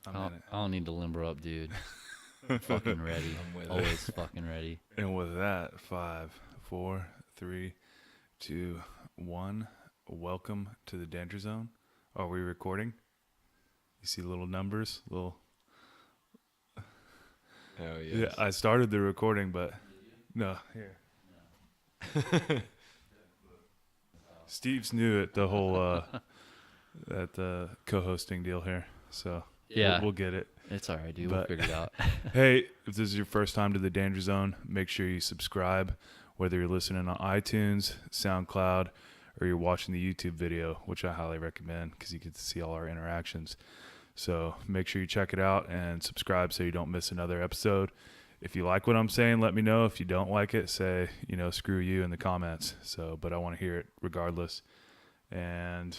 I don't need to limber up, dude. I'm fucking ready. I'm with Always fucking ready. And with that, 5, 4, 3, 2, 1. Welcome to the Dangerzone. Are we recording? You see little numbers? Oh, yes. Yeah, I started the recording, but no, here. Steve's new at the whole at the co-hosting deal here, so Yeah. we'll get it. It's all right, dude. We'll But- figure it out. Hey, if this is your first time to the Danger Zone, make sure you subscribe, whether you're listening on iTunes, SoundCloud, or you're watching the YouTube video, which I highly recommend because you get to see all our interactions. So make sure you check it out and subscribe so you don't miss another episode. If you like what I'm saying, let me know. If you don't like it, say, screw you in the comments. But I want to hear it regardless. And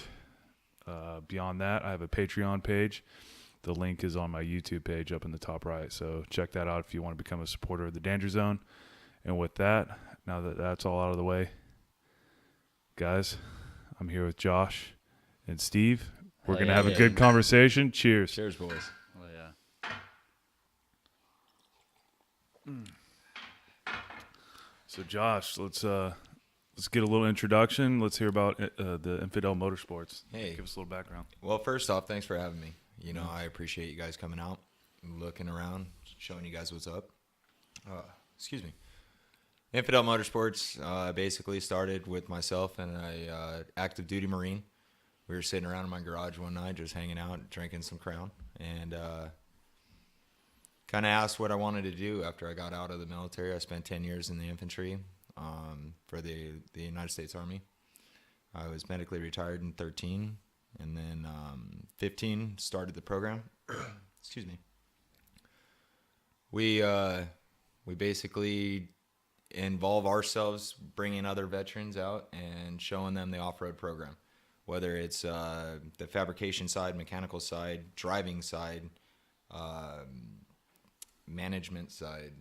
beyond that, I have a Patreon page. The link is on my YouTube page up in the top right. So check that out if you want to become a supporter of the Danger Zone. And with that, now that that's all out of the way, guys, I'm here with Josh and Steve. We're going to have a good conversation. Cheers. Cheers, boys. Oh, yeah. So Josh, let's get a little introduction. Let's hear about the Infidel Motorsports. Hey. Give us a little background. Well, first off, thanks for having me. I appreciate you guys coming out, looking around, showing you guys what's up. Excuse me. Infidel Motorsports basically started with myself and a active duty Marine. We were sitting around in my garage one night just hanging out, drinking some Crown, and kind of asked what I wanted to do after I got out of the military. I spent 10 years in the infantry for the United States Army. I was medically retired in 13, and then 15 started the program. Excuse me. We basically involve ourselves bringing other veterans out and showing them the off-road program, whether it's the fabrication side, mechanical side, driving side, management side,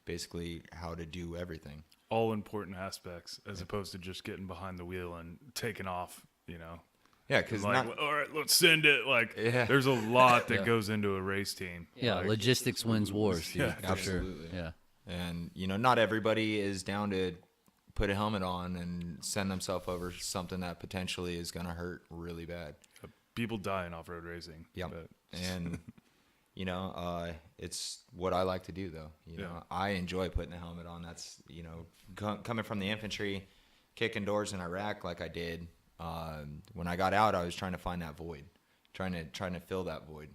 basically how to do everything. All important aspects as opposed to just getting behind the wheel and taking off, Yeah, because all right, let's send it. There's a lot that goes into a race team. Yeah, logistics wins wars, dude. Yeah, for absolutely. Sure. Yeah. And, not everybody is down to put a helmet on and send themselves over something that potentially is going to hurt really bad. People die in off-road racing. Yep. But And, it's what I like to do, though. I enjoy putting a helmet on. That's, coming from the infantry, kicking doors in Iraq like I did. When I got out, I was trying to find that void, trying to fill that void,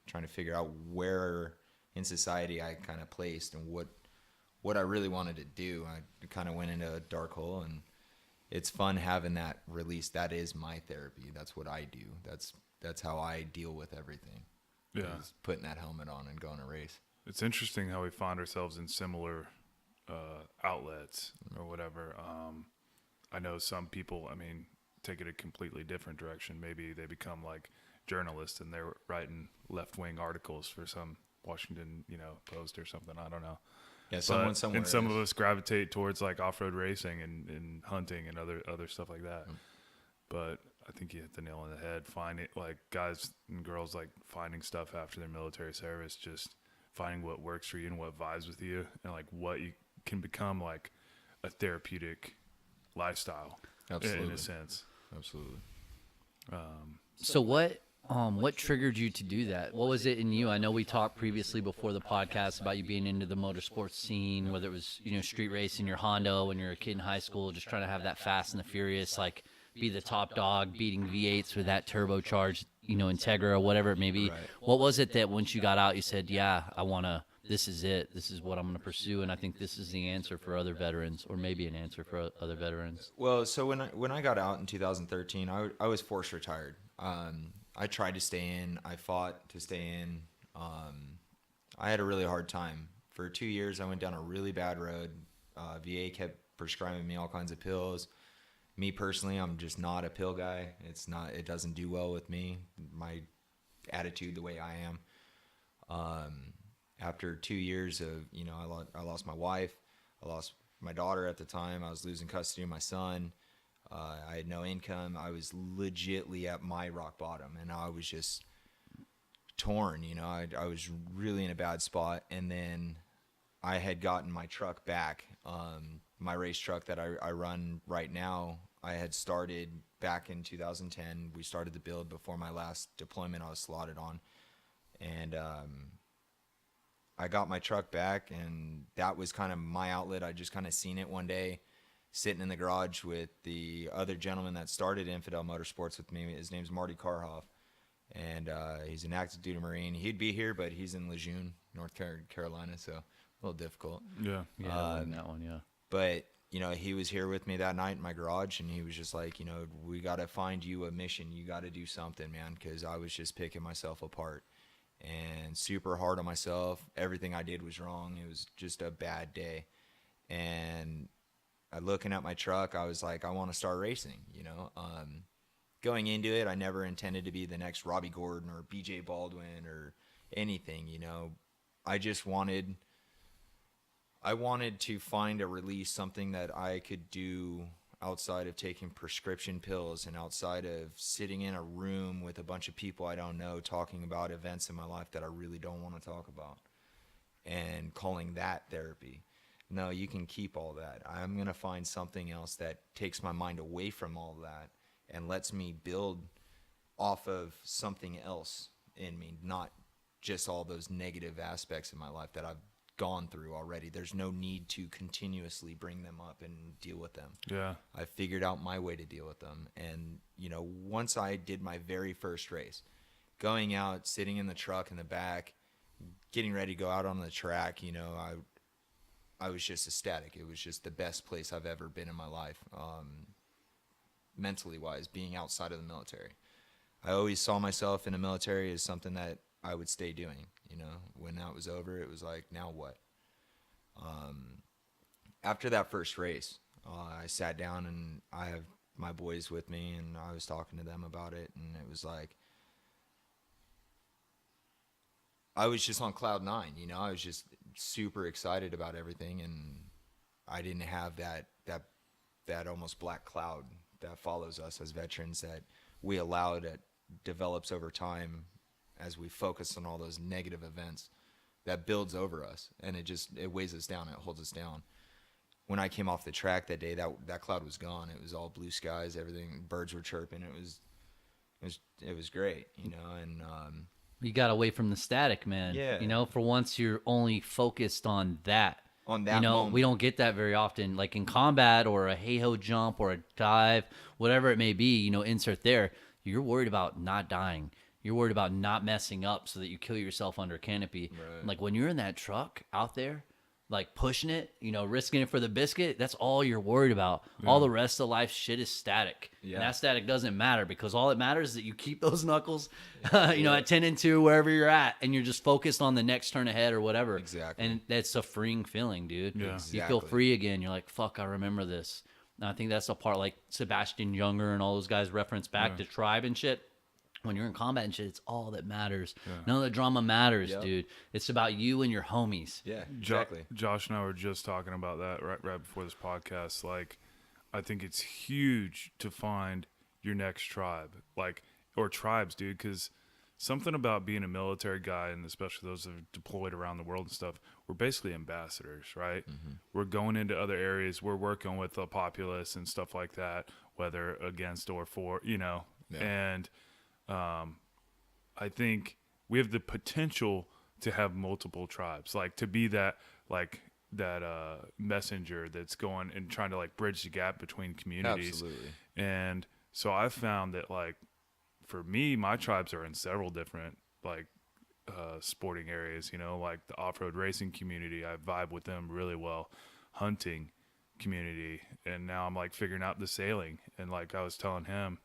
trying to figure out where in society I kind of placed and what I really wanted to do. I kind of went into a dark hole, and it's fun having that release. That is my therapy. That's what I do. That's how I deal with everything. yeah, Is putting that helmet on and going to race. it's interesting how we find ourselves in similar outlets or whatever. I know some people, take it a completely different direction. Maybe they become like journalists and they're writing left-wing articles for some Washington, Post or something. I don't know. Yeah, someone somewhere. And some of us gravitate towards like off-road racing and hunting and other stuff like that. But I think you hit the nail on the head. Finding like guys and girls like finding stuff after their military service, just finding what works for you and what vibes with you, and like what you can become like a therapeutic lifestyle. Absolutely. In a sense. Absolutely. So what triggered you to do that? What was it in you? I know we talked previously before the podcast about you being into the motorsports scene, whether it was, street racing, your Honda when you were a kid in high school, just trying to have that Fast and the Furious, like be the top dog, beating V8s with that turbocharged, Integra or whatever it may be. Right. What was it that once you got out, you said, yeah, this is it. This is what I'm going to pursue. And I think this is the answer for other veterans, or maybe an answer for other veterans. Well, so when I got out in 2013, I was forced retired. I tried to stay in. I fought to stay in. I had a really hard time. For 2 years, I went down a really bad road. VA kept prescribing me all kinds of pills. Me personally, I'm just not a pill guy. It doesn't do well with me. My attitude, the way I am. After 2 years of, I lost my wife. I lost my daughter at the time. I was losing custody of my son. I had no income. I was legitly at my rock bottom, and I was just torn. I was really in a bad spot. And then I had gotten my truck back. My race truck that I run right now, I had started back in 2010. We started the build before my last deployment I was slotted on. And I got my truck back, and that was kind of my outlet. I just kind of seen it one day sitting in the garage with the other gentleman that started Infidel Motorsports with me. His name's Marty Karhoff, and he's an active duty Marine. He'd be here, but he's in Lejeune, North Carolina, so a little difficult. Yeah. That one, yeah. But, he was here with me that night in my garage, and he was just like, we got to find you a mission. You got to do something, man, because I was just picking myself apart and super hard on myself. Everything I did was wrong. It was just a bad day. And looking at my truck, I was like, I want to start racing, Going into it, I never intended to be the next Robbie Gordon or BJ Baldwin or anything, I just wanted to find a release, something that I could do outside of taking prescription pills and outside of sitting in a room with a bunch of people I don't know talking about events in my life that I really don't want to talk about and calling that therapy. No, you can keep all that. I'm going to find something else that takes my mind away from all that and lets me build off of something else in me, not just all those negative aspects of my life that I've gone through already. There's no need to continuously bring them up and deal with them. Yeah. I figured out my way to deal with them. And, once I did my very first race, going out, sitting in the truck in the back, getting ready to go out on the track, I was just ecstatic. It was just the best place I've ever been in my life, mentally wise, being outside of the military. I always saw myself in the military as something that I would stay doing. When that was over, it was like, now what? After that first race, I sat down and I have my boys with me, and I was talking to them about it, and it was like, I was just on cloud nine, I was just super excited about everything, and I didn't have that almost black cloud that follows us as veterans that we allow that develops over time as we focus on all those negative events that builds over us, and it weighs us down, it holds us down. When I came off the track that day, that cloud was gone. It was all blue skies, everything, birds were chirping. It was great, and You got away from the static, man. Yeah. For once you're only focused on that. On that moment. We don't get that very often. Like in combat or a hey-ho jump or a dive, whatever it may be, insert there, you're worried about not dying. You're worried about not messing up so that you kill yourself under canopy. Right. Like when you're in that truck out there, like pushing it, risking it for the biscuit, that's all you're worried about. Yeah. All the rest of life shit is static. Yeah. And that static doesn't matter because all that matters is that you keep those knuckles, at 10 and 2, wherever you're at, and you're just focused on the next turn ahead or whatever. Exactly. And that's a freeing feeling, dude. Yeah. Exactly. You feel free again. You're like, fuck, I remember this. And I think that's the part like Sebastian Younger and all those guys reference back to Tribe and shit. When you're in combat and shit, it's all that matters. Yeah. None of the drama matters, dude. It's about you and your homies. Yeah, exactly. Josh and I were just talking about that right before this podcast. Like, I think it's huge to find your next tribe, or tribes, dude, because something about being a military guy, and especially those that are deployed around the world and stuff, we're basically ambassadors, right? Mm-hmm. We're going into other areas. We're working with the populace and stuff like that, whether against or for, Yeah. And I think we have the potential to have multiple tribes, to be that messenger that's going and trying to bridge the gap between communities. Absolutely. And so I found that for me, my tribes are in several different sporting areas, the off-road racing community. I vibe with them really well. Hunting community. And now I'm figuring out the sailing. And I was telling him,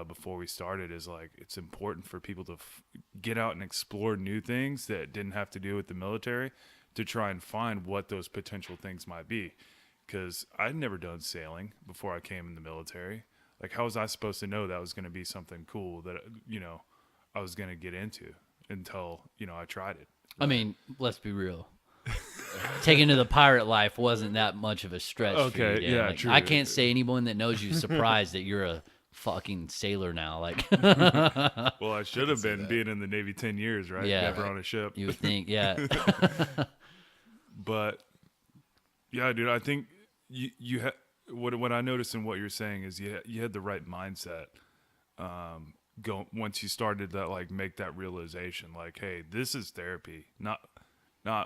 before we started, is it's important for people to get out and explore new things that didn't have to do with the military, to try and find what those potential things might be. Because I'd never done sailing before I came in the military. How was I supposed to know that was going to be something cool that I was going to get into until I tried it? I mean, let's be real. Taking to the pirate life wasn't that much of a stretch. Okay, for you, yeah, true. I can't say anyone that knows you is surprised that you're a fucking sailor now. Like, Well, I should have been being in the Navy 10 years, right? Yeah. Never on a ship. you would think, yeah. But yeah, dude, I think you had what I noticed in what you're saying is you had the right mindset. Once you started that, like, make that realization, like, hey, this is therapy, not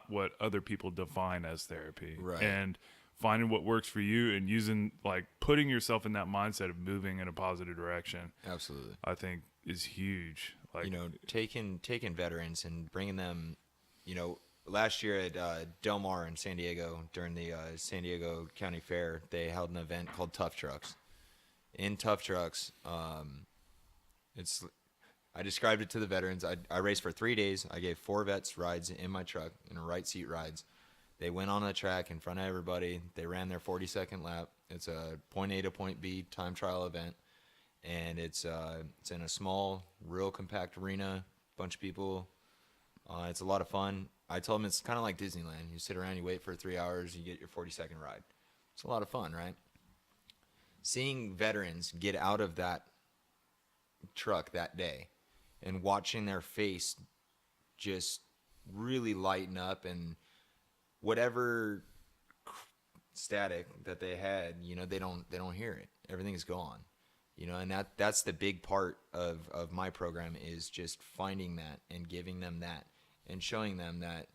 what other people define as therapy, Right. and finding what works for you and using, like, putting yourself in that mindset of moving in a positive direction. Absolutely. I think is huge. Like, You know, taking veterans and bringing them, you know, last year at Del Mar in San Diego during the San Diego County Fair, they held an event called Tough Trucks. In Tough Trucks, I described it to the veterans. I raced for 3 days. I gave 4 vets rides in my truck, in a right seat rides. They went on a track in front of everybody. They ran their 40-second lap. It's a point A to point B time trial event, and it's in a small, real compact arena, bunch of people. It's a lot of fun. I told them it's kind of like Disneyland. You sit around, you wait for 3 hours, you get your 40-second ride. It's a lot of fun, right? Seeing veterans get out of that truck that day and watching their face just really lighten up, and whatever static that they had, you know, they don't hear it. Everything's gone, you know, and that's the big part of my program, is just finding that and giving them that and showing them that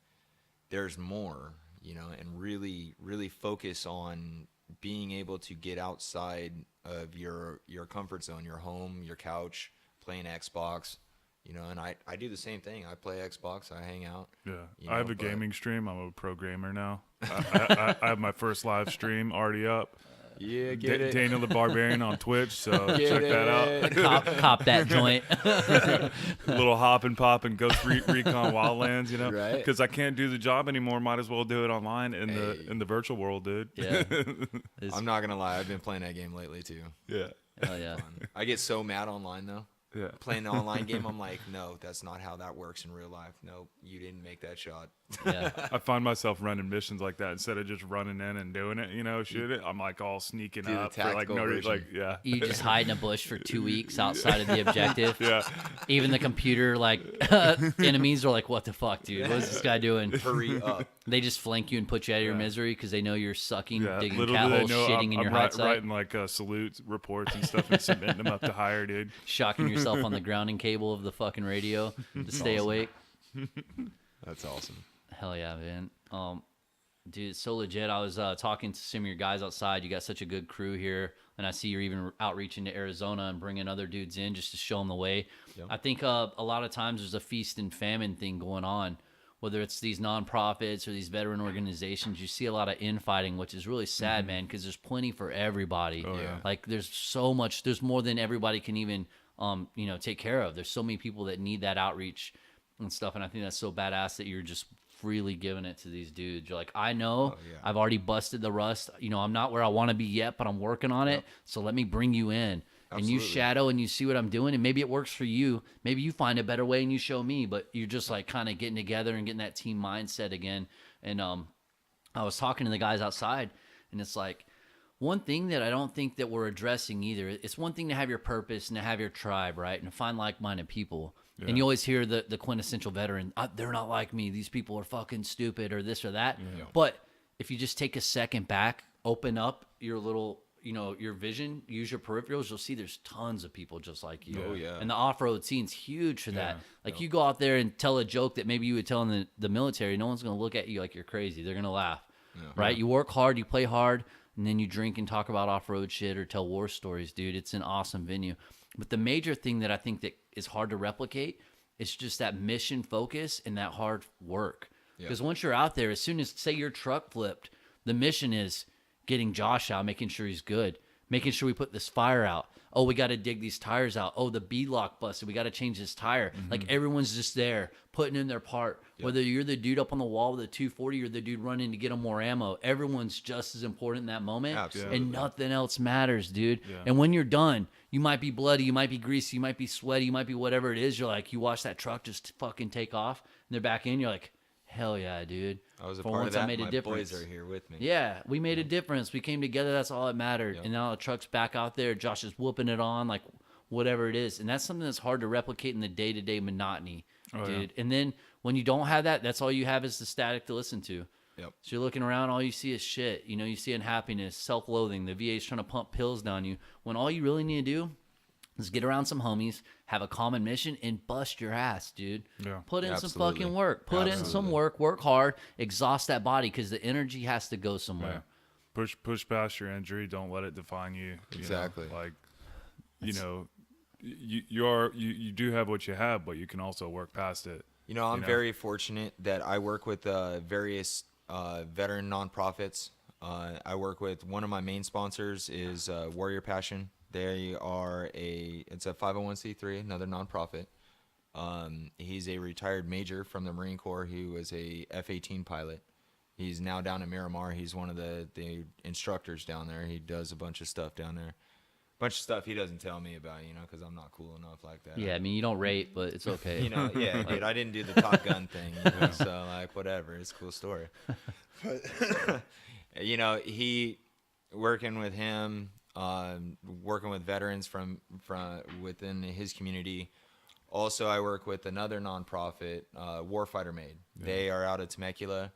there's more, you know, and really, really focus on being able to get outside of your comfort zone, your home, your couch, playing Xbox, you know, and I do the same thing. I play Xbox, I hang out. yeah, you I have know, a gaming stream. I'm a pro gamer now. I have my first live stream already up. Yeah, get it. Daniel the Barbarian on Twitch, so Get check that out. Cop that joint. Little hop and pop and Ghost Recon Wildlands, you know, Right. because I can't do the job anymore. Might as well do it online in Hey. the virtual world, dude. Yeah. I'm not gonna lie, I've been playing that game lately too. Yeah, Hell yeah. I get so mad online though. yeah. Playing the online game, I'm like, no, that's not how that works in real life. No, you didn't make that shot. Yeah. I find myself running missions like that instead of just running in and doing it. You know, shoot it. I'm like all sneaking Do the up for like tactical no reason. version. Like, yeah, You just hide in a bush for 2 weeks outside of the objective. yeah. Even the computer, like, enemies are like, what the fuck, dude? What is this guy doing? Hurry up. They just flank you and put you out of your misery because they know you're sucking, Yeah, digging little cat do they holes, know shitting I'm in your hot side, writing like salute reports and stuff and submitting them up to hire, dude. shocking yourself on the grounding cable of the fucking radio to stay awake. That's awesome. Hell yeah, man. Dude, it's so legit. I was talking to some of your guys outside. You got such a good crew here, and I see you're even outreaching to Arizona and bringing other dudes in just to show them the way. Yep. I think a lot of times there's a feast and famine thing going on, whether it's these nonprofits or these veteran organizations. You see a lot of infighting, which is really sad, man, because there's plenty for everybody. Oh, yeah. Like, there's so much. There's more than everybody can even, take care of. There's so many people that need that outreach and stuff, and I think that's so badass that you're just freely giving it to these dudes. You're like, I know yeah. I've already busted the rust. You know, I'm not where I want to be yet, but I'm working on it. So let me bring you in. And you Absolutely. shadow and you see what I'm doing, and maybe it works for you. Maybe you find a better way and you show me, but you're just like kind of getting together and getting that team mindset again. And I was talking to the guys outside, and it's like, one thing that I don't think that we're addressing either, it's one thing to have your purpose and to have your tribe, right? And to find like-minded people. Yeah. And you always hear the quintessential veteran, they're not like me. These people are fucking stupid or this or that. Yeah. But if you just take a second back, open up your little, your vision, use your peripherals, you'll see there's tons of people just like you. Oh, yeah. And the off-road scene's huge for that. Yeah. Like, you go out there and tell a joke that maybe you would tell in the military, no one's going to look at you like you're crazy. They're going to laugh, right? You work hard, you play hard, and then you drink and talk about off-road shit or tell war stories, dude. It's an awesome venue. But the major thing that I think that is hard to replicate is just that mission focus and that hard work. Because once you're out there, as soon as, say, your truck flipped, the mission is getting Josh out, making sure he's good, making sure we put this fire out. Oh, we got to dig these tires out. Oh, the B-lock busted. We got to change this tire. Like, everyone's just there putting in their part. Whether you're the dude up on the wall with a 240 or the dude running to get them more ammo, everyone's just as important in that moment. Absolutely. And nothing else matters, dude. Yeah. And when you're done, you might be bloody, you might be greasy, you might be sweaty, you might be whatever it is. You're like, you watch that truck just fucking take off, and they're back in. You're like, hell yeah, dude. I was a For part once of that. I made a My difference. boys are here with me. Yeah, we made a difference. We came together. That's all that mattered. Yep. And now the truck's back out there. Josh is whooping it on, like whatever it is. And that's something that's hard to replicate in the day-to-day monotony, dude. And then when you don't have that, that's all you have is the static to listen to. Yep. So you're looking around, all you see is shit. You know, you see unhappiness, self-loathing. The VA's trying to pump pills down you. When all you really need to do is get around some homies, have a common mission, and bust your ass, dude. Yeah. Put in Absolutely. some fucking work. Put in some work hard, exhaust that body because the energy has to go somewhere. Yeah. Push past your injury. Don't let it define you. Exactly. Like, you do have what you have, but you can also work past it. You know, I'm very fortunate that I work with various veteran nonprofits. I work with one of my main sponsors is Warrior Passion. They are it's a 501c3, another nonprofit. He's a retired major from the Marine Corps. He was a F-18 pilot. He's now down in Miramar. He's one of the instructors down there. He does a bunch of stuff down there. Bunch of stuff he doesn't tell me about, because I'm not cool enough like that. Yeah, I mean, you don't rate, but it's okay. Yeah, dude, I didn't do the Top Gun thing, so like whatever, it's a cool story. But he working with him, working with veterans from within his community. Also, I work with another nonprofit, Warfighter Made. Yeah. They are out of Temecula.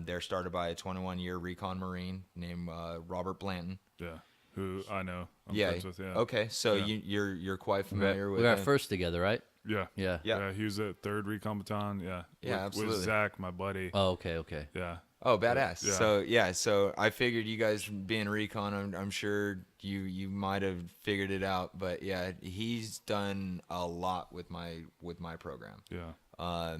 They're started by a 21-year recon Marine named Robert Blanton. Yeah. Who I know. I'm friends with, Okay, so you're quite familiar with. We were at first together, right? Yeah. He was at 3rd Recon Battalion. Yeah. Absolutely. With Zach, my buddy. Oh, okay. Yeah. Oh, badass. Yeah. So I figured you guys being recon, I'm sure you might have figured it out, but yeah, he's done a lot with my program. Yeah.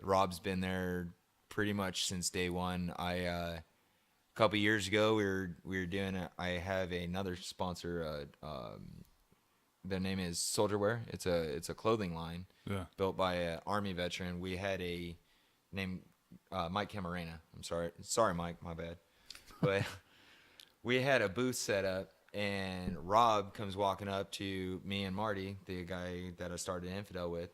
Rob's been there pretty much since day one. A couple years ago, we were doing I have another sponsor. Their name is Soldier Wear. It's a clothing line built by an Army veteran. We had a name Mike Camarena. I'm sorry, Mike, my bad. But we had a booth set up, and Rob comes walking up to me and Marty, the guy that I started Infidel with.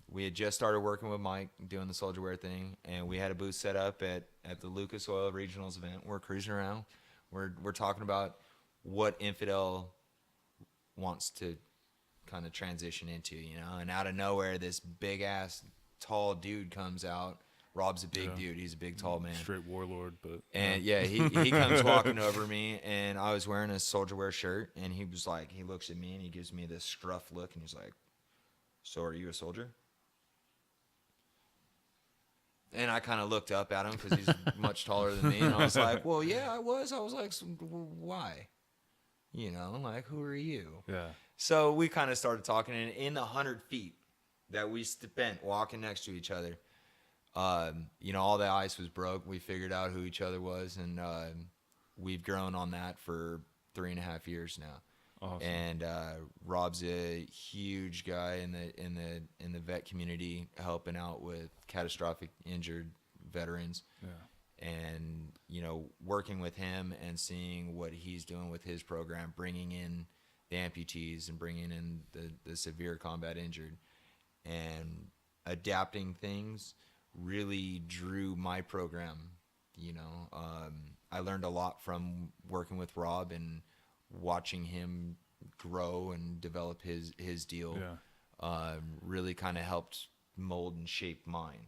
We had just started working with Mike doing the Soldier Wear thing, and we had a booth set up at the Lucas Oil Regionals event. We're cruising around. We're talking about what Infidel wants to kind of transition into, and out of nowhere, this big ass tall dude comes out. Rob's a big dude. He's a big, tall man. Straight warlord, but he comes walking over me, and I was wearing a Soldier Wear shirt, and he was like, he looks at me and he gives me this scruff look, and he's like, "So are you a soldier?" And I kind of looked up at him because he's much taller than me, and I was like, "Well, yeah, I was." I was like, "Why? Like, who are you?" Yeah. So we kind of started talking, and in the 100 feet that we spent walking next to each other, all the ice was broke. We figured out who each other was, and we've grown on that for 3.5 years now. Awesome. And Rob's a huge guy in the vet community, helping out with catastrophic injured veterans. Yeah. And working with him and seeing what he's doing with his program, bringing in the amputees and bringing in the severe combat injured, and adapting things really drew my program. I learned a lot from working with Rob and watching him grow and develop his deal. Really kind of helped mold and shape mine.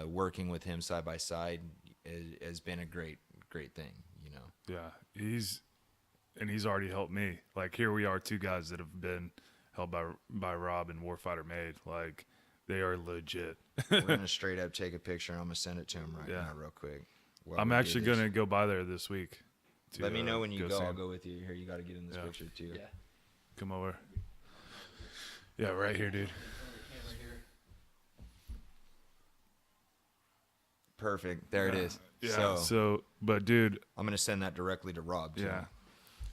Working with him side by side has been a great thing. Yeah, he's already helped me. Like, here we are, 2 guys that have been helped by Rob and Warfighter Made. Like, they are legit. We're gonna straight up take a picture, and I'm gonna send it to him now, real quick. I'm actually gonna go by there this week. Let me know when you go. I'll go with you. Here, you got to get in this picture too. Yeah. Come over. Yeah, right here, dude. Perfect. There it is. Yeah. So, but dude, I'm gonna send that directly to Rob too. Yeah.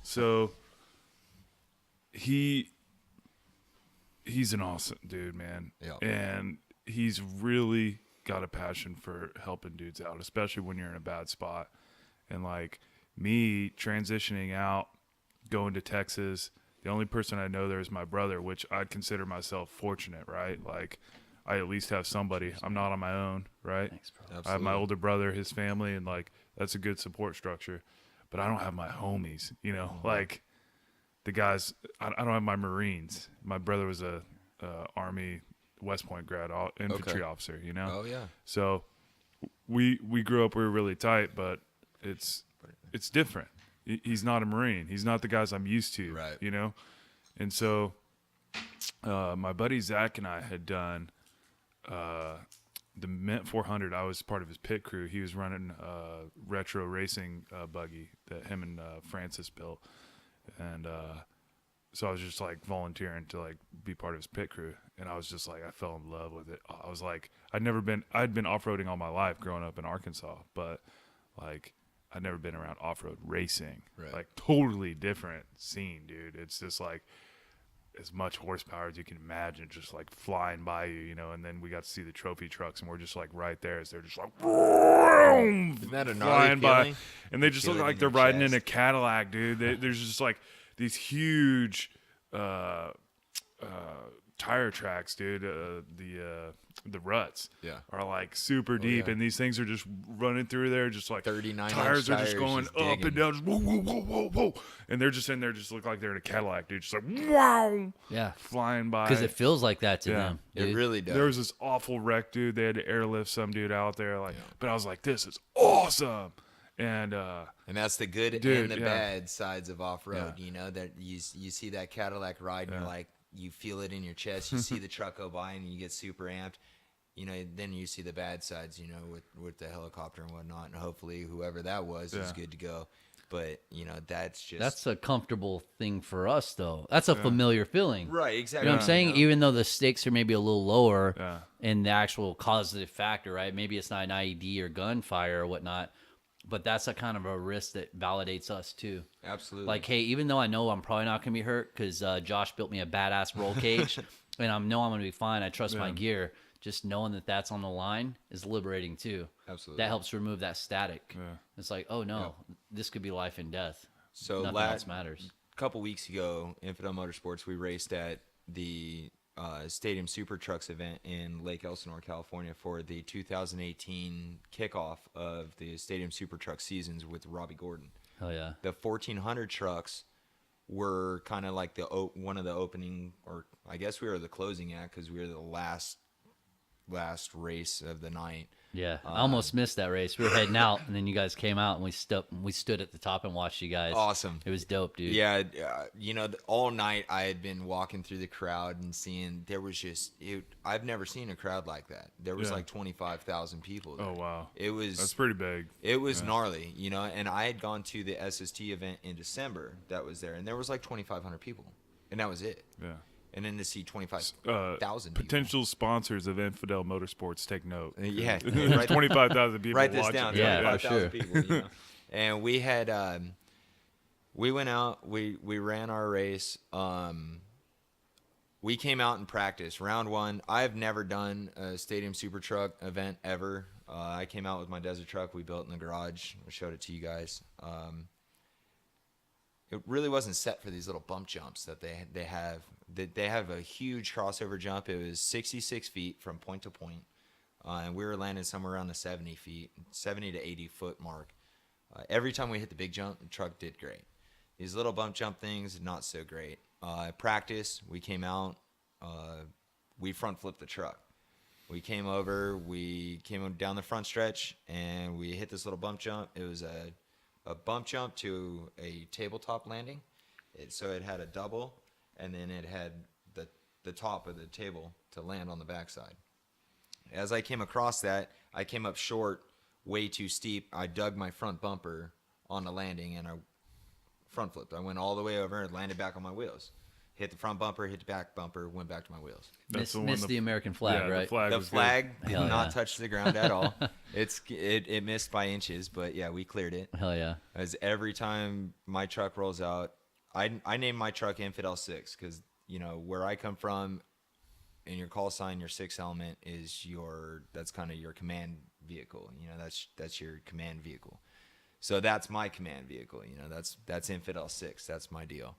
So he's an awesome dude, man. Yeah. And he's really got a passion for helping dudes out, especially when you're in a bad spot. And like me transitioning out, going to Texas, the only person I know there is my brother, which I'd consider myself fortunate, right? Like, I at least have somebody. I'm not on my own, right? Thanks, bro. Absolutely. I have my older brother, his family, and like that's a good support structure. But I don't have my homies, you know, like the guys. I don't have my Marines. My brother was a Army West Point grad, infantry officer, you know. Oh yeah. So we grew up. We were really tight, but it's different. He's not a Marine. He's not the guys I'm used to, Right. you know. And so my buddy Zach and I had done the Mint 400. I was part of his pit crew. He was running a retro racing buggy that him and Francis built, and so I was just like volunteering to like be part of his pit crew, and I was just like I fell in love with it. I was like I'd been off-roading all my life growing up in Arkansas, but like I'd never been around off-road racing. Right. Like totally different scene, dude. It's just like as much horsepower as you can imagine, just like flying by you, you know. And then we got to see the trophy trucks, and we're just like right there as they're just like Isn't that a gnarly flying by, feeling? and they just Feel look it like in they're your riding in a chest. Cadillac, dude. There's just like these huge tire tracks, dude. The ruts are like super deep, yeah. and these things are just running through there, just like 39-inch tires are just tires going just up and digging. down, just whoa, whoa, whoa, whoa, whoa, and they're just in there, just look like they're in a Cadillac, dude, just like wow, Yeah, flying by. because it feels like that to Yeah. them. It dude. really does. There was this awful wreck, dude. They had to airlift some dude out there, like. But I was like, this is awesome, and And that's the good Dude, and the yeah. bad sides of off-road. Yeah. You know, that you see that Cadillac ride and you're like, you feel it in your chest. You see the truck go by and you get super amped. You know, then you see the bad sides, you know, with the helicopter and whatnot. And hopefully whoever that was is good to go. But, you know, that's a comfortable thing for us, though. That's a familiar feeling. right, You exactly. know what I'm saying? Even though the stakes are maybe a little lower Yeah. in the actual causative factor, right? Maybe it's not an IED or gunfire or whatnot, but that's a kind of a risk that validates us too. Absolutely. Like, hey, even though I know I'm probably not going to be hurt because Josh built me a badass roll cage and I know I'm going to be fine. I trust my gear. Just knowing that that's on the line is liberating too. Absolutely. That helps remove that static. Yeah. It's like, oh no, this could be life and death. So Nothing else matters. a couple weeks ago, Infidel Motorsports, we raced at the Stadium Super Trucks event in Lake Elsinore, California, for the 2018 kickoff of the Stadium Super Truck seasons with Robbie Gordon. Hell yeah. The 1400 trucks were kind of like one of the opening, or I guess we were the closing act because we were the last race of the night. Yeah, I almost missed that race. We were heading out, and then you guys came out, and we stood at the top and watched you guys. Awesome. It was dope, dude. Yeah, you know, all night I had been walking through the crowd and seeing there was I've never seen a crowd like that. There was Yeah. like 25,000 people there. Oh wow, That's that's pretty big. It was gnarly, you know, and I had gone to the SST event in December that was there, and there was like 2,500 people, and that was it. Yeah. And then to see 25,000 people. Potential sponsors of Infidel Motorsports, take note. Yeah, There's write 25,000 people write this watching. down. Yeah, 25,000 for sure. people, you know? And we had, we went out, we ran our race. We came out in practice. Round one, I've never done a Stadium Super Truck event ever. I came out with my desert truck we built in the garage. I showed it to you guys. It really wasn't set for these little bump jumps that they have. They have a huge crossover jump. It was 66 feet from point to point. And we were landing somewhere around the 70 to 80 foot mark. Every time we hit the big jump, the truck did great. These little bump jump things, not so great. Practice, we came out, we front flipped the truck. We came down the front stretch, and we hit this little bump jump. It was a bump jump to a tabletop landing. So it had a double, and then it had the top of the table to land on the backside. As I came across that, I came up short, way too steep. I dug my front bumper on the landing, and I front flipped. I went all the way over and landed back on my wheels. Hit the front bumper, hit the back bumper, went back to my wheels. That's Missed the American flag, yeah, right? The flag, The was flag did Hell not yeah. touch the ground at all. It missed by inches, but yeah, we cleared it. Hell yeah. As every time my truck rolls out, I name my truck Infidel 6 because, you know, where I come from, in your call sign, your 6 element is that's kind of your command vehicle. You know, that's your command vehicle. So that's my command vehicle. You know, that's Infidel 6. That's my deal.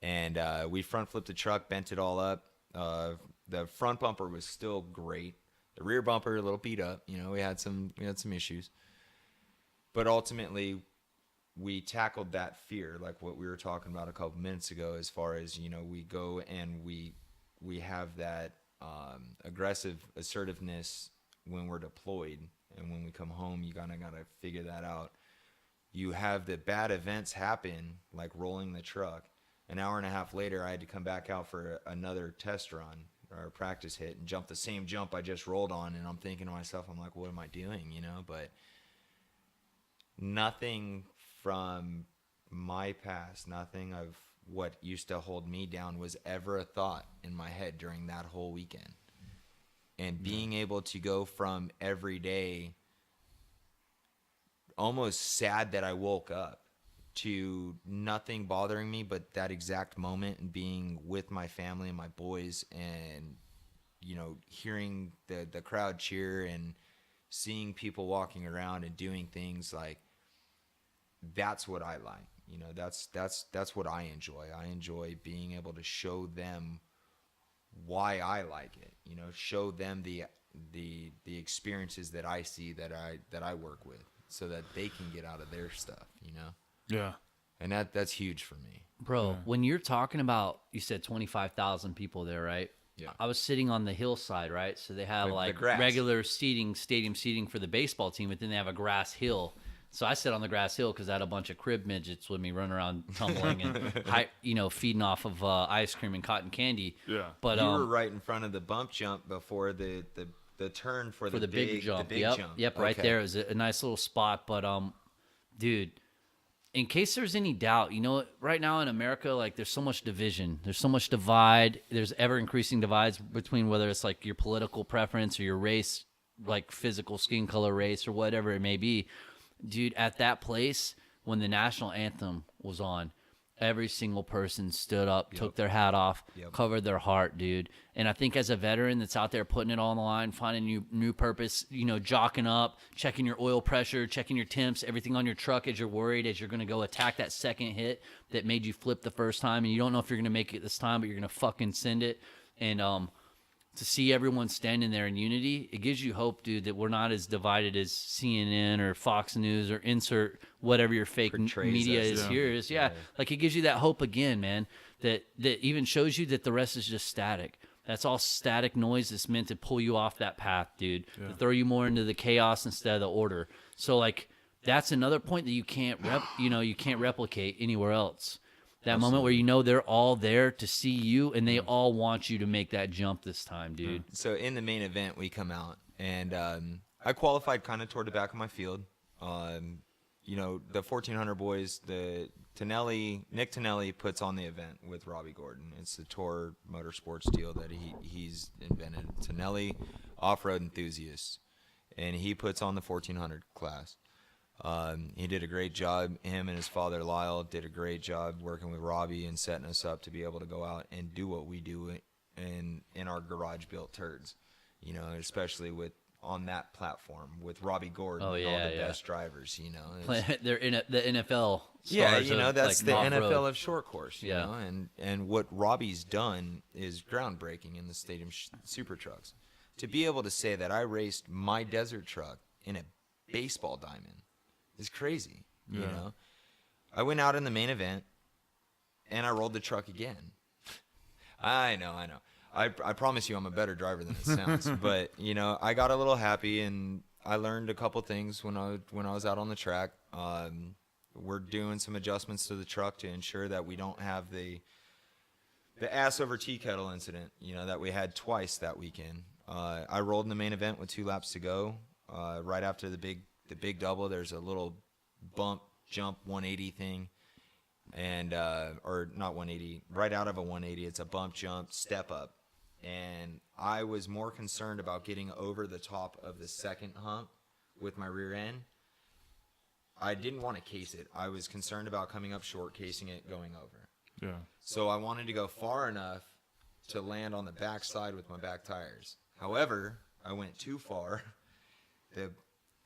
And we front flipped the truck, bent it all up. The front bumper was still great. The rear bumper a little beat up. You know, we had some issues. But ultimately, we tackled that fear, like what we were talking about a couple minutes ago, as far as, you know, we go and we have that aggressive assertiveness when we're deployed, and when we come home, you gotta figure that out. You have the bad events happen, like rolling the truck. An hour and a half later, I had to come back out for another test run or practice hit and jump the same jump I just rolled on, and I'm thinking to myself, I'm like, what am I doing, you know? But nothing from my past, nothing of what used to hold me down was ever a thought in my head during that whole weekend. And being able to go from every day almost sad that I woke up to nothing bothering me but that exact moment, and being with my family and my boys, and, you know, hearing the crowd cheer and seeing people walking around and doing things, like, that's what I like. You know, that's what I enjoy. I enjoy being able to show them why I like it. You know, show them the experiences that I see, that I work with, so that they can get out of their stuff, you know? Yeah. And that's huge for me. Bro, when you're talking about, you said 25,000 people there, right? Yeah. I was sitting on the hillside, right? So they have The grass. regular seating, stadium seating for the baseball team, but then they have a grass hill. So I sit on the grass hill because I had a bunch of crib midgets with me running around tumbling and feeding off of ice cream and cotton candy. Yeah. But You were right in front of the bump jump before the turn for the big jump. The big Yep. jump. Yep, right there is a nice little spot. But dude, in case there's any doubt, you know, right now in America, like, there's so much division. There's so much divide. There's ever increasing divides between whether it's like your political preference or your race, like physical skin color race or whatever it may be. Dude, at that place, when the national anthem was on, every single person stood up, took their hat off, covered their heart, dude. And I think as a veteran that's out there putting it all on the line, finding new purpose, you know, jocking up, checking your oil pressure, checking your temps, everything on your truck as you're worried, as you're going to go attack that second hit that made you flip the first time, and you don't know if you're going to make it this time, but you're going to fucking send it. And to see everyone standing there in unity, it gives you hope, dude, that we're not as divided as CNN or Fox News or insert whatever your fake media is here is. Yeah. Like, it gives you that hope again, man, that even shows you that the rest is just static. That's all static noise that's meant to pull you off that path, dude, to throw you more into the chaos instead of the order. So, like, that's another point that you can't replicate anywhere else. That moment where you know they're all there to see you, and they all want you to make that jump this time, dude. So in the main event, we come out, and I qualified kind of toward the back of my field. You know, the 1400 boys, Nick Tonelli puts on the event with Robbie Gordon. It's the Tour Motorsports deal that he's invented. Tonelli, off-road enthusiast, and he puts on the 1400 class. He did a great job. Him and his father Lyle did a great job working with Robbie and setting us up to be able to go out and do what we do in our garage built turds, you know, especially on that platform with Robbie Gordon, all the best drivers, you know. They're in the NFL. Yeah, you know, that's like, the off-road. NFL of short course, you know, and what Robbie's done is groundbreaking in the stadium super trucks. To be able to say that I raced my desert truck in a baseball diamond is crazy, you know. I went out in the main event, and I rolled the truck again. I know. I promise you I'm a better driver than it sounds. But, you know, I got a little happy, and I learned a couple things when I was out on the track. We're doing some adjustments to the truck to ensure that we don't have the ass over tea kettle incident, you know, that we had twice that weekend. I rolled in the main event with 2 laps to go. Right after the big double, there's a little bump jump 180 thing, and or not 180, right out of a 180, it's a bump jump step up, and I was more concerned about getting over the top of the second hump with my rear end. I didn't want to case it. I was concerned about coming up short, casing it, going over. Yeah. So I wanted to go far enough to land on the back side with my back tires. However, I went too far.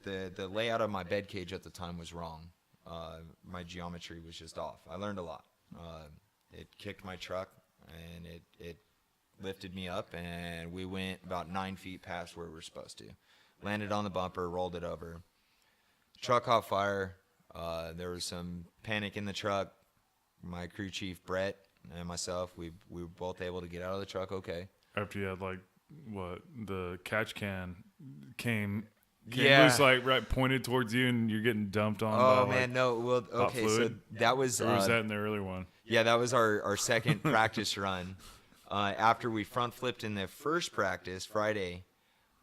The layout of my bed cage at the time was wrong. My geometry was just off. I learned a lot. It kicked my truck, and it lifted me up, and we went about 9 feet past where we were supposed to. Landed on the bumper, rolled it over. Truck caught fire. There was some panic in the truck. My crew chief, Brett, and myself, we were both able to get out of the truck okay. After you had like the catch can came Yeah. loose, like right pointed towards you, and you're getting dumped on. Oh by, man, like, no. Well, hot okay, so fluid? that was. Or was that in the earlier one? Yeah, that was our second practice run. After we front flipped in the first practice Friday,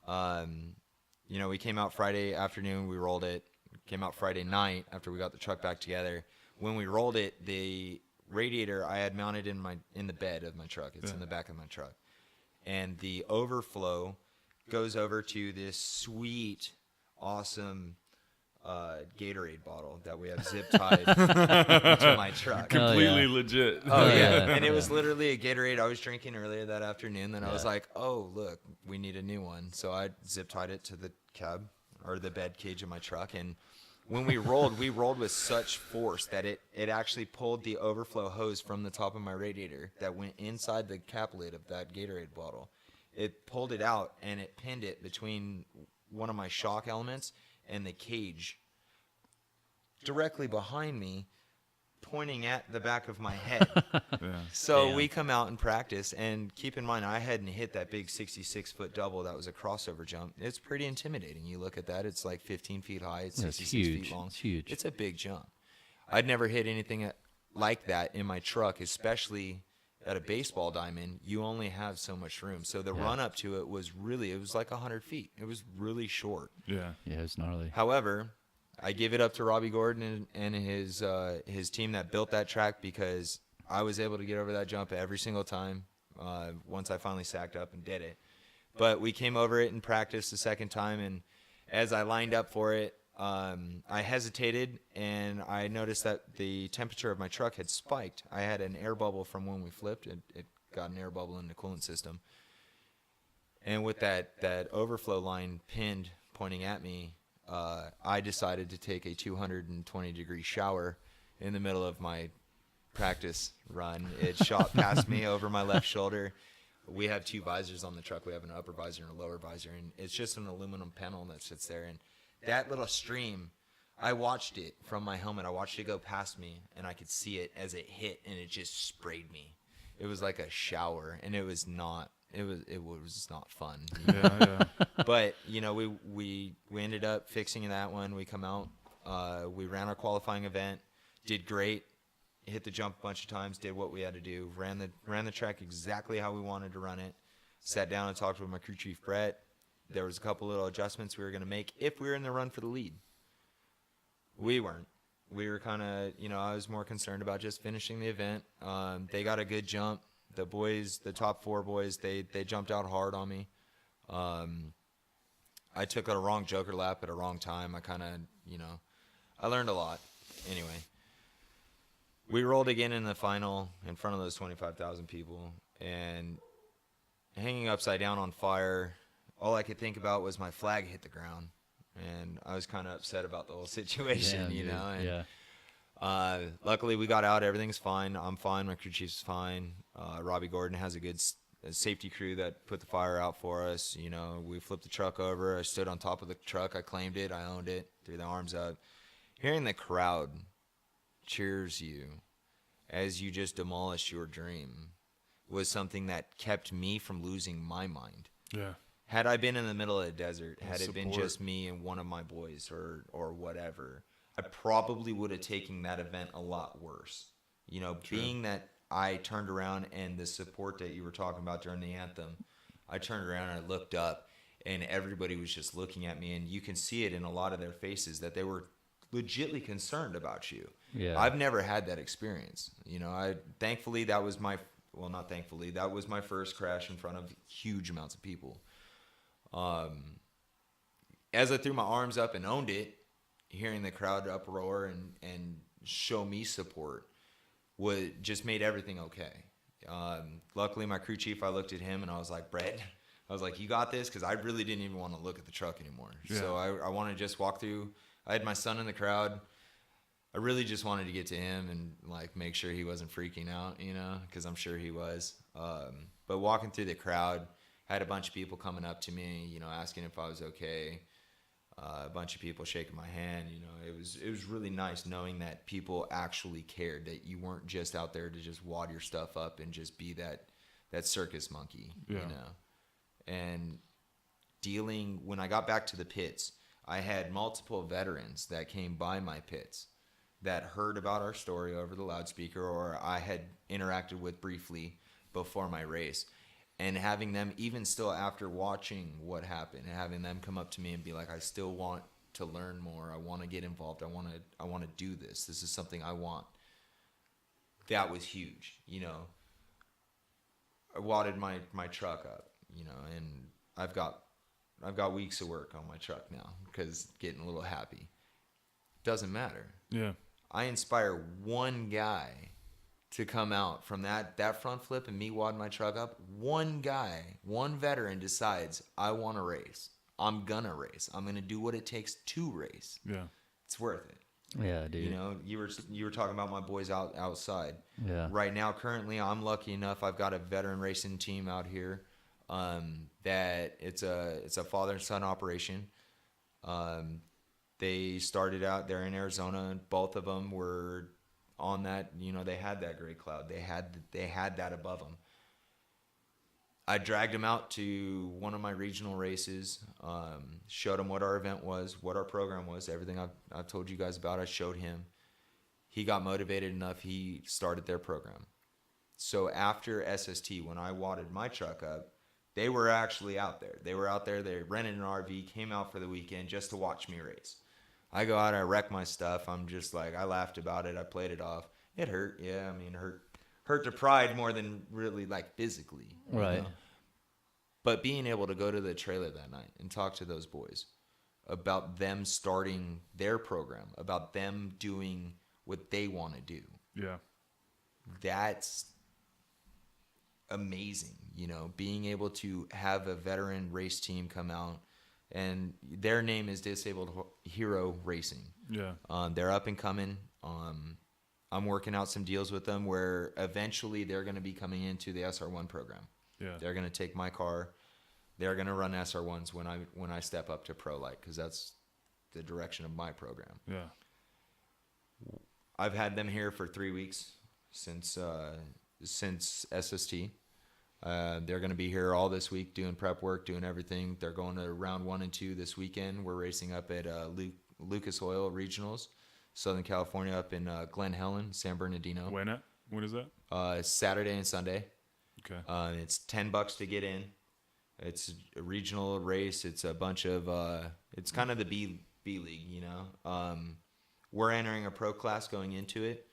we came out Friday afternoon. We rolled it. Came out Friday night after we got the truck back together. When we rolled it, the radiator I had mounted in the bed of my truck. It's in the back of my truck, and the overflow goes over to this sweet, awesome Gatorade bottle that we have zip tied to my truck. Completely legit. Oh yeah. Yeah. And it was literally a Gatorade I was drinking earlier that afternoon. Then I was like, oh look, we need a new one. So I zip tied it to the cab or the bed cage of my truck. And when we rolled with such force that it actually pulled the overflow hose from the top of my radiator that went inside the cap lid of that Gatorade bottle. It pulled it out and it pinned it between one of my shock elements and the cage directly behind me, pointing at the back of my head. So Damn. we come out and practice, and keep in mind, I hadn't hit that big 66-foot double that was a crossover jump. It's pretty intimidating. You look at that, it's like 15 feet high, it's That's 66 huge. feet long. It's huge. It's a big jump. I'd never hit anything like that in my truck, especially at a baseball diamond. You only have so much room. So the run up to it was like 100 feet. It was really short. Yeah. Yeah, it's gnarly. However, I give it up to Robbie Gordon and his team that built that track, because I was able to get over that jump every single time once I finally sacked up and did it. But we came over it in practice the second time, and as I lined up for it, I hesitated, and I noticed that the temperature of my truck had spiked. I had an air bubble from when we flipped. It got an air bubble in the coolant system. And with that overflow line pinned pointing at me, I decided to take a 220-degree shower in the middle of my practice run. It shot past me over my left shoulder. We have two visors on the truck. We have an upper visor and a lower visor, and it's just an aluminum panel that sits there. And that little stream, I watched it from my helmet. I watched it go past me, and I could see it as it hit, and it just sprayed me. It was like a shower, and it was not fun. Yeah. But we ended up fixing that one. We come out, we ran our qualifying event, did great, hit the jump a bunch of times, did what we had to do, ran the track exactly how we wanted to run it. Sat down and talked with my crew chief Brett. There was a couple little adjustments we were going to make if we were in the run for the lead. We weren't. We were kind of, I was more concerned about just finishing the event. They got a good jump. The boys, the top four boys, they jumped out hard on me. I took a wrong joker lap at a wrong time. I kind of, I learned a lot. Anyway, we rolled again in the final in front of those 25,000 people, and hanging upside down on fire, all I could think about was my flag hit the ground, and I was kind of upset about the whole situation, Damn, dude. And, Yeah. luckily we got out. Everything's fine. I'm fine. My crew chief's fine. Robbie Gordon has a good safety crew that put the fire out for us. We flipped the truck over. I stood on top of the truck. I claimed it. I owned it. Threw the arms up. Hearing the crowd cheers you as you just demolish your dream was something that kept me from losing my mind. Yeah. Had I been in the middle of the desert, had it been Support. just me and one of my boys or whatever, I probably would have taken that event a lot worse. Being that I turned around and the support that you were talking about during the anthem, I turned around and I looked up, and everybody was just looking at me, and you can see it in a lot of their faces that they were legitly concerned about you. Yeah. I've never had that experience. Thankfully that was my first crash in front of huge amounts of people. As I threw my arms up and owned it, hearing the crowd uproar and show me support just made everything okay. Luckily, my crew chief, I looked at him and I was like, Brett, I was like, you got this? Because I really didn't even want to look at the truck anymore. Yeah. So I want to just walk through. I had my son in the crowd. I really just wanted to get to him and make sure he wasn't freaking out, because I'm sure he was. But walking through the crowd, had a bunch of people coming up to me, you know, asking if I was okay. A bunch of people shaking my hand. You know, it was really nice knowing that people actually cared, that you weren't just out there to just wad your stuff up and just be that circus monkey, Yeah. you know. And when I got back to the pits, I had multiple veterans that came by my pits that heard about our story over the loudspeaker, or I had interacted with briefly before my race. And having them, even still after watching what happened, having them come up to me and be like, I still want to learn more. I want to get involved. I want to do this. This is something I want. That was huge. You know, I wadded my truck up, you know, and I've got weeks of work on my truck now because getting a little happy. Doesn't matter. Yeah. I inspire one guy to come out from that front flip and me wadding my truck up. One guy, one veteran decides, I want to race. I'm gonna race. I'm gonna do what it takes to race. Yeah. It's worth it. Yeah, dude. You know, you were talking about my boys outside. Yeah. Right now, currently, I'm lucky enough. I've got a veteran racing team out here. That it's a father and son operation. They started out there in Arizona, and both of them were on that. You know, they had that gray cloud. They had that above them. I dragged him out to one of my regional races, showed him what our event was, what our program was, everything I've told you guys about. I showed him. He got motivated enough. He started their program. So after SST, when I wadded my truck up, they were actually out there. They were out there. They rented an RV, came out for the weekend just to watch me race. I go out, I wreck my stuff. I'm just like, I laughed about it. I played it off. It hurt. Yeah, I mean, hurt to pride more than really like physically. Right. Know? But being able to go to the trailer that night and talk to those boys about them starting their program, about them doing what they want to do. Yeah. That's amazing. You know, being able to have a veteran race team come out, and their name is Disabled Hero Racing. Yeah. They're up and coming. I'm working out some deals with them where eventually they're going to be coming into the SR1 program. Yeah. They're going to take my car. They're going to run SR1s when I step up to Pro Light, because that's the direction of my program. Yeah. I've had them here for 3 weeks since SST. They're going to be here all this week doing prep work, doing everything. They're going to round 1 and 2 this weekend. We're racing up at Lucas Oil Regionals, Southern California, up in Glen Helen, San Bernardino. When is that? Saturday and Sunday. Okay. It's $10 to get in. It's a regional race. It's a bunch of it's kind of the B league, you know. We're entering a pro class going into it.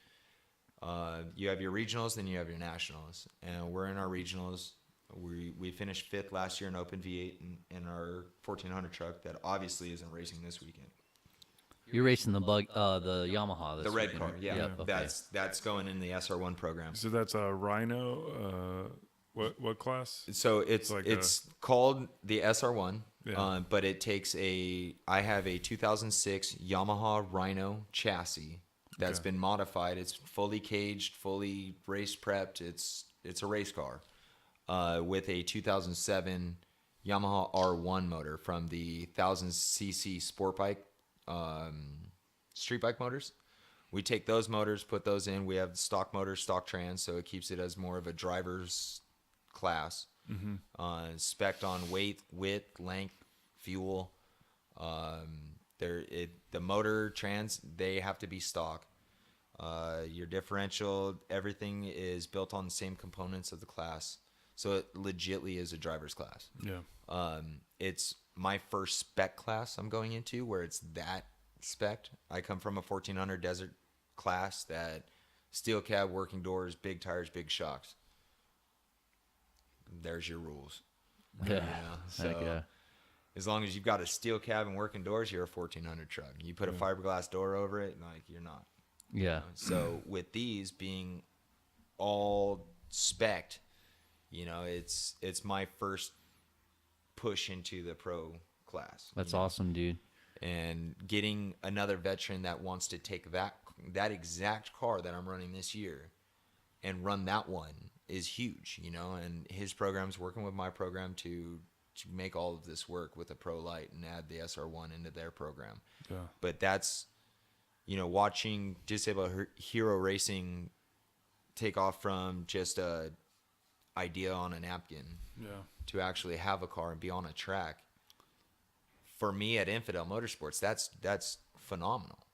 You have your regionals, then you have your nationals, and we're in our regionals. We finished 5th last year in Open V8 in our 1400 truck that obviously isn't racing this weekend. You're racing the Yamaha. This The red weekend, car, right? yeah. Yep, okay. That's going in the SR1 program. So that's a Rhino. What class? So it's called the SR1, Yeah. but it takes I have a 2006 Yamaha Rhino chassis that's Okay. been modified. It's fully caged, fully race prepped. It's a race car with a 2007 Yamaha R1 motor from the 1000cc sport bike, street bike motors. We take those motors, put those in. We have stock motors, stock trans, so it keeps it as more of a driver's class. Mm-hmm. Spec'd on weight, width, length, fuel. The motor trans, they have to be stock. Your differential, everything is built on the same components of the class, so it legitly is a driver's class. Yeah. It's my first spec class I'm going into where it's that spec'd. I come from a 1400 desert class that steel cab, working doors, big tires, big shocks. There's your rules. Yeah. You know? So Heck yeah. as long as you've got a steel cab and working doors, you're a 1400 truck. You put a fiberglass door over it, like, you're not. Yeah. So with these being all spec'd, you know, it's my first push into the pro class. That's you know? awesome, dude. And getting another veteran that wants to take that exact car that I'm running this year and run that one is huge, you know, and his program's working with my program to make all of this work with a Pro Light and add the SR1 into their program. Yeah. But that's, you know, watching Disabled Hero Racing take off from just a idea on a napkin to actually have a car and be on a track. For me at Infidel Motorsports, that's phenomenal.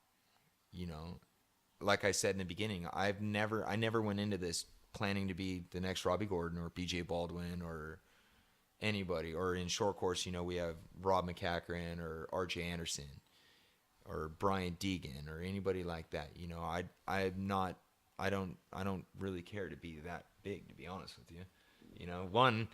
You know, like I said in the beginning, I never went into this planning to be the next Robbie Gordon or BJ Baldwin or anybody. Or in short course, you know, we have Rob McCachran or RJ Anderson or Brian Deegan or anybody like that. You know, I don't really care to be that big, to be honest with you. You know, one,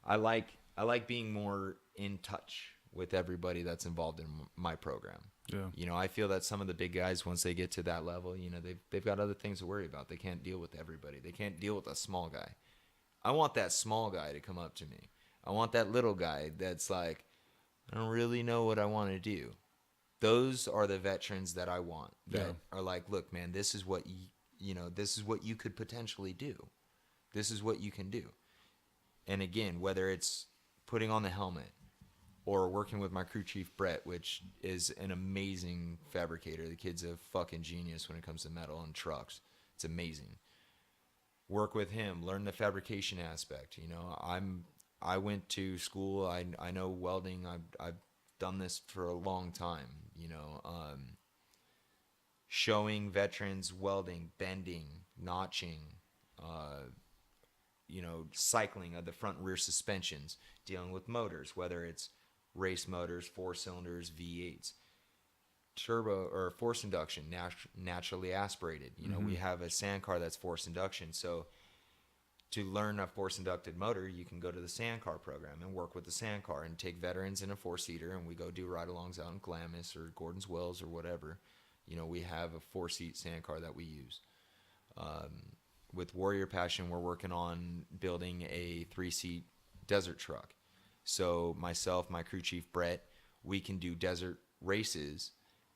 I like being more in touch with everybody that's involved in my program. Yeah. You know, I feel that some of the big guys, once they get to that level, you know, they've got other things to worry about. They can't deal with everybody. They can't deal with a small guy. I want that small guy to come up to me. I want that little guy that's like, I don't really know what I want to do. Those are the veterans that I want, that are like, look, man, this is what this is what you could potentially do. This is what you can do. And again, whether it's putting on the helmet or working with my crew chief, Brett, which is an amazing fabricator. The kid's a fucking genius when it comes to metal and trucks. It's amazing. Work with him, learn the fabrication aspect. You know, I went to school. I know welding. I've done this for a long time. You know, showing veterans welding, bending, notching, you know, cycling of the front and rear suspensions, dealing with motors, whether it's race motors, 4-cylinders, V8s, turbo or force induction, naturally aspirated. You know, we have a sand car that's force induction. So to learn a force inducted motor, you can go to the sand car program and work with the sand car and take veterans in a 4-seater, and we go do ride-alongs out in Glamis or Gordon's Wells or whatever. You know, we have a 4-seat sand car that we use. With Warrior Passion, we're working on building a 3-seat desert truck. So myself, my crew chief, Brett, we can do desert races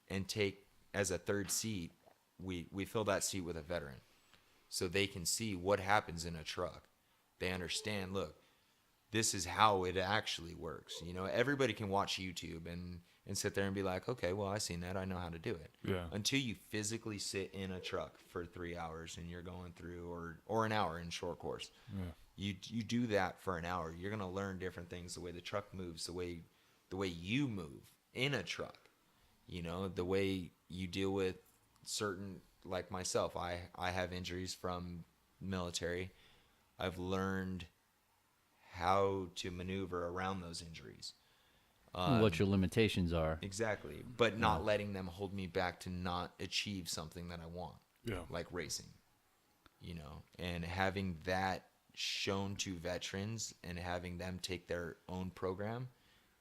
and take as a 3rd seat, we fill that seat with a veteran. So they can see what happens in a truck. They understand, look, this is how it actually works. You know, everybody can watch YouTube and sit there and be like, okay, well, I've seen that. I know how to do it. Yeah. Until you physically sit in a truck for 3 hours and you're going through, or an hour in short course. Yeah. You do that for an hour. You're going to learn different things, the way the truck moves, the way you move in a truck. You know, the way you deal with certain, like myself, I have injuries from military. I've learned how to maneuver around those injuries. What your limitations are. Exactly. But not letting them hold me back to not achieve something that I want. Yeah. Like racing. You know, and having that shown to veterans and having them take their own program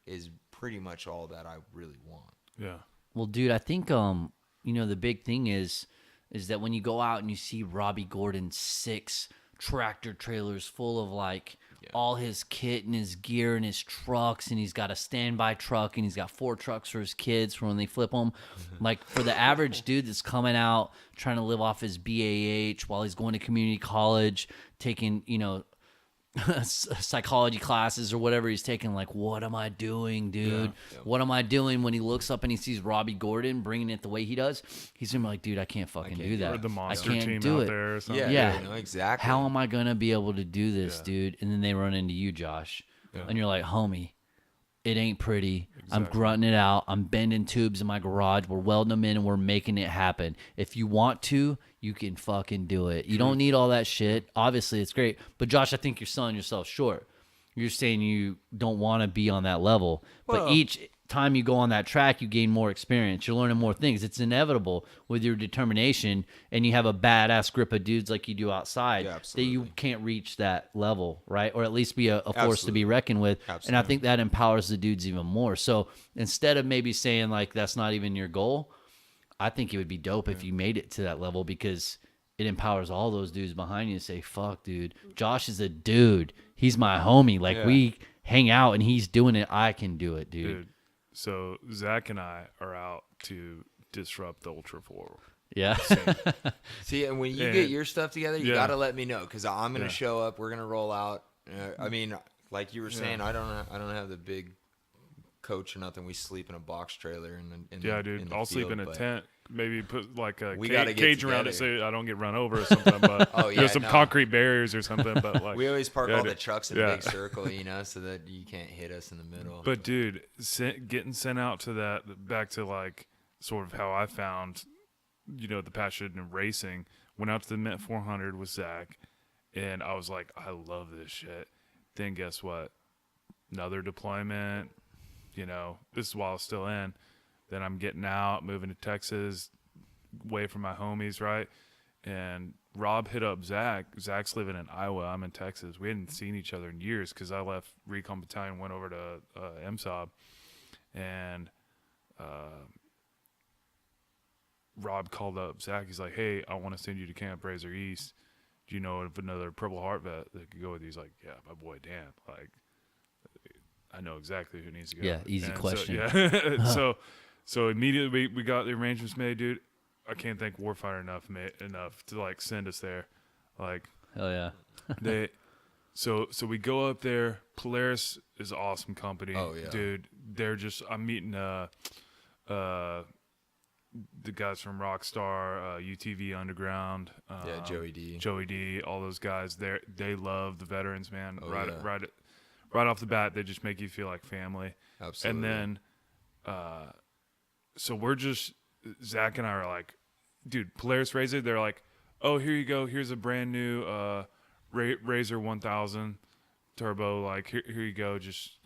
is pretty much all that I really want. Yeah. Well, dude, I think you know, the big thing is that when you go out and you see Robbie Gordon's 6 tractor trailers full of like all his kit and his gear and his trucks, and he's got a standby truck and he's got 4 trucks for his kids for when they flip them. Like for the average dude that's coming out trying to live off his BAH while he's going to community college, taking, you know, psychology classes or whatever he's taking, like, what am I doing, dude? Yeah. What am I doing? When he looks up and he sees Robbie Gordon bringing it the way he does, he's gonna be like, dude, I can't fucking do that. Or the monster I can't team do out it. there or something. Yeah. You know, exactly. How am I gonna be able to do this, Yeah. dude? And then they run into you, Josh, Yeah. and you're like, homie, it ain't pretty. I'm Exactly. grunting it out. I'm bending tubes in my garage. We're welding them in and we're making it happen. If you want to, you can fucking do it. You don't need all that shit. Obviously, it's great. But Josh, I think you're selling yourself short. You're saying you don't want to be on that level. But Well- each time you go on that track, you gain more experience. You're learning more things. It's inevitable with your determination, and you have a badass grip of dudes like you do outside, Yeah, that you absolutely. can't reach that level, right? Or at least be a force to Absolutely. be reckoned with. And I Absolutely. think that empowers the dudes even more. So instead of maybe saying like that's not even your goal, I think it would be dope if you made it to that level, because it empowers all those dudes behind you to say, fuck, dude, Josh is a dude. He's my homie. Like, Yeah. we hang out and he's doing it. I can do it, dude. Dude. So Zach and I are out to disrupt the Ultra 4 Yeah. See, and when you And- get your stuff together, you Yeah. got to let me know because I'm gonna Yeah. show up. We're gonna roll out. I mean, like you were saying, I don't have the big coach or nothing. We sleep in a box trailer Yeah, dude. in the I'll sleep field, in a but tent. Maybe put like a We gotta get cage around it together. so I don't get run over or something. But Oh, yeah, some no. concrete barriers or something. But like We always park yeah, all dude. the trucks in Yeah. a big circle, so that you can't hit us in the middle. But dude, getting sent out to that, back to like sort of how I found, the passion in racing. Went out to the Mint 400 with Zach, and I was like, I love this shit. Then guess what? Another deployment. This is while I was still in. Then I'm getting out, moving to Texas, away from my homies, right? And Rob hit up Zach. Zach's living in Iowa. I'm in Texas. We hadn't seen each other in years because I left Recon Battalion, went over to MSOB, and Rob called up Zach. He's like, hey, I want to send you to Camp Razor East. Do you know of another Purple Heart vet that could go with you? He's like, yeah, my boy Dan. Like, I know exactly who needs to go. Yeah, easy question. So immediately we got the arrangements made, dude. I can't thank Warfighter enough to like send us there. Like, Hell yeah. so we go up there. Polaris is an awesome company. Oh, yeah. Dude. I'm meeting the guys from Rockstar, UTV Underground. Yeah, Joey D. All those guys. They love the veterans, man. Oh, Right off the bat, they just make you feel like family. Absolutely. And then, so we're just, Zach and I are like, dude, Polaris Razor, they're like, oh, here you go. Here's a brand new Razor 1000 turbo. Like, here you go. Just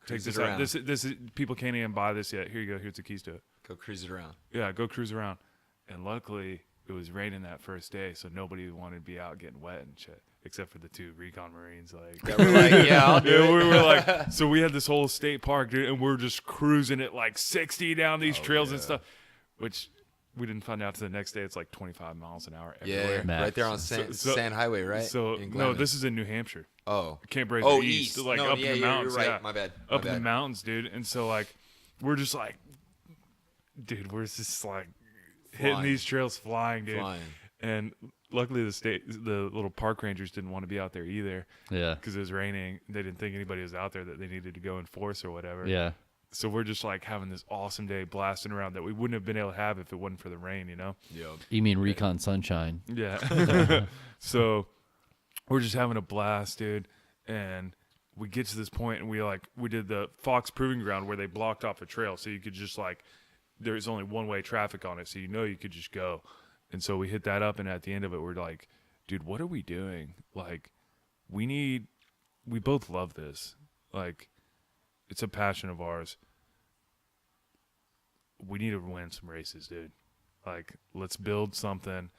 take Cruise it this out. around. This is, people can't even buy this yet. Here you go. Here's the keys to it. Go cruise it around. Yeah, go cruise around. And luckily, it was raining that first day, so nobody wanted to be out getting wet and shit, except for the 2 Recon Marines. Like, Yeah, we're like, yeah, I'll do yeah, it. we were like, so we had this whole state park, dude, and we're just cruising at like 60 down these trails and stuff, which we didn't find out to the next day. It's like 25 miles an hour everywhere. Yeah, Max. right there on Sand Highway, right? So In no, Glamis. this is in New Hampshire. Oh. Camp Razor Oh, East, east. like No, up yeah, in the yeah, mountains. you're right. Yeah. My bad. Up in the mountains, dude. And so like, we're just like, dude, we're just like hitting Flying. these trails, flying, dude. Flying. And luckily, the little park rangers didn't want to be out there either Yeah. because it was raining. They didn't think anybody was out there that they needed to go enforce or whatever. Yeah. So we're just like having this awesome day blasting around that we wouldn't have been able to have if it wasn't for the rain, Yep. You mean Recon Sunshine? Yeah. So we're just having a blast, dude. And we get to this point and we did the Fox Proving Ground where they blocked off a trail. So you could just there's only one-way traffic on it. So you could just go. And so we hit that up. And at the end of it, we're like, dude, what are we doing? Like, we both love this. Like, it's a passion of ours. We need to win some races, dude. Like, let's build something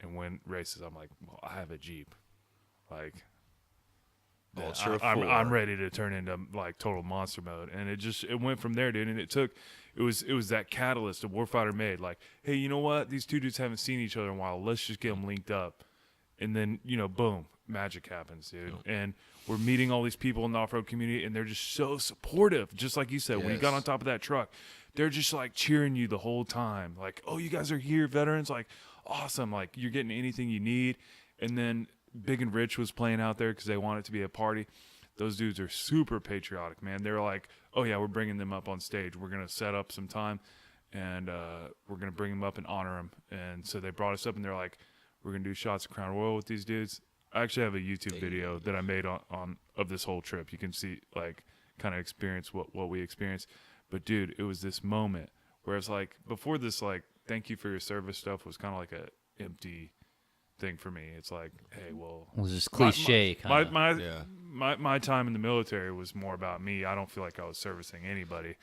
and win races. I'm like, well, I have a Jeep. Like, Ultra I'm 4. ready to turn into like total monster mode. And it went from there, dude. And it was that catalyst a Warfighter made. Like, hey, you know what? These two dudes haven't seen each other in a while. Let's just get them linked up. And then, boom, magic happens, dude. Oh. And we're meeting all these people in the off-road community, and they're just so supportive. Just like you said, when you got Yes. on top of that truck, they're just like cheering you the whole time. Like, oh, you guys are here, veterans. Like, awesome. Like, you're getting anything you need. And then Big and Rich was playing out there because they want it to be a party. Those dudes are super patriotic, man. They're like, oh, yeah, we're bringing them up on stage. We're going to set up some time, and we're going to bring them up and honor them. And so they brought us up, and they're like, we're going to do shots of Crown Royal with these dudes. I actually have a YouTube video that I made on of this whole trip. You can see, like, kind of experience what we experienced. But, dude, it was this moment where it's like, before this, like, thank you for your service stuff was kind of like a empty thing for me. It's like, hey, well, It was just cliche. kinda. my time in the military was more about me. I don't feel like I was servicing anybody.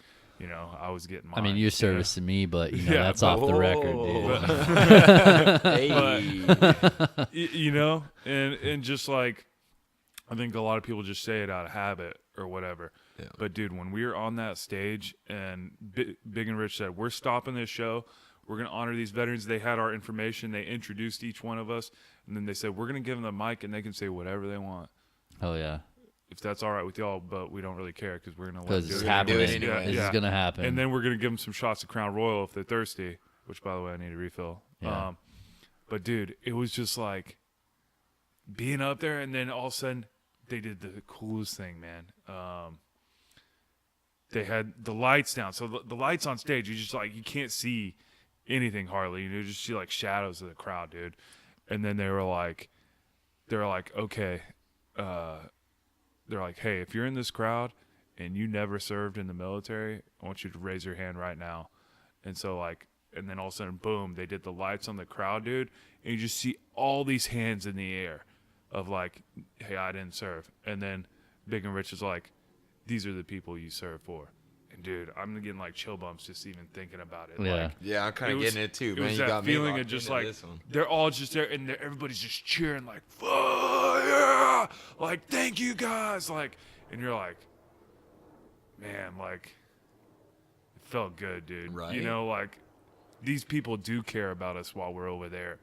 I was getting mine. I mean, you're servicing me, but Yeah, that's but- off the record, dude. Hey. and just like, I think a lot of people just say it out of habit or whatever. Yeah. But dude, when we were on that stage and Big and Rich said, we're stopping this show. We're going to honor these veterans. They had our information. They introduced each one of us. And then they said, we're going to give them the mic and they can say whatever they want. Hell yeah. If that's all right with y'all, but we don't really care because we're going to let Because them it's do it. happening. Do it anyway. This is going to happen. And then we're going to give them some shots of Crown Royal if they're thirsty. which by the way I need a refill. Yeah. But dude, it was just like being up there, and then all of a sudden they did the coolest thing, man. They had the lights down, so the lights on stage, you just like you can't see anything hardly. You just see like shadows of the crowd, dude. And then they were like, okay, they're like, hey, if you're in this crowd and you never served in the military, I want you to raise your hand right now. And so like, and then all of a sudden, boom, they did the lights on the crowd, dude. And you just see all these hands in the air of like, hey, I didn't serve. And then Big and Rich is like, these are the people you serve for. And dude, I'm getting like chill bumps just even thinking about it. Yeah. Like, Yeah, I'm kind of getting it too, it man. was You that got me feeling locked of just into like this one. they're all just there and everybody's just cheering like fire, like thank you guys, like, and you're like, man, like it felt good, dude. Right. You know, like these people do care about us while we're over there,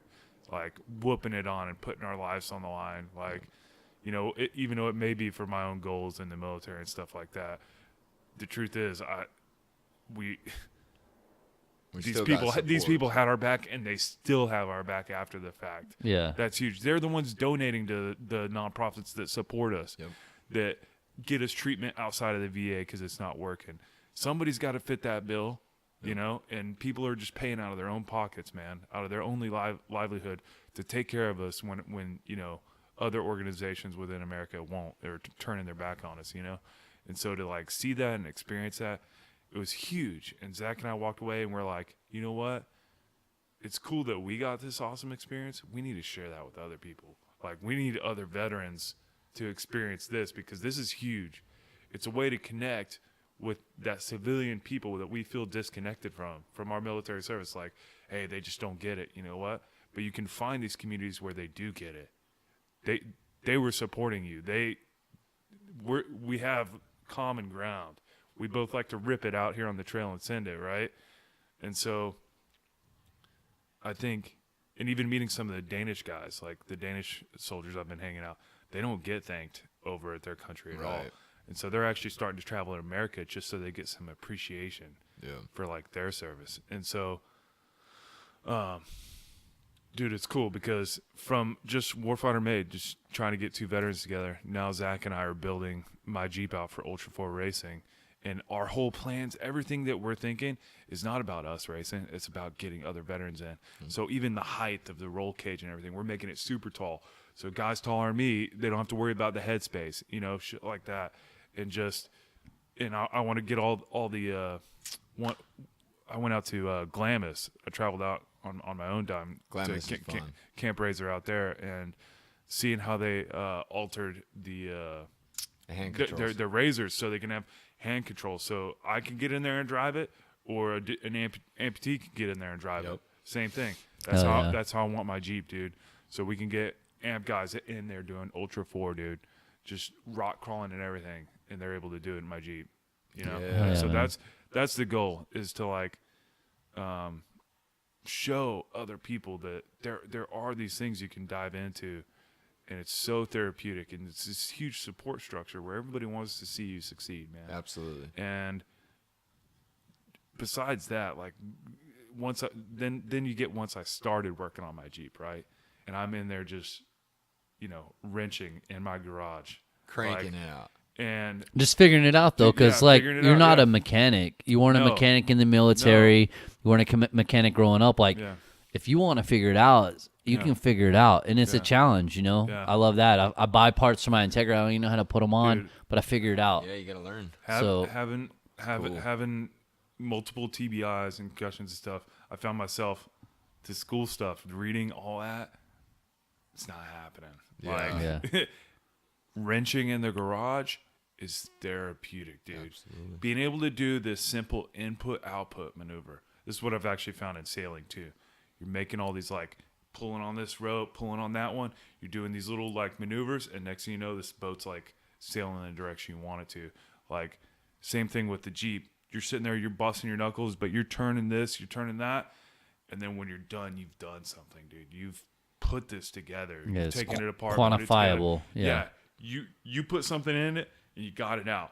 like whooping it on and putting our lives on the line, like, you know, even though it may be for my own goals in the military and stuff like that. The truth is, these people had our back, and they still have our back after the fact. Yeah. That's huge. They're the ones donating to the nonprofits that support us, that get us treatment outside of the VA because it's not working. Somebody's got to fit that bill, you know, and people are just paying out of their own pockets, man, out of their only livelihood to take care of us when you know, other organizations within America won't. They're turning their back on us, you know. And so to like see that and experience that, it was huge. And Zach and I walked away and we're like, you know what? It's cool that we got this awesome experience. We need to share that with other people. Like we need other veterans to experience this because this is huge. It's a way to connect with that civilian people that we feel disconnected from our military service. Like, hey, they just don't get it. You know what? But you can find these communities where they do get it. They were supporting you. We have common ground. We both like to rip it out here on the trail and send it, right? And so I think, and even meeting some of the Danish guys, like the Danish soldiers I've been hanging out, they don't get thanked over at their country at all. And so they're actually starting to travel in America just so they get some appreciation for like their service. And so, dude, it's cool because from just Warfighter Made, just trying to get two veterans together, now Zach and I are building my Jeep out for Ultra 4 racing. And our whole plans, everything that we're thinking is not about us racing. It's about getting other veterans in. So even the height of the roll cage and everything, we're making it super tall. So guys taller than me, they don't have to worry about the headspace, you know, shit like that. And just, and I want to get all the, I went out to Glamis. I traveled out on my own dime Glamis to is fun. Camp Razor out there and seeing how they altered the hand controls. their razors so they can have hand control. So I can get in there and drive it, or an amputee can get in there and drive it. Same thing. That's how I want my Jeep, dude. So we can get amp guys in there doing Ultra 4, dude, just rock crawling and everything, and they're able to do it in my Jeep. You know, so that's the goal, is to like show other people that there are these things you can dive into, and it's so therapeutic, and it's this huge support structure where everybody wants to see you succeed, man. Absolutely. And besides that, like once I started working on my Jeep, right, and I'm in there just, you know, wrenching in my garage, cranking it out. And just figuring it out, though, because like you're not a mechanic. You weren't a mechanic in the military. You weren't a mechanic growing up. Like, if you want to figure it out, you can figure it out, and it's a challenge. You know, I love that. I buy parts for my Integra. I don't even know how to put them on, but I figure it out. Yeah, you gotta learn. Having multiple TBIs and concussions and stuff, I found myself to school stuff, reading all that. It's not happening. Like, wrenching in the garage is therapeutic, dude. Absolutely. Being able to do this simple input-output maneuver. This is what I've actually found in sailing, too. You're making all these, like, pulling on this rope, pulling on that one. You're doing these little, like, maneuvers, and next thing you know, this boat's, like, sailing in the direction you want it to. Like, same thing with the Jeep. You're sitting there, you're busting your knuckles, but you're turning this, you're turning that, and then when you're done, you've done something, dude. You've put this together. Yeah, you've taken it apart. Quantifiable. Yeah. You put something in it and you got it out.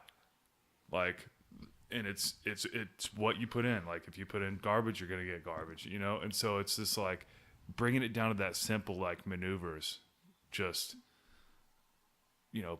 Like, and it's what you put in. Like if you put in garbage, you're gonna get garbage, you know. And so it's just like bringing it down to that simple like maneuvers, just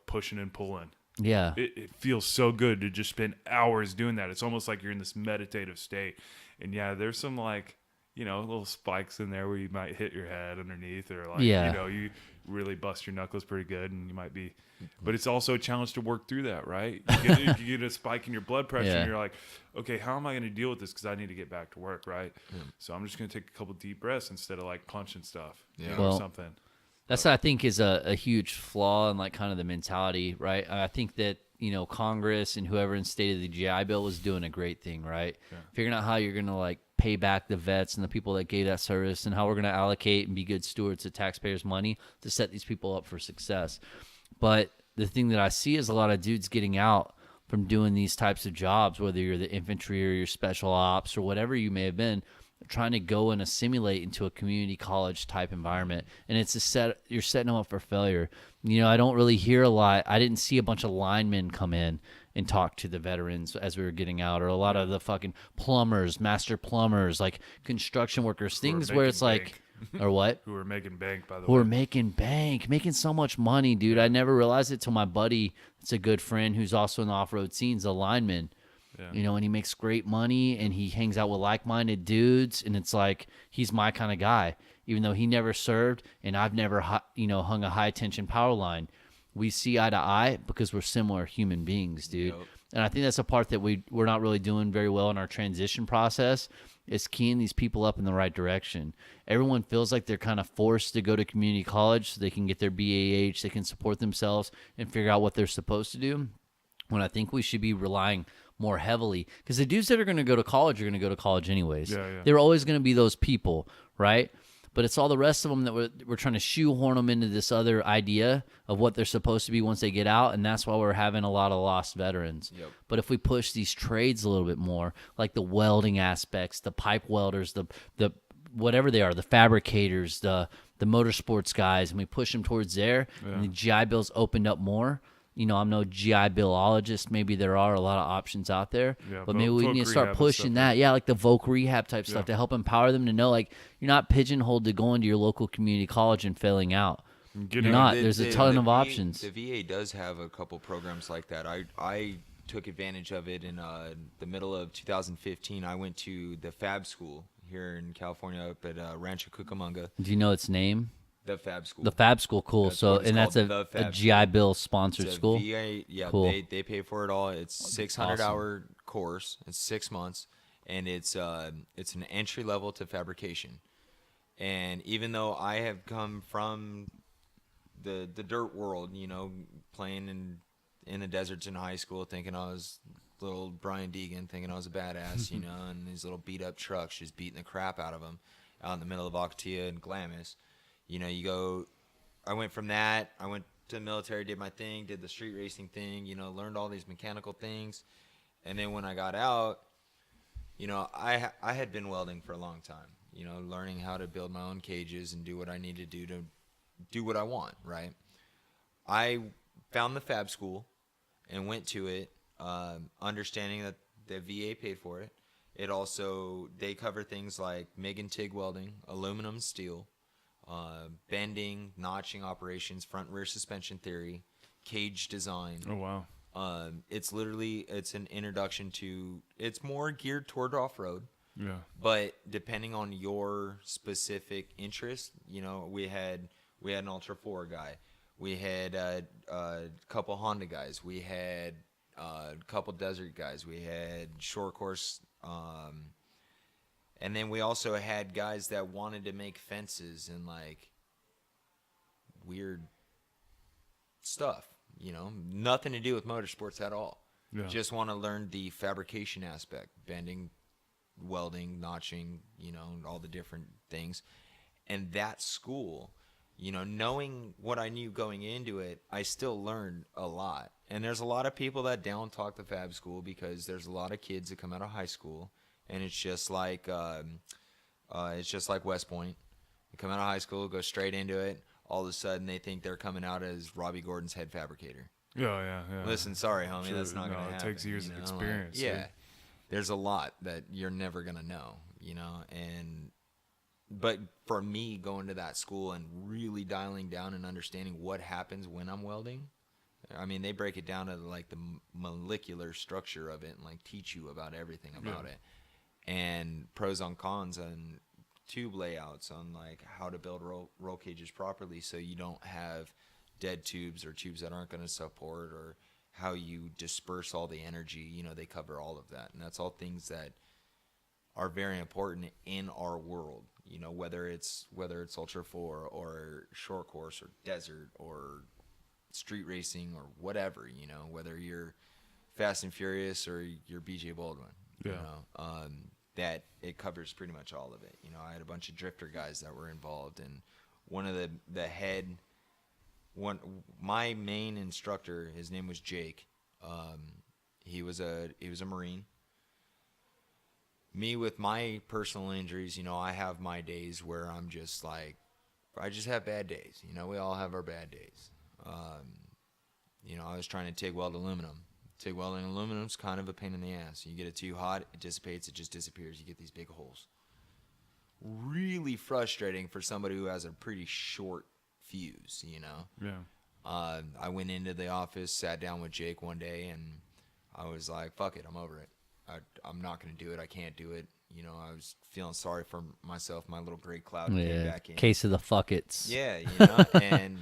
pushing and pulling. Yeah. It feels so good to just spend hours doing that. It's almost like you're in this meditative state. And yeah, there's some like little spikes in there where you might hit your head underneath, or like you really bust your knuckles pretty good, and you might be. But it's also a challenge to work through that, right? You get a spike in your blood pressure, and you're like, okay, how am I going to deal with this? Because I need to get back to work, right? So I'm just going to take a couple deep breaths instead of like punching stuff, or something. That's what I think is a huge flaw in like kind of the mentality, right? I think that Congress and whoever instated the GI Bill was doing a great thing, right? Yeah. Figuring out how you're going to like pay back the vets and the people that gave that service, and how we're going to allocate and be good stewards of taxpayers' money to set these people up for success. But the thing that I see is a lot of dudes getting out from doing these types of jobs, whether you're the infantry or your special ops or whatever you may have been, trying to go and assimilate into a community college type environment. And you're setting them up for failure. I don't really hear a lot. I didn't see a bunch of linemen come in and talk to the veterans as we were getting out, or a lot of the fucking plumbers, master plumbers, like construction workers, things where it's like, or what? Who are making bank, by the way. Who are making bank, making so much money, dude. I never realized it till my buddy, it's a good friend who's also in the off-road scene's a lineman. Yeah. And he makes great money, and he hangs out with like-minded dudes, and it's like he's my kind of guy, even though he never served and I've never hung a high-tension power line. We see eye to eye because we're similar human beings, dude. Yep. And I think that's a part that we're not really doing very well in our transition process, is keying these people up in the right direction. Everyone feels like they're kind of forced to go to community college so they can get their BAH, they can support themselves and figure out what they're supposed to do, when I think we should be relying more heavily, because the dudes that are going to go to college are going to go to college anyways. Yeah. They're always going to be those people, right? But it's all the rest of them that we're trying to shoehorn them into this other idea of what they're supposed to be once they get out, and that's why we're having a lot of lost veterans. Yep. But if we push these trades a little bit more, like the welding aspects, the pipe welders, the whatever they are, the fabricators, the motorsports guys, and we push them towards there, and the GI Bill's opened up more. I'm no GI Billologist. Maybe there are a lot of options out there, but maybe we need to start pushing that. Yeah, like the voc rehab type stuff to help empower them to know, like, you're not pigeonholed to going to your local community college and failing out. You're not. There's a ton of options. The VA does have a couple programs like that. I took advantage of it in the middle of 2015. I went to the Fab School here in California up at Rancho Cucamonga. Do you know its name? The Fab School. The Fab School, cool. That's a GI Bill sponsored school. VA, yeah, cool. They pay for it all. It's 600-hour course. It's 6 months, and it's an entry level to fabrication. And even though I have come from the dirt world, playing in the deserts in high school, thinking I was little Brian Deegan, thinking I was a badass, and these little beat up trucks, just beating the crap out of them out in the middle of Ocatee and Glamis. I went from that. I went to the military, did my thing, did the street racing thing, learned all these mechanical things. And then when I got out, I had been welding for a long time, learning how to build my own cages and do what I need to do what I want, right? I found the Fab School and went to it, understanding that the VA paid for it. They cover things like MIG and TIG welding, aluminum, steel, bending, notching operations, front and rear suspension theory, cage design. Oh, wow. It's an introduction to, it's more geared toward off-road. Yeah. But depending on your specific interest, we had an Ultra 4 guy. We had a couple Honda guys. We had a couple desert guys. We had short course, and then we also had guys that wanted to make fences and like weird stuff, nothing to do with motorsports at all. Yeah. Just want to learn the fabrication aspect, bending, welding, notching, all the different things. And that school, knowing what I knew going into it, I still learned a lot. And there's a lot of people that down talk the Fab School because there's a lot of kids that come out of high school. And it's just like West Point. You come out of high school, go straight into it. All of a sudden, they think they're coming out as Robbie Gordon's head fabricator. Yeah. Listen, sorry, homie, True. that's not going to happen. It takes years of experience. Yeah, there's a lot that you're never going to know, but for me, going to that school and really dialing down and understanding what happens when I'm welding, I mean, they break it down to like the molecular structure of it and like teach you about everything about it, and pros and cons and tube layouts on like how to build roll cages properly so you don't have dead tubes or tubes that aren't going to support, or how you disperse all the energy. They cover all of that, and that's all things that are very important in our world. Whether it's Ultra 4 or short course or desert or street racing or whatever, whether you're Fast and Furious or you're BJ Baldwin, that it covers pretty much all of it. I had a bunch of drifter guys that were involved, and one of my main instructor, his name was Jake. He was a Marine. Me, with my personal injuries, I have my days where I'm just like, I just have bad days. We all have our bad days. I was trying to TIG weld aluminum. TIG welding aluminum is kind of a pain in the ass. You get it too hot, it dissipates, it just disappears. You get these big holes. Really frustrating for somebody who has a pretty short fuse, Yeah. I went into the office, sat down with Jake one day, and I was like, fuck it, I'm over it. I'm not going to do it. I can't do it. I was feeling sorry for myself. My little gray cloud came back in. Case of the fuckets. Yeah, and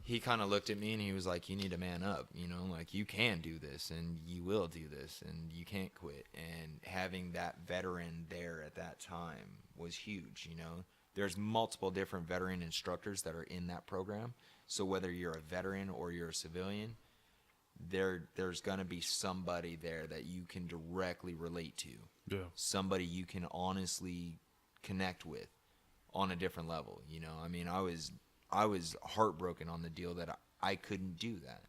he kind of looked at me and he was like, you need to man up, like you can do this and you will do this and you can't quit. And having that veteran there at that time was huge. There's multiple different veteran instructors that are in that program. So whether you're a veteran or you're a civilian, there's going to be somebody there that you can directly relate to. Yeah. Somebody you can honestly connect with on a different level. I mean, I was heartbroken on the deal that I couldn't do that.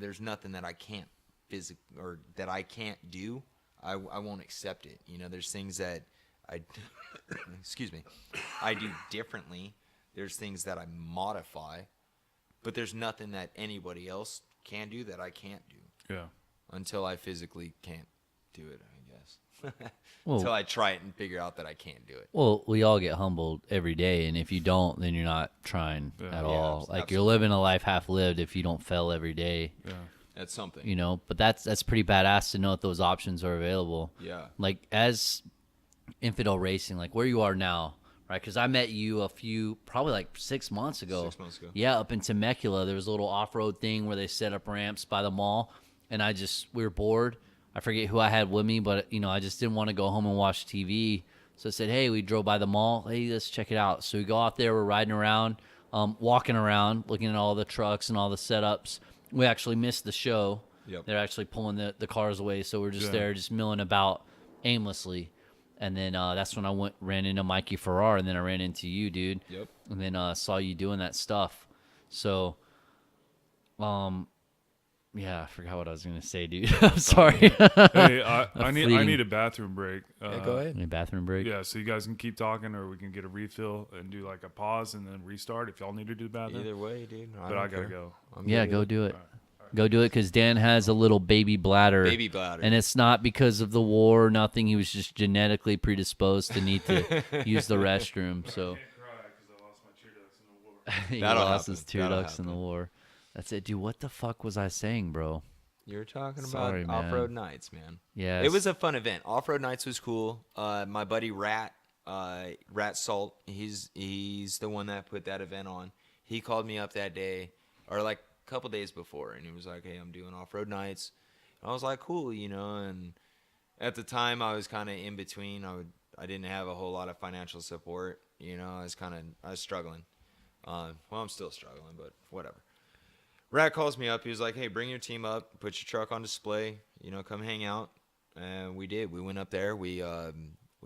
There's nothing that I can't or that I can't do. I won't accept it. There's things that excuse me, I do differently. There's things that I modify, but there's nothing that anybody else can do that I can't do. Yeah. Until I physically can't do it, I guess. Well, Until I try it and figure out that I can't do it. Well, we all get humbled every day, and if you don't, then you're not trying at all. Like, absolutely. you're living a life half lived if you don't fail every day. Yeah. That's something. But that's pretty badass to know that those options are available. Yeah. Like, as Infidel Racing, like where you are now, right? Because I met you probably like 6 months ago. 6 months ago. Yeah, up in Temecula, there was a little off-road thing where they set up ramps by the mall, and we were bored. I forget who I had with me, but I just didn't want to go home and watch TV. So I said, hey, we drove by the mall. Hey, let's check it out. So we go out there, we're riding around, walking around, looking at all the trucks and all the setups. We actually missed the show. Yep. They're actually pulling the cars away, so we're just there, just milling about aimlessly. And then that's when I ran into Mikey Farrar, and then I ran into you, dude. Yep. And then saw you doing that stuff. So, yeah, I forgot what I was gonna say, dude. I'm sorry. Hey, I need a bathroom break. Go ahead. Any bathroom break? Yeah, so you guys can keep talking, or we can get a refill and do like a pause and then restart if y'all need to do the bathroom. Either way, dude. But I gotta go. Yeah, go do it. Go do it, because Dan has a little baby bladder. Baby bladder. And it's not because of the war or nothing. He was just genetically predisposed to need to use the restroom. So he That'll lost happen. his tear That'll ducts in the happen. war. That's it, dude. What the fuck was I saying, bro? You're talking about Sorry, man. off-road nights, man. Yeah, It was a fun event. Off-road nights was cool. My buddy Rat Salt, he's the one that put that event on. He called me up that day, or like a couple days before, and he was like, hey, I'm doing off-road nights. And I was like, cool, and at the time I was kind of in between. I didn't have a whole lot of financial support. I was struggling. Well, I'm still struggling, but whatever. Rat calls me up. He was like, hey, bring your team up, put your truck on display, come hang out. And we did. We went up there. We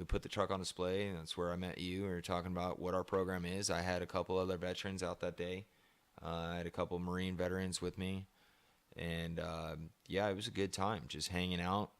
put the truck on display, and that's where I met you. We were talking about what our program is. I had a couple other veterans out that day. I had a couple Marine veterans with me. And, yeah, it was a good time just hanging out.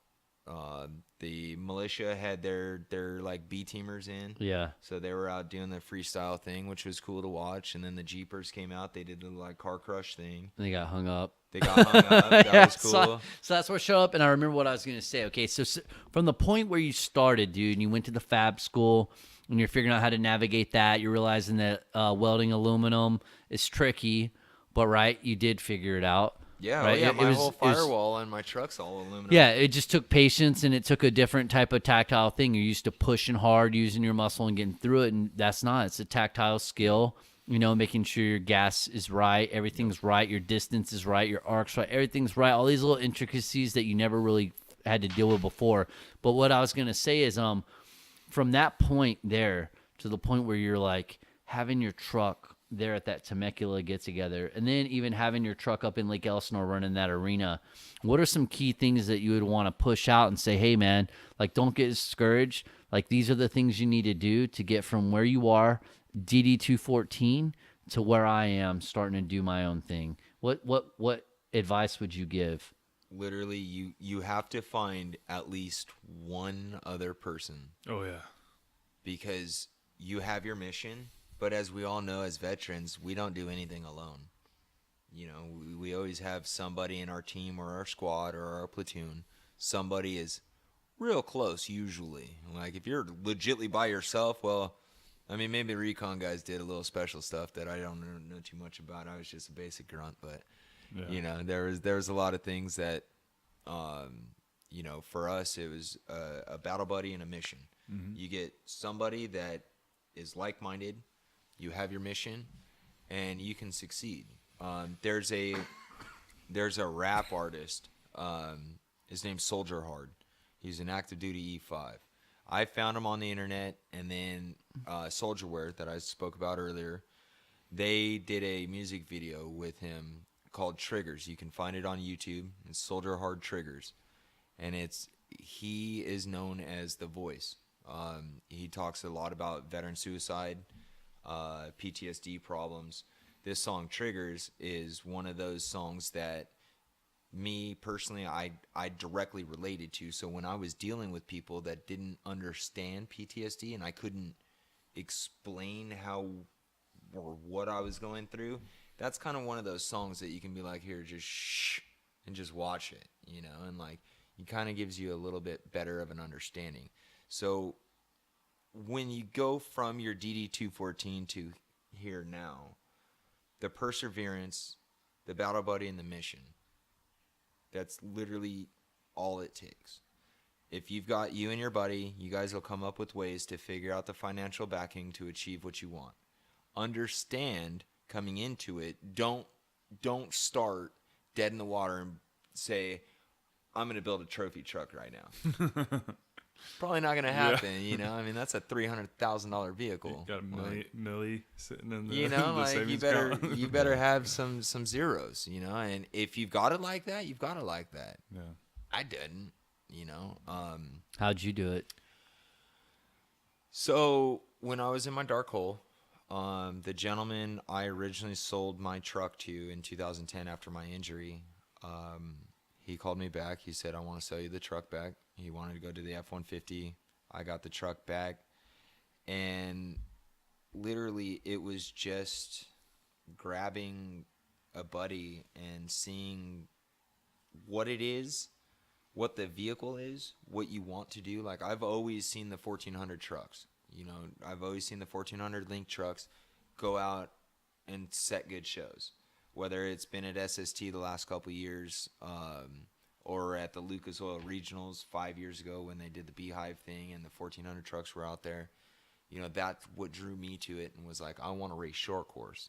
The militia had their like B teamers in. Yeah. So they were out doing the freestyle thing, which was cool to watch. And then the Jeepers came out. They did the like car crush thing. And they got hung up. They got hung up. That Yeah, was cool. So that's what showed up. And I remember what I was going to say. Okay, so from the point where you started, dude, and you went to the fab school, and you're figuring out how to navigate that, you're realizing that welding aluminum is tricky, but right, you did figure it out. Yeah, right? yeah. My whole it was- firewall on my truck's all aluminum. Yeah, it just took patience, and it took a different type of tactile thing. You're used to pushing hard, using your muscle, and getting through it, and that's not. It's a tactile skill, making sure your gas is right, everything's right, your distance is right, your arc's right, everything's right, all these little intricacies that you never really had to deal with before. But what I was going to say is from that point there to the point where you're like having your truck there at that Temecula get together, and then even having your truck up in Lake Elsinore running that arena, what are some key things that you would want to push out and say, hey man, like don't get discouraged, like these are the things you need to do to get from where you are DD214 to where I am starting to do my own thing? What advice would you give? Literally, you have to find at least one other person, Oh yeah. because you have your mission. But as we all know, as veterans, we don't do anything alone. We always have somebody in our team or our squad or our platoon. Somebody is real close usually. Like if you're legitly by yourself, well, I mean, maybe the recon guys did a little special stuff that I don't know too much about. I was just a basic grunt, but Yeah. there was a lot of things that, for us, it was a battle buddy and a mission. Mm-hmm. You get somebody that is like-minded. You have your mission, and you can succeed. There's a rap artist. His name's Soldier Hard. He's an active duty E5. I found him on the internet, and then Soldier Wear that I spoke about earlier. They did a music video with him called Triggers. You can find it on YouTube. It's Soldier Hard Triggers, and he is known as the voice. He talks a lot about veteran suicide, PTSD problems. This song Triggers is one of those songs that me personally I directly related to. So when I was dealing with people that didn't understand PTSD and I couldn't explain how or what I was going through, that's kind of one of those songs that you can be like, here, just shh and just watch it, and like it kind of gives you a little bit better of an understanding. So when you go from your DD214 to here now, the perseverance, the battle buddy, and the mission, that's literally all it takes. If you've got you and your buddy, you guys will come up with ways to figure out the financial backing to achieve what you want. Understand coming into it, don't start dead in the water and say, I'm going to build a trophy truck right now. Probably not going to happen, I mean, that's a $300,000 vehicle. Got a milli sitting in the the the savings account. you better have some zeros, and if you've got it like that, you've got it like that. Yeah. I didn't, How'd you do it? So when I was in my dark hole, the gentleman I originally sold my truck to in 2010 after my injury, he called me back. He said, I want to sell you the truck back. He wanted to go to the F-150. I got the truck back. And literally it was just grabbing a buddy and seeing what it is, what the vehicle is, what you want to do. Like I've always seen the 1400 trucks. I've always seen the 1400 Link trucks go out and set good shows. Whether it's been at SST the last couple of years, or at the Lucas Oil Regionals 5 years ago when they did the Beehive thing and the 1400 trucks were out there, that's what drew me to it and was like, I want to race short course.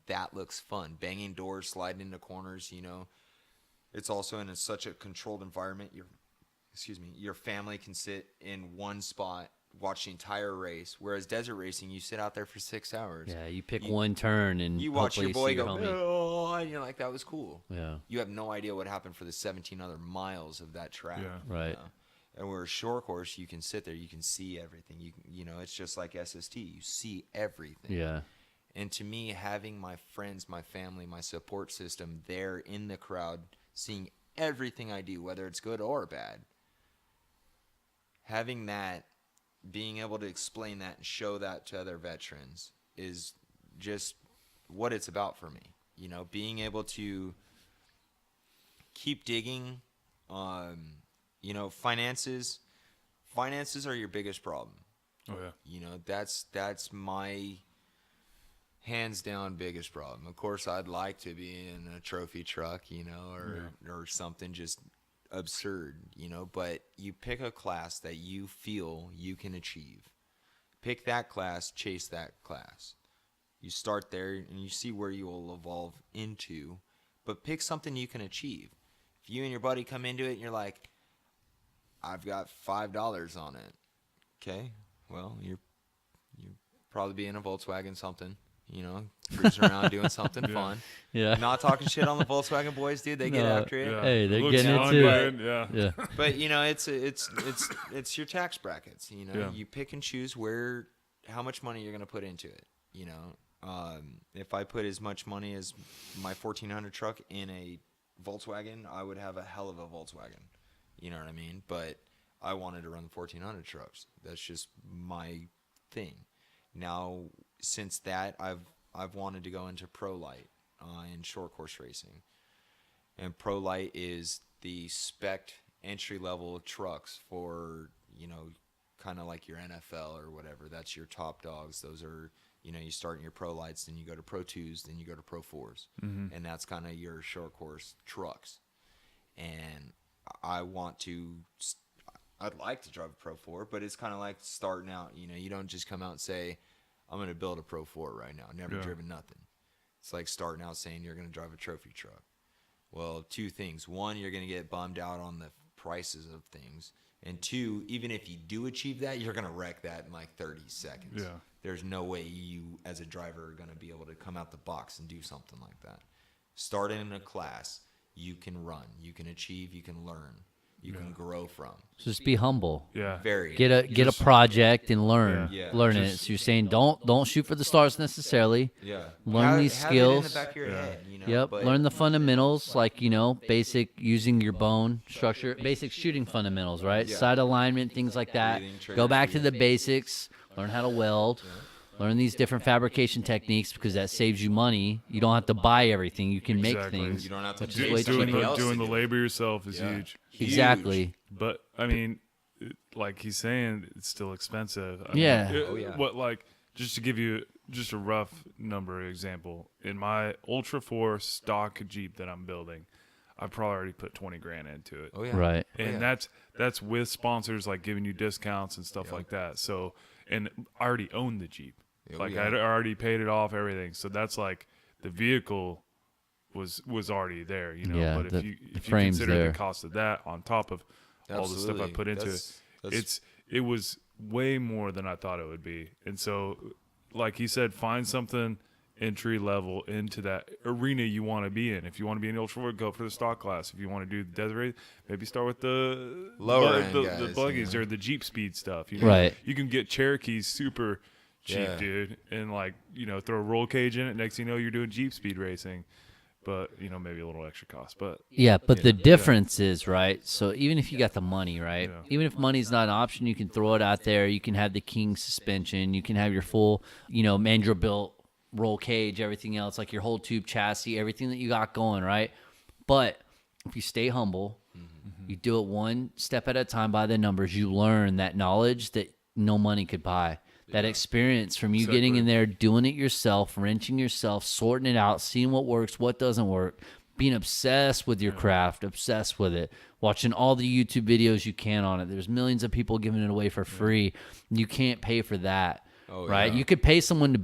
That looks fun. Banging doors, sliding into corners, It's also in such a controlled environment. Your family can sit in one spot, watch the entire race. Whereas desert racing, you sit out there for 6 hours. Yeah, you pick one turn and You watch your boy see your go, homie. oh, and you're like, that was cool. Yeah, You have no idea what happened for the 17 other miles of that track. Yeah. right. And where a short course, you can sit there, you can see everything. It's just like SST. You see everything. Yeah, And to me, having my friends, my family, my support system there in the crowd, seeing everything I do, whether it's good or bad, having that, being able to explain that and show that to other veterans is just what it's about for me. You know, being able to keep digging. You know, finances are your biggest problem. Oh yeah. You know, that's my hands down biggest problem. Of course, I'd like to be in a trophy truck, you know, or something just absurd, you know, but you pick a class that you feel you can achieve. Pick that class, chase that class. You start there and you see where you will evolve into, but pick something you can achieve. If you and your buddy come into it and you're like, I've got $5 on it. Okay, well, you're probably be in a Volkswagen something, you know, cruising around doing something fun. Yeah. Not talking shit on the Volkswagen boys, dude. They get after it. Yeah. Hey, they're Looks getting fun, into man. it. Yeah. But you know, it's your tax brackets. You know, Yeah. you pick and choose how much money you're going to put into it. You know, if I put as much money as my 1400 truck in a Volkswagen, I would have a hell of a Volkswagen. You know what I mean? But I wanted to run the 1400 trucks. That's just my thing. Now, since that, I've wanted to go into Pro Light in short course racing. And Pro Light is the spec entry level trucks for, you know, kind of like your NFL or whatever. That's your top dogs. Those are, you know, you start in your Pro Lights, then you go to Pro 2s, then you go to Pro 4s. Mm-hmm. And that's kind of your short course trucks. And I'd like to drive a Pro 4, but it's kind of like starting out. You know, you don't just come out and say, I'm going to build a Pro 4 right now. Never driven nothing. It's like starting out saying you're going to drive a trophy truck. Well, two things. One, you're going to get bummed out on the prices of things. And two, even if you do achieve that, you're going to wreck that in like 30 seconds. Yeah. There's no way you, as a driver, are going to be able to come out the box and do something like that. Starting in a class, you can run, you can achieve, you can learn, you can grow from. So just be humble. Yeah. Very. Get a project and learn. Yeah. Learn it. So you're saying don't shoot for the stars necessarily. Yeah. Learn these have it in the skills. back of your head, you know. Yep. But Learn the fundamentals, like, you know, basic using your bone structure, basic shooting fundamentals, right? Yeah. Side alignment, things like that. Breathing, trigger Go back to speed. the basics. Learn how to weld. Learn these different fabrication techniques because that saves you money. You don't have to buy everything. You can make Exactly. things. You don't have to which do is way Doing cheaper. else the to do it. labor yourself is Yeah. huge. Exactly. But I mean, like he's saying, it's still expensive. I Yeah. mean, Oh, yeah. What, like, just to give you just a rough number example, in my Ultra 4 stock Jeep that I'm building, I've probably already put 20 grand into it. Oh yeah. Right. Oh, And yeah. that's with sponsors like giving you discounts and stuff like that. So, and I already own the Jeep. Oh, Like yeah. I'd already paid it off, everything. So that's like the vehicle was already there, you know. Yeah, But the if you frame's consider there. the cost of that on top of all the stuff I Absolutely. put into That's- it was way more than I thought it would be. And so, like he said, find something entry level into that arena you want to be in. If you want to be an ultra four, go for the stock class. If you want to do the desert race, maybe start with the Lower end the guys, buggies you know. or the Jeep speed stuff. You know? Right. You can get Cherokees super cheap, Yeah. dude, and like, you know, throw a roll cage in it. Next thing you know, you're doing Jeep speed racing. But, you know, maybe a little extra cost. But Yeah, but the difference is, right? So even if you got the money, right? Yeah. Even if money's not an option, you can throw it out there. You can have the King suspension. You can have your full, you know, Mandro-built roll cage, everything else, like your whole tube chassis, everything that you got going, right? But if you stay humble, you do it one step at a time by the numbers, you learn that knowledge that no money could buy. That experience from you getting in there, doing it yourself, wrenching yourself, sorting it out, seeing what works, what doesn't work, being obsessed with your craft, obsessed with it, watching all the YouTube videos you can on it. There's millions of people giving it away for free. You can't pay for that, right? yeah. You could pay someone to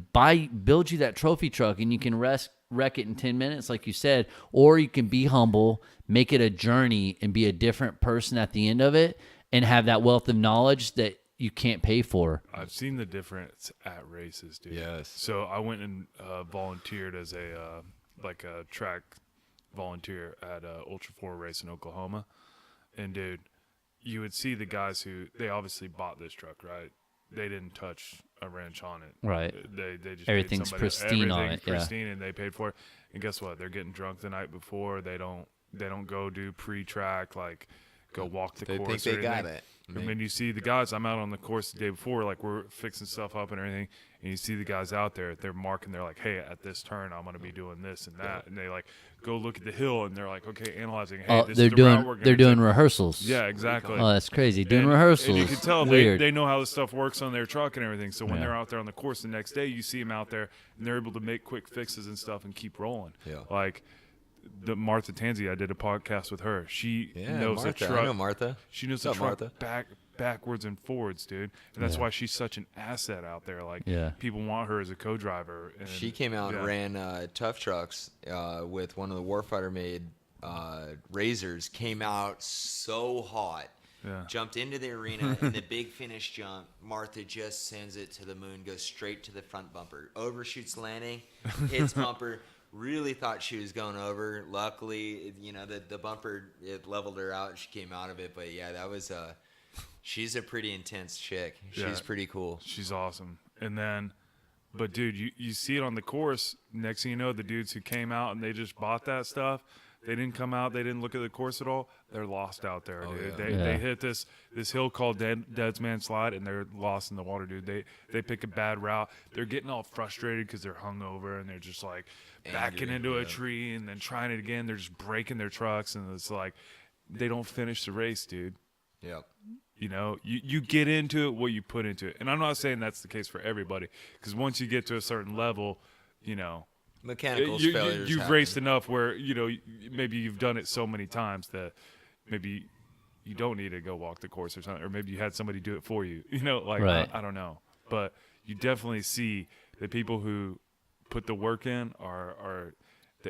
build you that trophy truck, and you can wreck it in 10 minutes, like you said, or you can be humble, make it a journey, and be a different person at the end of it, and have that wealth of knowledge that you can't pay for. I've seen the difference at races, dude. Yes. So I went and volunteered as a track volunteer at Ultra 4 race in Oklahoma. And, dude, you would see the guys who, they obviously bought this truck, right? They didn't touch a wrench on it. Right. They just paid Everything's somebody- pristine on everything's it, yeah. pristine, and they paid for it. And guess what? They're getting drunk the night before. They don't go do pre-track, like go walk the They course. think or they got anything. it. I mean, you see the guys. I'm out on the course the day before, like we're fixing stuff up and everything, and you see the guys out there. They're marking. They're like, "Hey, at this turn, I'm going to be doing this and that," and they like go look at the hill, and they're like, "Okay, analyzing. Hey, this they're is the route we're doing gonna they're doing take." rehearsals. Yeah, exactly. Oh, that's crazy. Doing And rehearsals. you can tell Weird. they know how this stuff works on their truck and everything. So when Yeah. they're out there on the course the next day, you see them out there, and they're able to make quick fixes and stuff and keep rolling. Yeah. Like the Martha Tanzi, I did a podcast with her. She knows Martha. the truck. I know Martha. She knows What's the up, truck Martha? backwards and forwards, dude. And that's Yeah. why she's such an asset out there. Like, Yeah. people want her as a co-driver. And, She came out and ran tough trucks with one of the Warfighter made Razors. Came out so hot. Yeah. Jumped into the arena and the big finish jump. Martha just sends it to the moon, goes straight to the front bumper, overshoots landing, hits bumper. Really thought she was going over. Luckily, the bumper, it leveled her out and she came out of it. But yeah, that was she's a pretty intense chick. She's Yeah. pretty cool. She's awesome. And then, but dude, you see it on the course. Next thing you know, the dudes who came out and they just bought that stuff, they didn't come out. They didn't look at the course at all. They're lost out there, dude. Yeah. They hit this hill called Dead's Man Slide, and they're lost in the water, dude. They pick a bad route. They're getting all frustrated because they're hungover, and they're just like backing into a tree and then trying it again. They're just breaking their trucks, and it's like they don't finish the race, dude. Yep. You know, you get into it what you put into it. And I'm not saying that's the case for everybody, because once you get to a certain level, you know, Mechanical failures. you've happen. raced enough where, maybe you've done it so many times that maybe you don't need to go walk the course or something, or maybe you had somebody do it for you. Right. I don't know. But you definitely see the people who put the work in are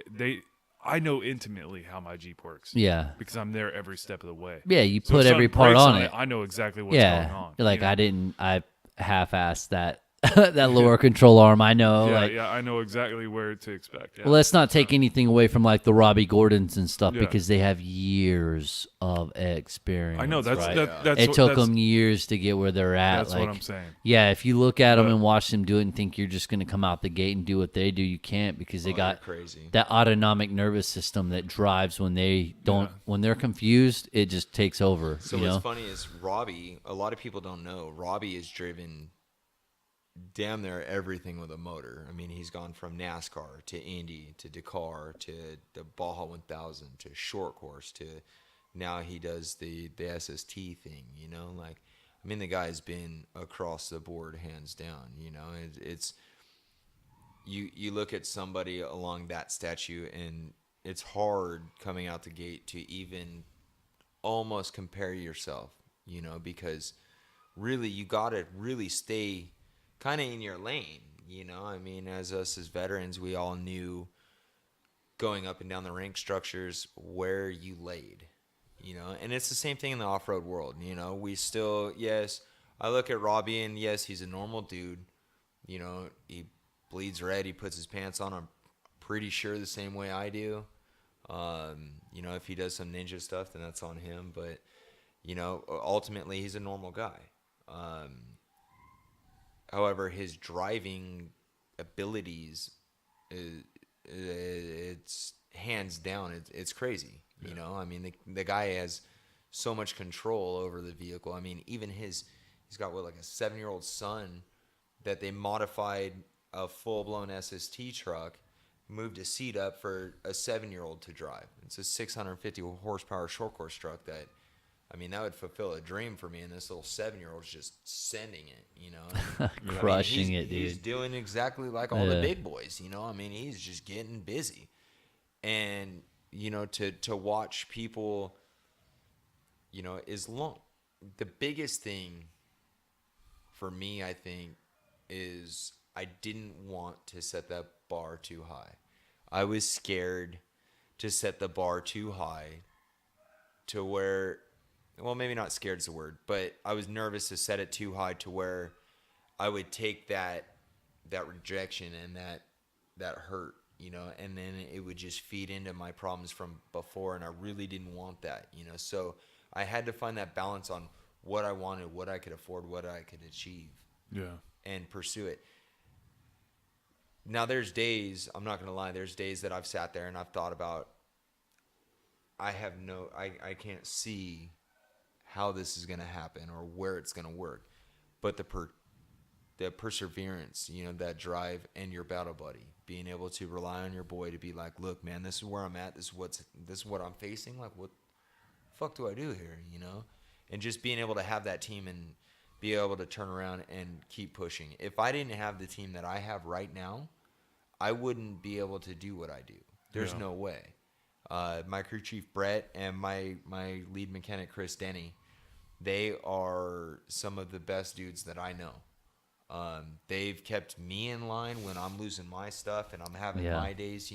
they I know intimately how my Jeep works. Yeah. Because I'm there every step of the way. Yeah, you So put if every something part breaks on it. I know exactly what's going on. Like you know? I half-assed that that lower control arm. I know. Yeah, I know exactly where to expect. Yeah. Well, let's not take anything away from like the Robbie Gordons and stuff, Yeah. because they have years of experience. I know that's right? that's It what- took that's- them years to get where they're at. That's like, what I'm saying. Yeah, if you look at them But- and watch them do it and think you're just going to come out the gate and do what they do, you can't, because they got They're crazy. that autonomic nervous system that drives when they don't Yeah. when they're confused. It just takes over. So you what's know? funny is Robbie, a lot of people don't know, Robbie is driven damn near everything with a motor. I mean, he's gone from NASCAR to Indy to Dakar to the Baja 1000 to short course to now he does the SST thing, like, I mean, the guy's been across the board hands down, it's you look at somebody along that statue and it's hard coming out the gate to even almost compare yourself, because really you got to really stay kind of in your lane, I mean, as us as veterans, we all knew going up and down the rank structures where you laid, and it's the same thing in the off-road world. We still, yes, I look at Robbie and yes, he's a normal dude, he bleeds red, he puts his pants on, I'm pretty sure the same way I do. If he does some ninja stuff, then that's on him, but ultimately he's a normal guy. However, his driving abilities, it's hands down, it's crazy. I mean, the guy has so much control over the vehicle. I mean, even he's got like a 7-year-old son that they modified a full-blown SST truck, moved a seat up for a 7-year-old to drive. It's a 650 horsepower short course truck that, I mean, that would fulfill a dream for me, and this little 7-year-old's just sending it, Crushing it, dude. He's doing exactly like all the big boys, I mean, he's just getting busy. And, to watch people, is long. The biggest thing for me, I think, is I didn't want to set that bar too high. I was scared to set the bar too high to where, well, maybe not scared is the word, but I was nervous to set it too high to where I would take that rejection and that hurt, and then it would just feed into my problems from before, and I really didn't want that, so I had to find that balance on what I wanted, what I could afford, what I could achieve. Yeah. And pursue it. Now, there's days, I'm not going to lie, there's days that I've sat there and I've thought about, I can't see how this is going to happen or where it's going to work. But the perseverance, that drive, and your battle buddy, being able to rely on your boy to be like, look, man, this is where I'm at. This is what I'm facing. Like, what the fuck do I do here? And just being able to have that team and be able to turn around and keep pushing. If I didn't have the team that I have right now, I wouldn't be able to do what I do. There's no way. My crew chief, Brett, and my lead mechanic, Chris Denny, they are some of the best dudes that I know. They've kept me in line when I'm losing my stuff and I'm having my days.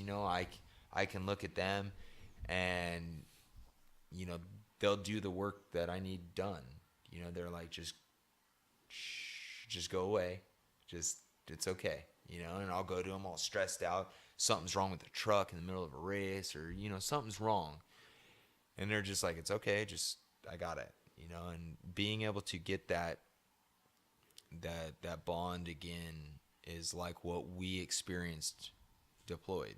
I can look at them and, they'll do the work that I need done. They're like, just go away. It's okay. And I'll go to them all stressed out. Something's wrong with the truck in the middle of a race, or, something's wrong. And they're just like, it's okay. I got it, and being able to get that bond again is like what we experienced deployed.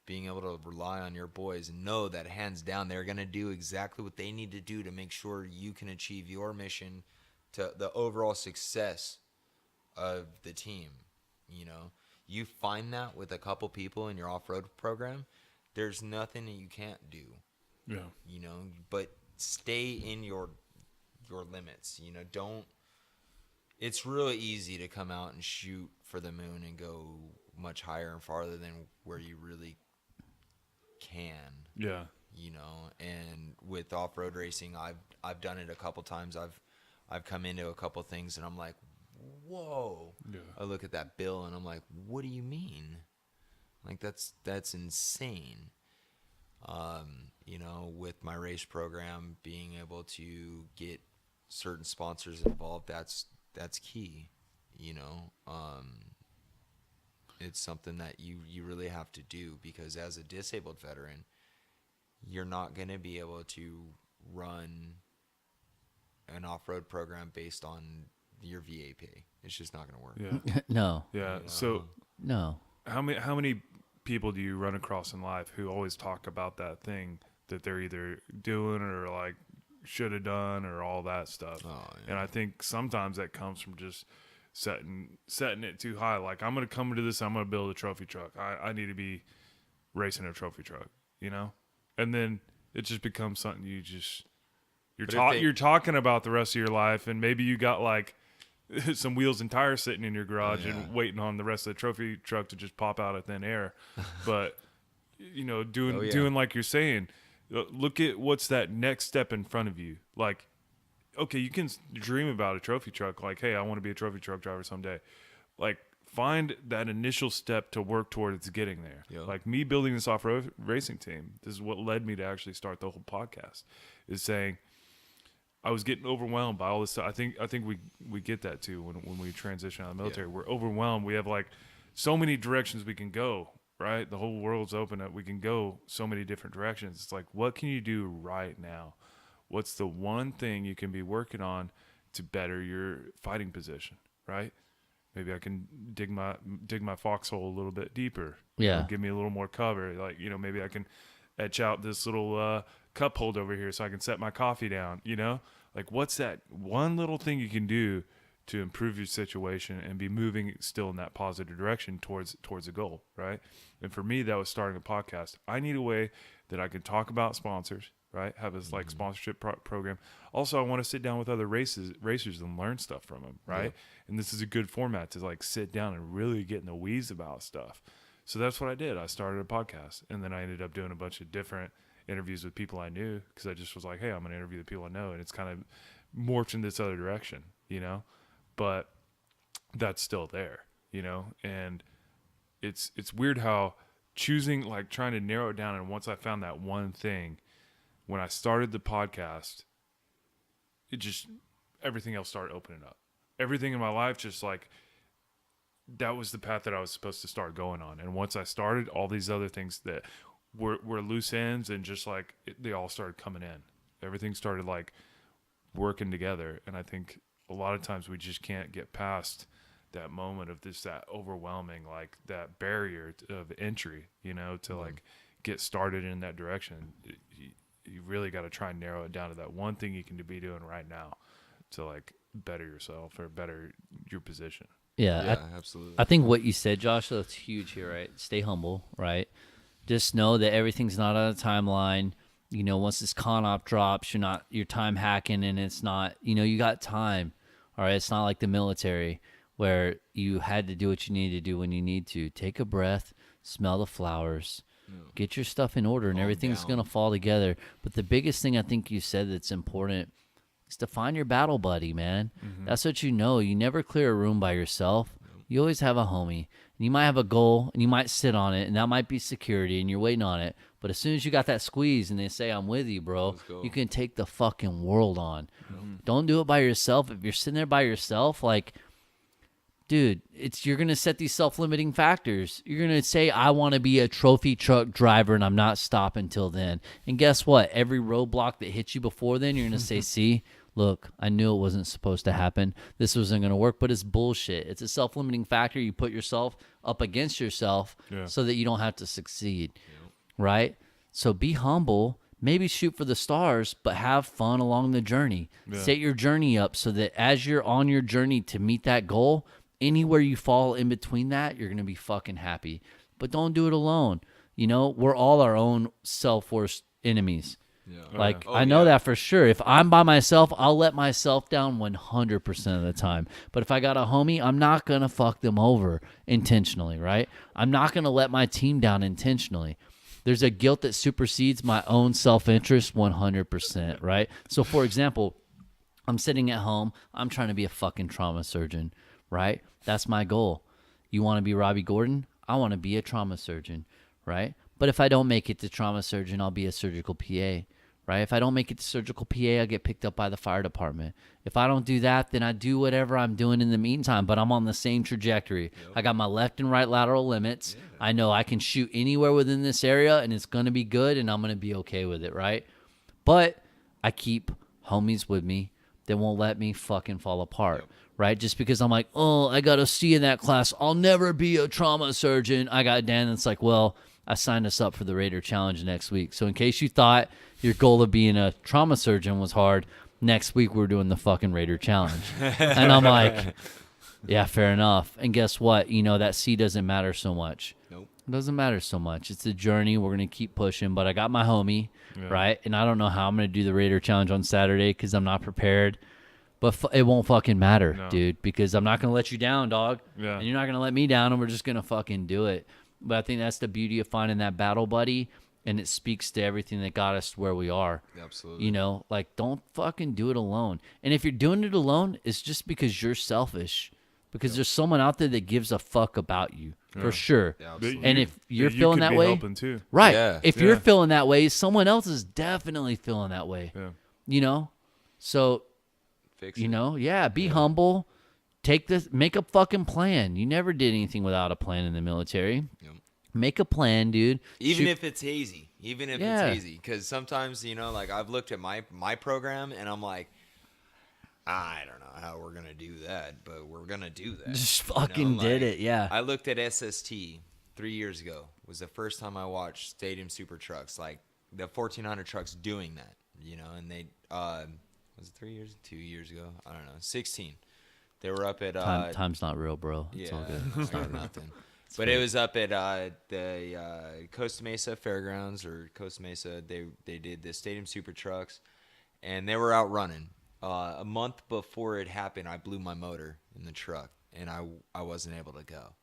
Being able to rely on your boys and know that hands down they're going to do exactly what they need to do to make sure you can achieve your mission, to the overall success of the team. You find that with a couple people in your off-road program, there's nothing that you can't do. Yeah. But stay in your limits. Don't. It's really easy to come out and shoot for the moon and go much higher and farther than where you really can. Yeah. And with off-road racing, I've done it a couple times. I've come into a couple things and I'm like, whoa. Yeah. I look at that bill and I'm like, what do you mean? Like, that's insane. With my race program, being able to get certain sponsors involved, that's key. It's something that you really have to do, because as a disabled veteran, you're not going to be able to run an off-road program based on your VAP. It's just not going to work. Yeah. No. Yeah. So no. How many people do you run across in life who always talk about that thing that they're either doing or like should have done or all that stuff? Oh, yeah. And I think sometimes that comes from just setting it too high. Like, I'm going to come into this, I'm going to build a trophy truck. I need to be racing a trophy truck, And then it just becomes something you're talking about the rest of your life, and maybe you got like some wheels and tires sitting in your garage and waiting on the rest of the trophy truck to just pop out of thin air. But doing like you're saying, look at what's that next step in front of you. Like, okay, you can dream about a trophy truck. Like, hey, I want to be a trophy truck driver someday. Like, find that initial step to work towards getting there. Yep. Like me building this off-road racing team, this is what led me to actually start the whole podcast, is saying I was getting overwhelmed by all this stuff. I think we get that too when we transition out of the military. Yeah. We're overwhelmed. We have like so many directions we can go, right? The whole world's open up. We can go so many different directions. It's like, what can you do right now? What's the one thing you can be working on to better your fighting position, right? Maybe I can dig my foxhole a little bit deeper. Yeah. Give me a little more cover. Like, maybe I can etch out this little cup holder over here so I can set my coffee down, Like, what's that one little thing you can do to improve your situation and be moving still in that positive direction towards a goal, right? And for me, that was starting a podcast. I need a way that I can talk about sponsors, right? Have this like sponsorship program. Also, I want to sit down with other racers and learn stuff from them, right? Yeah. And this is a good format to like sit down and really get in the weeds about stuff. So that's what I did. I started a podcast, and then I ended up doing a bunch of different interviews with people I knew, because I just was like, hey, I'm going to interview the people I know. And it's kind of morphed in this other direction, but that's still there, and it's weird how choosing, like trying to narrow it down. And once I found that one thing, when I started the podcast, everything else started opening up. Everything in my life, just like, that was the path that I was supposed to start going on. And once I started, all these other things that were loose ends, and just like they all started coming in. Everything started like working together. And I think a lot of times we just can't get past that moment of that overwhelming, like that barrier of entry, to like get started in that direction. you really got to try and narrow it down to that one thing you can be doing right now to like better yourself or better your position. Yeah, absolutely. I think what you said, Josh, that's huge here, right? Stay humble, right? Just know that everything's not on a timeline. You know, once this con op drops, you're time hacking, and it's not, you got time. All right, it's not like the military where you had to do what you need to do when you need to. Take a breath, smell the flowers, get your stuff in order, and everything's going to fall together. But the biggest thing I think you said that's important is to find your battle buddy, man. That's what you know. You never clear a room by yourself. You always have a homie. And you might have a goal, and you might sit on it, and that might be security, and you're waiting on it. But as soon as you got that squeeze and they say, I'm with you, bro, you can take the fucking world on. Don't do it by yourself. If you're sitting there by yourself, like, dude, you're going to set these self-limiting factors. You're going to say, I want to be a trophy truck driver, and I'm not stopping till then. And guess what? Every roadblock that hits you before then, you're going to say, see, look, I knew it wasn't supposed to happen. This wasn't going to work, but it's bullshit. It's a self-limiting factor. You put yourself up against yourself so that you don't have to succeed, right? So be humble. Maybe shoot for the stars, but have fun along the journey. Set your journey up so that as you're on your journey to meet that goal, anywhere you fall in between that, you're going to be fucking happy. But don't do it alone. We're all our own self-worst enemies. I know that for sure. If I'm by myself, I'll let myself down 100% of the time. But if I got a homie, I'm not going to fuck them over intentionally, right? I'm not going to let my team down intentionally. There's a guilt that supersedes my own self-interest 100%, right? So, for example, I'm sitting at home. I'm trying to be a fucking trauma surgeon, right? That's my goal. You want to be Robbie Gordon? I want to be a trauma surgeon, right? But if I don't make it to trauma surgeon, I'll be a surgical PA, right? If I don't make it to surgical PA, I get picked up by the fire department. If I don't do that, then I do whatever I'm doing in the meantime, but I'm on the same trajectory. I got my left and right lateral limits. I know I can shoot anywhere within this area, and it's going to be good, and I'm going to be okay with it, right? But I keep homies with me that won't let me fucking fall apart, right? Just because I'm like, oh, I got a C in that class. I'll never be a trauma surgeon. I got Dan that's like, well, I signed us up for the Raider Challenge next week. So in case you thought your goal of being a trauma surgeon was hard, next week we're doing the fucking Raider Challenge. And I'm like, yeah, fair enough. And guess what? That C doesn't matter so much. Nope. It doesn't matter so much. It's a journey. We're going to keep pushing. But I got my homie, right? And I don't know how I'm going to do the Raider Challenge on Saturday because I'm not prepared. But it won't fucking matter, dude, because I'm not going to let you down, dog. Yeah. And you're not going to let me down, and we're just going to fucking do it. But I think that's the beauty of finding that battle buddy, and it speaks to everything that got us to where we are. Absolutely. Don't fucking do it alone. And if you're doing it alone, it's just because you're selfish. Because there's someone out there that gives a fuck about you, for sure. Yeah, and if you're feeling that way, too. Right? Yeah. If you're feeling that way, someone else is definitely feeling that way. Yeah. So, fix it. Be humble. Make a fucking plan. You never did anything without a plan in the military. Yep. Make a plan, dude. Even if it's hazy. It's hazy. Because sometimes, I've looked at my program and I'm like, I don't know how we're going to do that, but we're going to do that. Just fucking did it, yeah. I looked at SST 3 years ago. It was the first time I watched Stadium Super Trucks, like the 1,400 trucks doing that, and they, was it 3 years? 2 years ago? I don't know. 16. They were up at time's not real, bro. It's all good. It's not nothing. But it was up at the Costa Mesa Fairgrounds or Costa Mesa. They did the Stadium Super Trucks, and they were out running. A month before it happened, I blew my motor in the truck, and I wasn't able to go.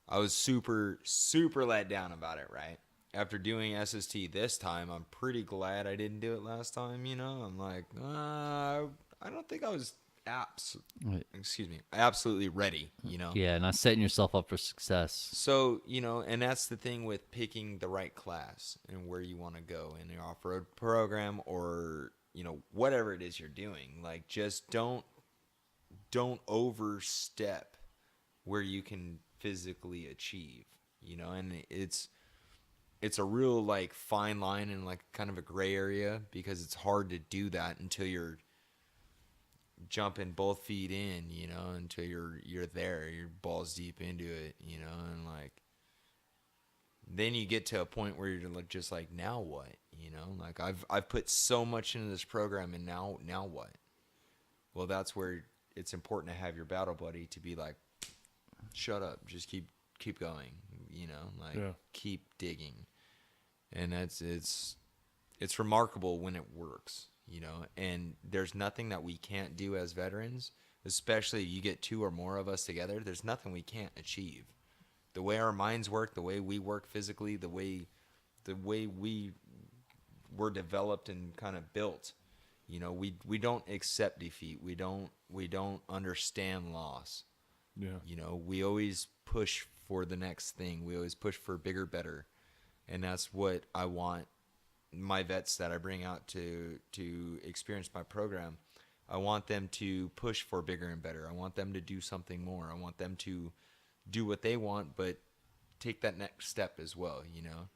I was super, super let down about it, right? After doing SST this time, I'm pretty glad I didn't do it last time, I'm like, I don't think I was absolutely ready, Yeah, not setting yourself up for success. So, and that's the thing with picking the right class and where you want to go in your off-road program or, whatever it is you're doing. Like, just don't overstep where you can physically achieve, and it's a real, like, fine line and, like, kind of a gray area because it's hard to do that until you're jumping both feet in, until you're there, you're balls deep into it, and like then you get to a point where you're like, just like, now what? You know, like I've put so much into this program, and now what? Well, that's where it's important to have your battle buddy to be like, shut up, just keep going, you know, like keep digging. And it's remarkable when it works, you know, and there's nothing that we can't do as veterans, especially you get 2 or more of us together. There's nothing we can't achieve. The way our minds work, the way we work physically, the way we were developed and kind of built, you know, we don't accept defeat. We don't understand loss. Yeah. You know, we always push for the next thing. We always push for bigger, better. And that's what I want my vets that I bring out to experience my program. I want them to push for bigger and better. I want them to do something more. I want them to do what they want, but take that next step as well, you know.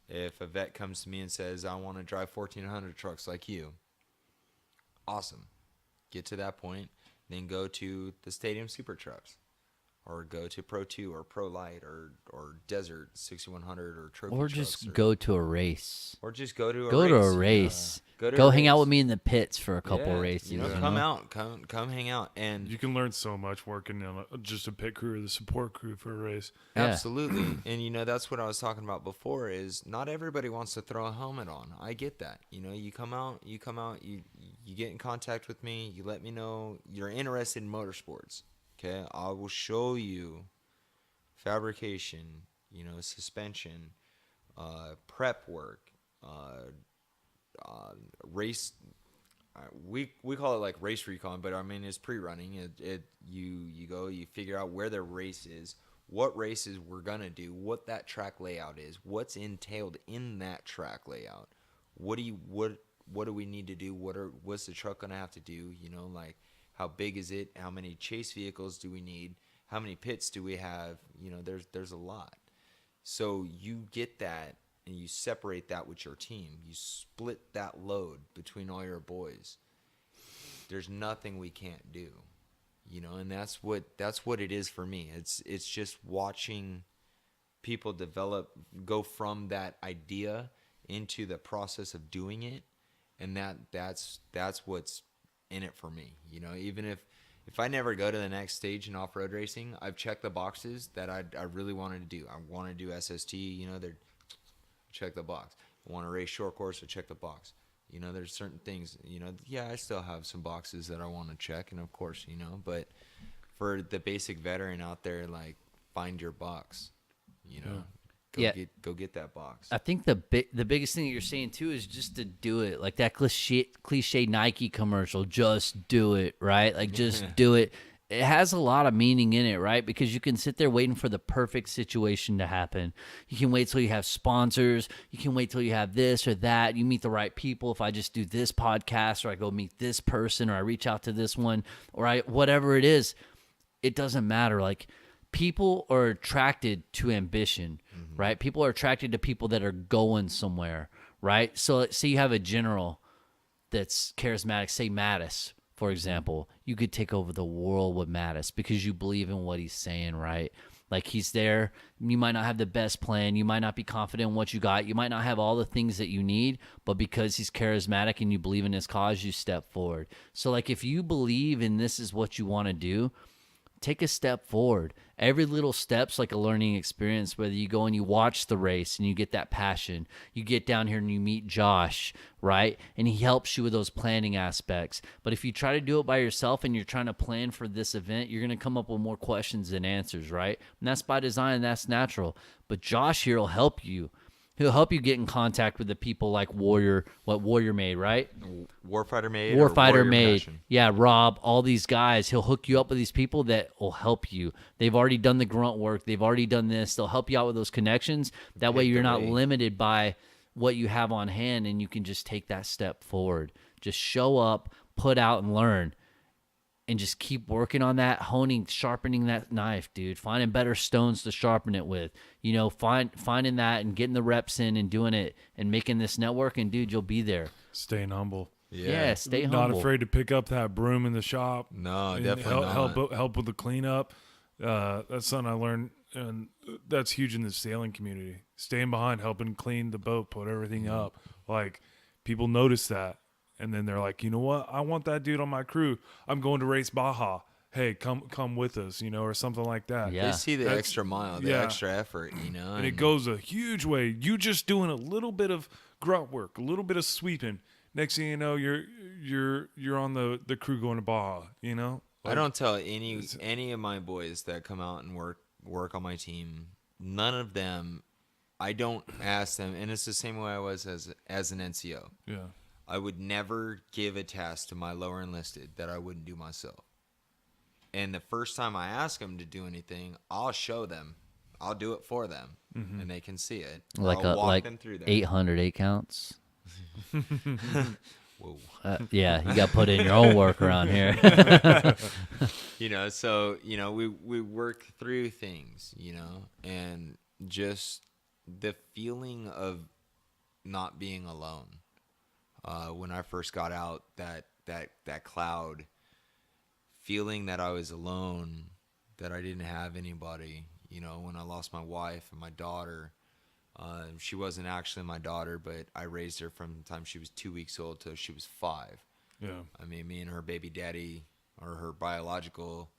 If a vet comes to me and says, I want to drive 1,400 trucks like you, awesome. Get to that point, then go to the stadium super trucks, or go to Pro 2 or Pro Light or Desert 6100 or Trophy Or trucks, just go to a race. or just go to a Go race. to a race. Go to Go a hang out race. with me in the pits for a couple Yeah, races. You know, come out, come hang out, and You can learn so much working on just a pit crew or the support crew for a race. Yeah. absolutely. And you know, that's what I was talking about before. Is not everybody wants to throw a helmet on. I get that. You know, you come out, you get in contact with me. You let me know you're interested in motorsports. Okay, I will show you fabrication. You know, suspension, prep work, race. We call it like race recon, but I mean it's pre-running. You go, you figure out where the race is, what races we're gonna do, what that track layout is, what's entailed in that track layout. What do we need to do? What's the truck gonna have to do? You know, like how big is it? How many chase vehicles do we need? How many pits do we have? You know, there's a lot. So you get that. And you separate that with your team. You split that load between all your boys. There's nothing we can't do, you know. And that's what it is for me. It's just watching people go from that idea into the process of doing it, and that's what's in it for me. You know, even if I never go to the next stage in off-road racing, I've checked the boxes that I really wanted to do. I want to do SST. You know, check the box. I want to race short course, so check the box. You know, there's certain things, you know, I still have some boxes that I want to check, and of course, you know, but for the basic veteran out there, like, find your box, you know. Go get that box. I think the biggest thing that you're saying too is just to do it. Like that cliche Nike commercial, just do it, right? Like just do it. It has a lot of meaning in it, right? Because you can sit there waiting for the perfect situation to happen. You can wait till you have sponsors. You can wait till you have this or that. You meet the right people. If I just do this podcast, or I go meet this person, or I reach out to this one, or whatever it is, it doesn't matter. Like, people are attracted to ambition, right? People are attracted to people that are going somewhere, right? So let's say you have a general that's charismatic, say Mattis, for example. You could take over the world with Mattis because you believe in what he's saying, right? Like, he's there. You might not have the best plan. You might not be confident in what you got. You might not have all the things that you need, but because he's charismatic and you believe in his cause, you step forward. So, like, if you believe in this is what you want to do, take a step forward. Every little step's like a learning experience, whether you go and you watch the race and you get that passion. You get down here and you meet Josh, right? And he helps you with those planning aspects. But if you try to do it by yourself and you're trying to plan for this event, you're going to come up with more questions than answers, right? And that's by design, that's natural. But Josh here will help you. He'll help you get in contact with the people like Warrior Made, right? Warfighter Made. Warfighter Made. Yeah, Rob, all these guys. He'll hook you up with these people that will help you. They've already done the grunt work. They've already done this. They'll help you out with those connections. That way you're not limited by what you have on hand, and you can just take that step forward. Just show up, put out, and learn. And just keep working on that, honing, sharpening that knife, dude. Finding better stones to sharpen it with. You know, finding that and getting the reps in and doing it and making this network, and dude, you'll be there. Staying humble. Yeah, stay Not humble. afraid to pick up that broom in the shop. No, and definitely not. Help with the cleanup. That's something I learned and that's huge in the sailing community. Staying behind, helping clean the boat, put everything up. Like, people notice that, and then they're like, you know what? I want that dude on my crew. I'm going to race Baja. Hey, come with us, or something like that. Yeah. They see the extra mile, the extra effort, and it goes a huge way. You just doing a little bit of grunt work, a little bit of sweeping. Next thing you know, you're on the crew going to Baja. I don't tell any of my boys that come out and work on my team. None of them. I don't ask them, and it's the same way I was as an NCO. Yeah. I would never give a task to my lower enlisted that I wouldn't do myself. And the first time I ask them to do anything, I'll show them. I'll do it for them, and they can see it. Like I'll walk like them through that. 808 counts. Whoa. Yeah, you got to put in your own work around here. So we work through things, and just the feeling of not being alone. When I first got out, that cloud, feeling that I was alone, that I didn't have anybody. When I lost my wife and my daughter, she wasn't actually my daughter, but I raised her from the time she was 2 weeks old till she was 5. Yeah. I mean, me and her baby daddy, or her biological,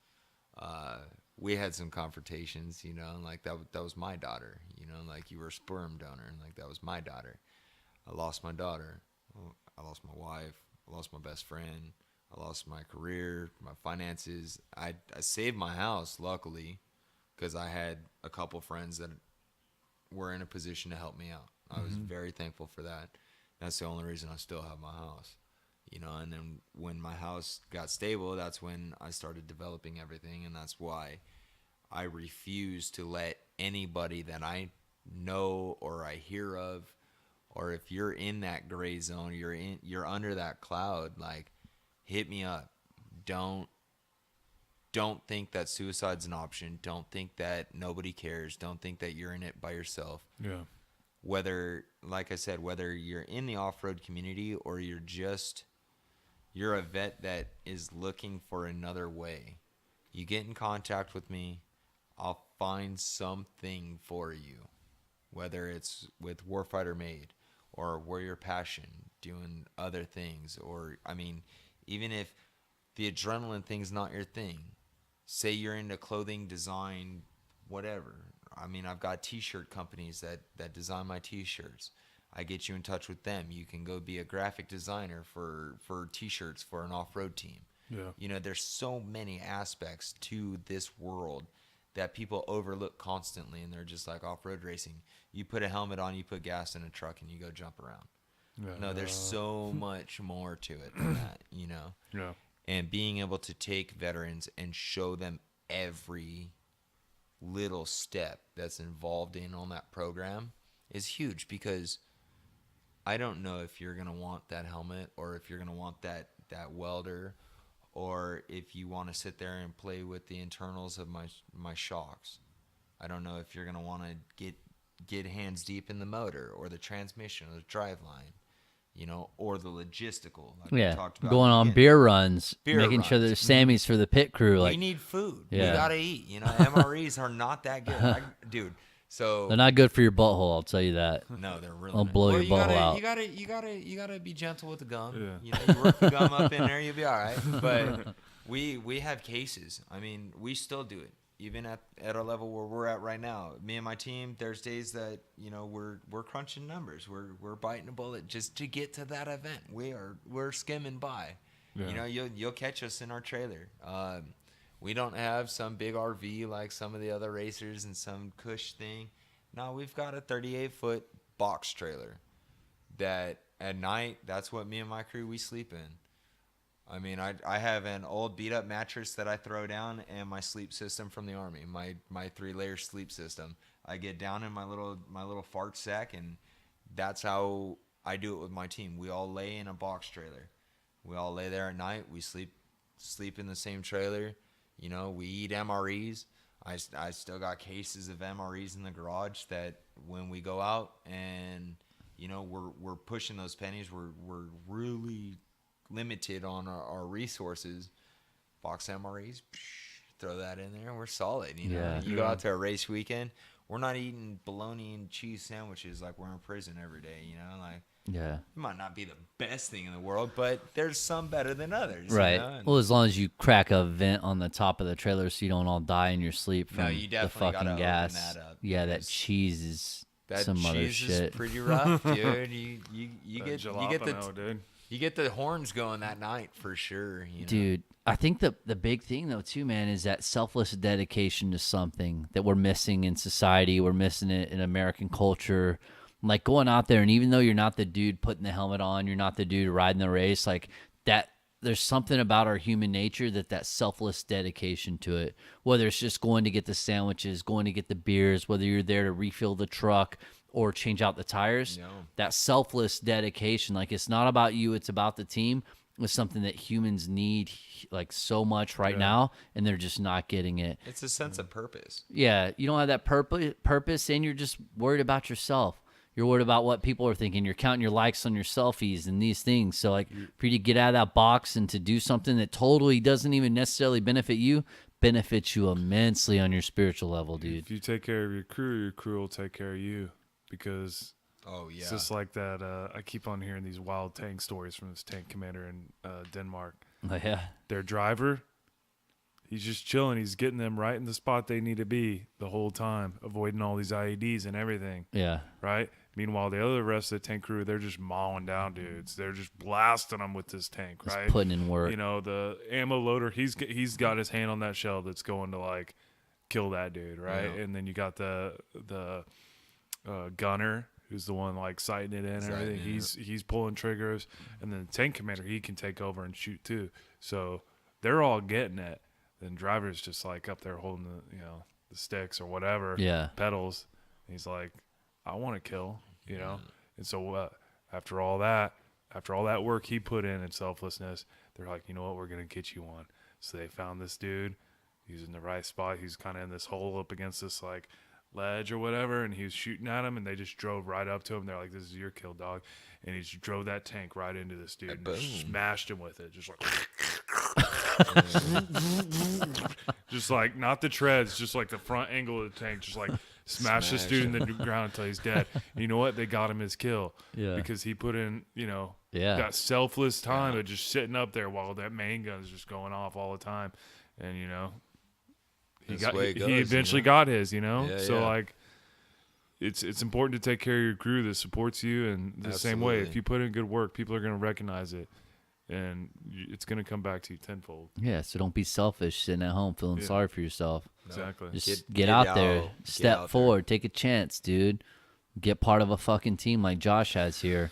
we had some confrontations, and like that was my daughter, like you were a sperm donor, and like that was my daughter. I lost my daughter. I lost my wife. I lost my best friend. I lost my career, my finances. I saved my house, luckily, because I had a couple friends that were in a position to help me out. I was very thankful for that. That's the only reason I still have my house. And then when my house got stable, that's when I started developing everything, and that's why I refuse to let anybody that I know or I hear of, or if you're in that gray zone, you're under that cloud, like, hit me up. Don't think that suicide's an option. Don't think that nobody cares. Don't think that you're in it by yourself. Yeah. Whether, like I said, whether you're in the off-road community or you're a vet that is looking for another way, you get in contact with me, I'll find something for you. Whether it's with Warfighter Made or Warrior Passion, doing other things, or, I mean, even if the adrenaline thing's not your thing, say you're into clothing design, whatever. I mean, I've got t-shirt companies that design my t-shirts. I get you in touch with them. You can go be a graphic designer for t-shirts for an off-road team. Yeah. There's so many aspects to this world that people overlook constantly, and they're just like, off-road racing, you put a helmet on, you put gas in a truck, and you go jump around. Yeah. No, there's so much more to it than that, Yeah. And being able to take veterans and show them every little step that's involved on that program is huge, because I don't know if you're going to want that helmet, or if you're going to want that welder, or if you want to sit there and play with the internals of my shocks. I don't know if you're going to want to get hands deep in the motor or the transmission or the driveline, or the logistical. Like we talked about going on beer runs, making sure there's Sammys for the pit crew. We need food. Yeah. We got to eat. MREs are not that good. Dude. So they're not good for your butthole, I'll tell you that. No, they're really They'll not. blow your butthole out. You gotta be gentle with the gum. Yeah. You work the gum up in there, you'll be all right. But we have cases. I mean, we still do it, even at a level where we're at right now. Me and my team, there's days that we're crunching numbers. We're biting a bullet just to get to that event. We're skimming by. Yeah. You'll catch us in our trailer. We don't have some big RV like some of the other racers and some cush thing. No, we've got a 38-foot box trailer that at night, that's what me and my crew, we sleep in. I mean, I have an old beat-up mattress that I throw down, and my sleep system from the Army, my 3-layer sleep system. I get down in my little fart sack, and that's how I do it with my team. We all lay in a box trailer. We all lay there at night. We sleep in the same trailer. We eat MREs. I still got cases of MREs in the garage that when we go out and, we're pushing those pennies, we're really limited on our resources. Box MREs, throw that in there. We're solid. You know, Yeah. you go out to a race weekend. We're not eating bologna and cheese sandwiches like we're in prison every day. You know, like Yeah. it might not be the best thing in the world, but there's some better than others. Right. You know? And Well, as long as you crack a vent on the top of the trailer so you don't all die in your sleep from you the definitely fucking gotta gas. open that up Yeah, that because cheese is that some other cheese shit. is pretty rough, dude. You get jalapeno, dude. you get the horns going that night for sure. You know? Dude, I think the big thing though too, man, is that selfless dedication to something that we're missing in society. We're missing it in American culture. Like going out there, and even though you're not the dude putting the helmet on, you're not the dude riding the race, like that. There's something about our human nature that selfless dedication to it. Whether it's just going to get the sandwiches, going to get the beers, whether you're there to refill the truck or change out the tires, that selfless dedication, like it's not about you, it's about the team. Is something that humans need like so much right now, and they're just not getting it. It's a sense of purpose. Yeah, you don't have that purpose, and you're just worried about yourself. You're worried about what people are thinking. You're counting your likes on your selfies and these things. So, like, for you to get out of that box and to do something that totally doesn't even necessarily benefit you, benefits you immensely on your spiritual level, dude. If you take care of your crew will take care of you, because it's just like that. I keep on hearing these wild tank stories from this tank commander in Denmark. Oh, yeah. Their driver, he's just chilling. He's getting them right in the spot they need to be the whole time, avoiding all these IEDs and everything. Yeah. Right? Meanwhile, the rest of the tank crew, they're just mowing down dudes. They're just blasting them with this tank, right? Just putting in work. You know, the ammo loader, he's got his hand on that shell that's going to, like, kill that dude, right? Yeah. And then you got the gunner, who's the one, like, sighting it in and everything. He's pulling triggers. And then the tank commander, he can take over and shoot, too. So they're all getting it. Then driver's just, like, up there holding the sticks or whatever, pedals. And he's like, I want to kill, you know? And so after all that work he put in and selflessness, they're like, you know what, we're going to get you one. So they found this dude. He's in the right spot. He's kind of in this hole up against this, like, ledge or whatever, and he was shooting at him, and they just drove right up to him. They're like, this is your kill, dog. And he just drove that tank right into this dude and just smashed him with it. Just like... just like, not the treads, just like the front angle of the tank, just like smash this dude in the ground until he's dead. And you know what? They got him his kill. Yeah. Because he put in, that selfless time of just sitting up there while that main gun is just going off all the time. And, he eventually got his, like, it's important to take care of your crew that supports you. And the same way, if you put in good work, people are going to recognize it. And it's going to come back to you tenfold. Yeah, so don't be selfish sitting at home feeling sorry for yourself. Exactly. Just get out there. Step forward. Take a chance, dude. Get part of a fucking team like Josh has here.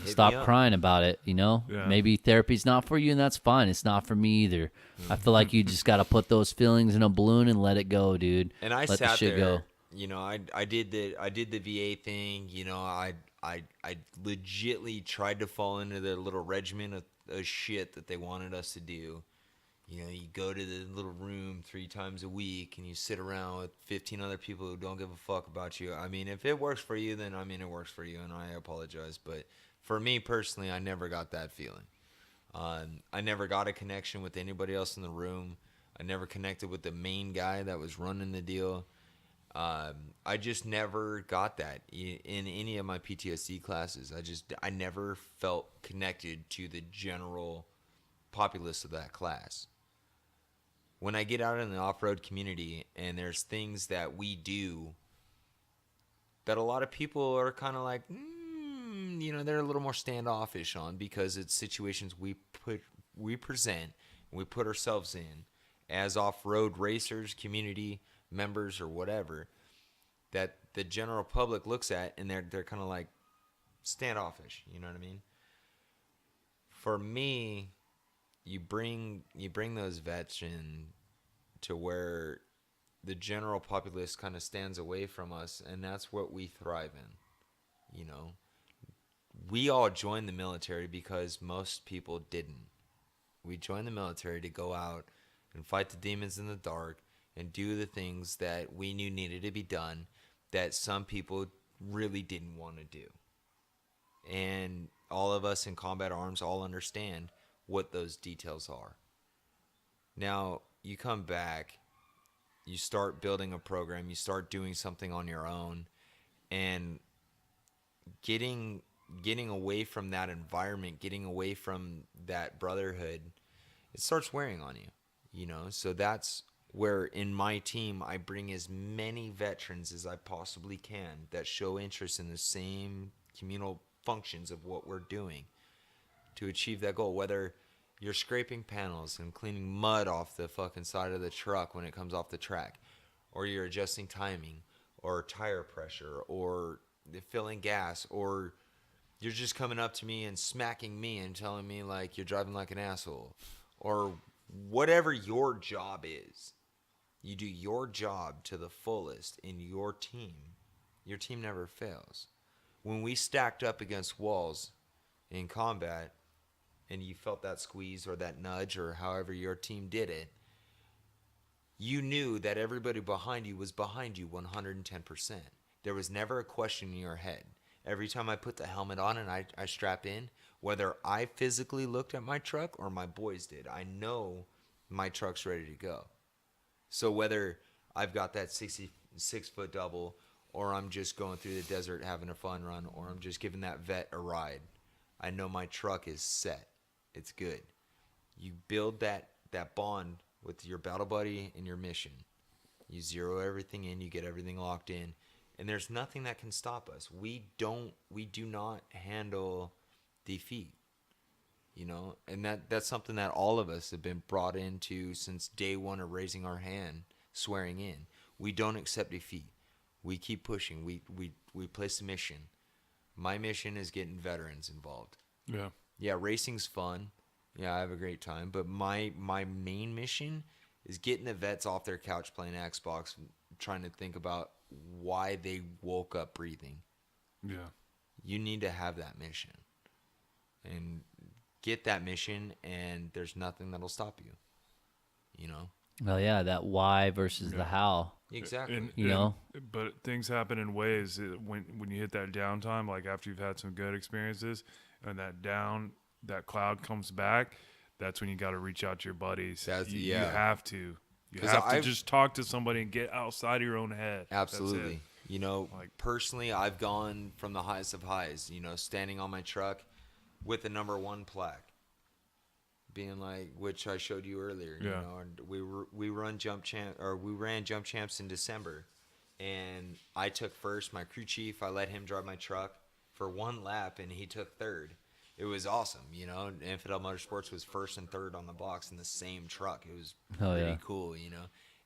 Stop crying about it, Yeah. Maybe therapy's not for you, and that's fine. It's not for me either. I feel like you just got to put those feelings in a balloon and let it go, dude. And I let sat the shit there. Go. I did the VA thing. I legitly tried to fall into the little regimen of shit that they wanted us to do. You go to the little room 3 times a week and you sit around with 15 other people who don't give a fuck about you. I mean, if it works for you, then it works for you, and I apologize. But for me personally, I never got that feeling. I never got a connection with anybody else in the room. I never connected with the main guy that was running the deal. I just never got that in any of my PTSD classes. I never felt connected to the general populace of that class. When I get out in the off-road community and there's things that we do that a lot of people are kind of like, they're a little more standoffish on, because it's situations we present and we put ourselves in as off-road racers, community members, or whatever, that the general public looks at and they're kind of like standoffish. You know what I mean? For me, you bring those vets in to where the general populace kind of stands away from us, and that's what we thrive in. We all joined the military because most people didn't. We joined the military to go out and fight the demons in the dark and do the things that we knew needed to be done that some people really didn't want to do. And all of us in combat arms all understand what those details are. Now, you come back you start building a program, you start doing something on your own, and getting away from that environment, getting away from that brotherhood, it starts wearing on you, you know? So that's where in my team, I bring as many veterans as I possibly can that show interest in the same communal functions of what we're doing to achieve that goal. Whether you're scraping panels and cleaning mud off the fucking side of the truck when it comes off the track, or you're adjusting timing or tire pressure or filling gas, or you're just coming up to me and smacking me and telling me like you're driving like an asshole, or whatever your job is, you do your job to the fullest in your team. Your team never fails. When we stacked up against walls in combat and you felt that squeeze or that nudge or however your team did it, you knew that everybody behind you was behind you 110%. There was never a question in your head. Every time I put the helmet on and I strap in, whether I physically looked at my truck or my boys did, I know my truck's ready to go. So whether I've got that 66-foot double, or I'm just going through the desert having a fun run, or I'm just giving that vet a ride, I know my truck is set. It's good. You build that bond with your battle buddy and your mission. You zero everything in, you get everything locked in, and there's nothing that can stop us. We do not handle defeat. You know, and that's something that all of us have been brought into since day one of raising our hand, swearing in. We don't accept defeat. We keep pushing. We place a mission. My mission is getting veterans involved. Yeah. Yeah, racing's fun. Yeah, I have a great time. But my main mission is getting the vets off their couch playing Xbox, trying to think about why they woke up breathing. Yeah. You need to have that mission. And get that mission, and there's nothing that'll stop you. You know? Well, yeah, that why versus the how. Exactly. You know? But things happen in ways when you hit that downtime, like after you've had some good experiences, and that cloud comes back, that's when you got to reach out to your buddies. You have to. You have to just talk to somebody and get outside of your own head. Absolutely. You know, personally, I've gone from the highest of highs, you know, standing on my truck with the number 1 plaque, being like, which I showed you earlier. Yeah. You know, and we ran jump champs in December, and I took first. My crew chief, I let him drive my truck for 1 lap, and he took third. It was awesome, you know. Infidel Motorsports was first and third on the box in the same truck. It was pretty cool, you know.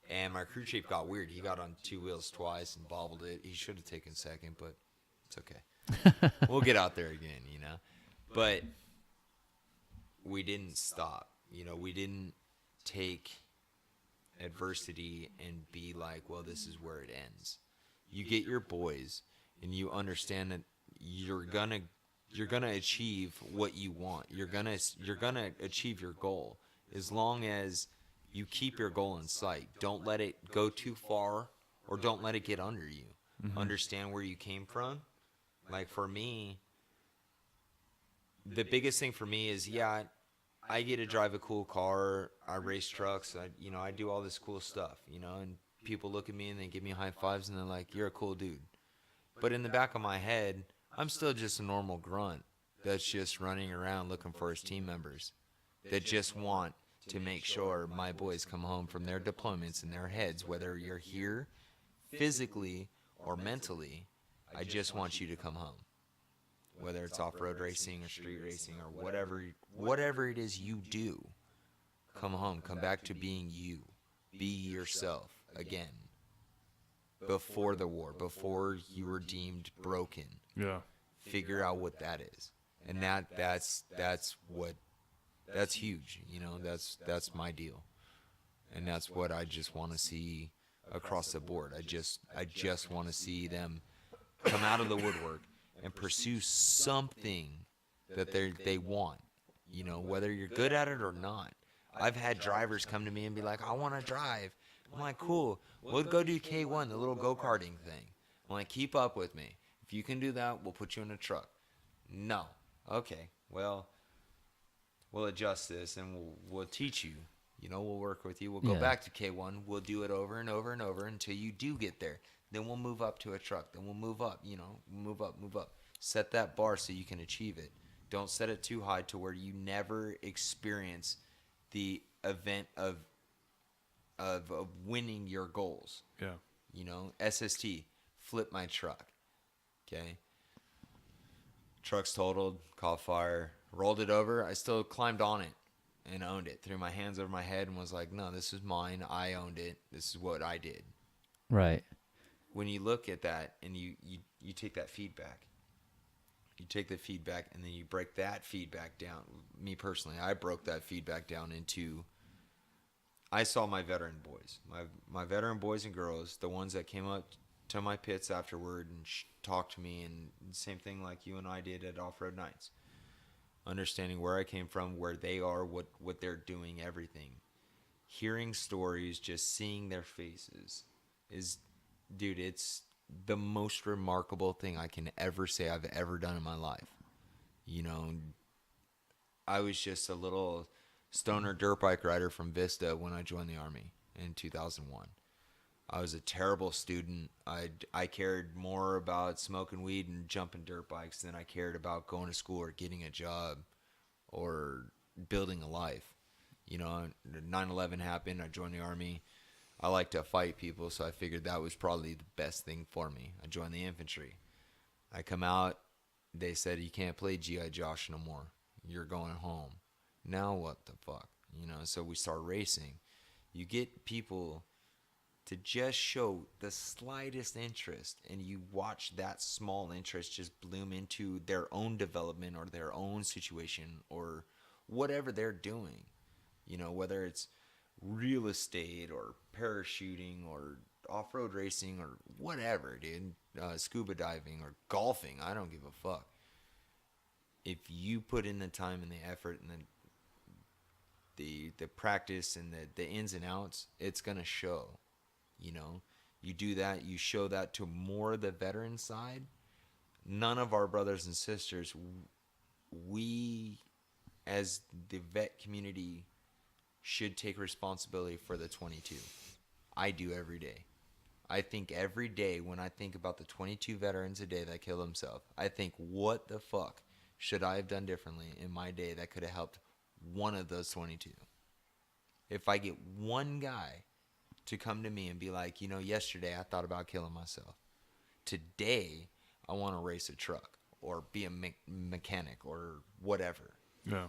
And my crew chief got weird. He got on 2 wheels twice and bobbled it. He should have taken second, but it's okay. We'll get out there again, you know. But we didn't stop. You know, we didn't take adversity and be like, well, this is where it ends. You get your boys and you understand that you're gonna achieve what you want. You're gonna achieve your goal as long as you keep your goal in sight. Don't let it go too far, or don't let it get under you. Mm-hmm. Understand where you came from. Like for me, the biggest thing for me is, I get to drive a cool car. I race trucks. I do all this cool stuff, you know, and people look at me and they give me high fives and they're like, you're a cool dude. But in the back of my head, I'm still just a normal grunt that's just running around looking for his team members that just want to make sure my boys come home from their deployments in their heads, whether you're here physically or mentally. I just want you to come home. Whether it's off-road racing or street racing or whatever it is you do, come home. Come back to being you. Be yourself again. Before the war, before you were deemed broken. Yeah. Figure out what that is. And that's huge. You know, that's my deal. And that's what I just want to see across the board. I just want to see them come out of the woodwork and pursue something that they want, you know, whether you're good at it or not. I've had drivers come to me and be like, I want to drive. I'm like, cool, we'll go do K1, the little go-karting thing. I'm like, keep up with me. If you can do that, we'll put you in a truck. No. Okay, well, we'll adjust this and we'll teach you. You know, we'll work with you. We'll go Yeah. back to K1. We'll do it over and over and over until you do get there. Then we'll move up to a truck. Then we'll move up, you know, move up, move up. Set that bar so you can achieve it. Don't set it too high to where you never experience the event of winning your goals. Yeah. You know, SST, flip my truck. Okay. Truck's totaled, caught fire, rolled it over. I still climbed on it and owned it. Threw my hands over my head and was like, no, this is mine. I owned it. This is what I did. Right. When you look at that and you take that feedback, and then you break that feedback down. Me personally, I broke that feedback down into, I saw my veteran boys, my veteran boys and girls, the ones that came up to my pits afterward and talked to me, and same thing like you and I did at Off-Road Nights. Understanding where I came from, where they are, what they're doing, everything. Hearing stories, just seeing their faces is, dude, it's the most remarkable thing I can ever say I've ever done in my life. You know, I was just a little stoner dirt bike rider from Vista when I joined the Army in 2001. I was a terrible student. I cared more about smoking weed and jumping dirt bikes than I cared about going to school or getting a job or building a life. You know, 9/11 happened. I joined the Army. I like to fight people, so I figured that was probably the best thing for me. I joined the infantry. I come out. They said, you can't play G.I. Josh no more. You're going home. Now what the fuck? You know, so we start racing. You get people to just show the slightest interest, and you watch that small interest just bloom into their own development or their own situation or whatever they're doing. You know, whether it's real estate or parachuting or off-road racing or whatever, dude. Scuba diving or golfing. I don't give a fuck. If you put in the time and the effort and the practice and the ins and outs, it's going to show. You know, you do that, you show that to more of the veteran side. None of our brothers and sisters, we as the vet community should take responsibility for the 22. I do every day. I think every day when I think about the 22 veterans a day that kill themselves, I think, what the fuck should I have done differently in my day that could have helped one of those 22? If I get one guy to come to me and be like, you know, yesterday I thought about killing myself. Today I want to race a truck or be a mechanic or whatever. Yeah.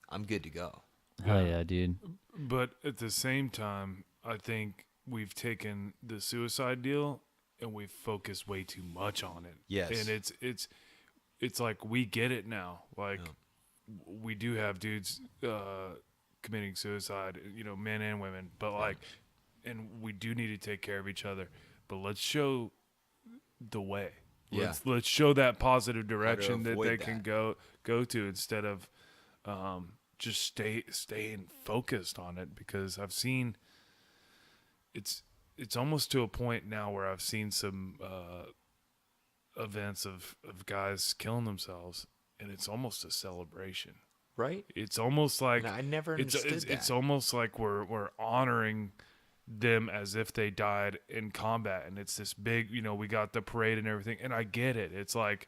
I'm good to go. Hell yeah, dude. But at the same time, I think we've taken the suicide deal and we've focused way too much on it. Yes. And it's like we get it now. Like we do have dudes committing suicide, you know, men and women, but like, and we do need to take care of each other, but let's show the way. Let's show that positive direction that they can go to instead of just staying focused on it, because I've seen it's almost to a point now where I've seen some events of guys killing themselves, and it's almost a celebration. Right? It's almost like I never understood that. It's almost like we're honoring them as if they died in combat, and it's this big, you know, we got the parade and everything, and I get it. It's like,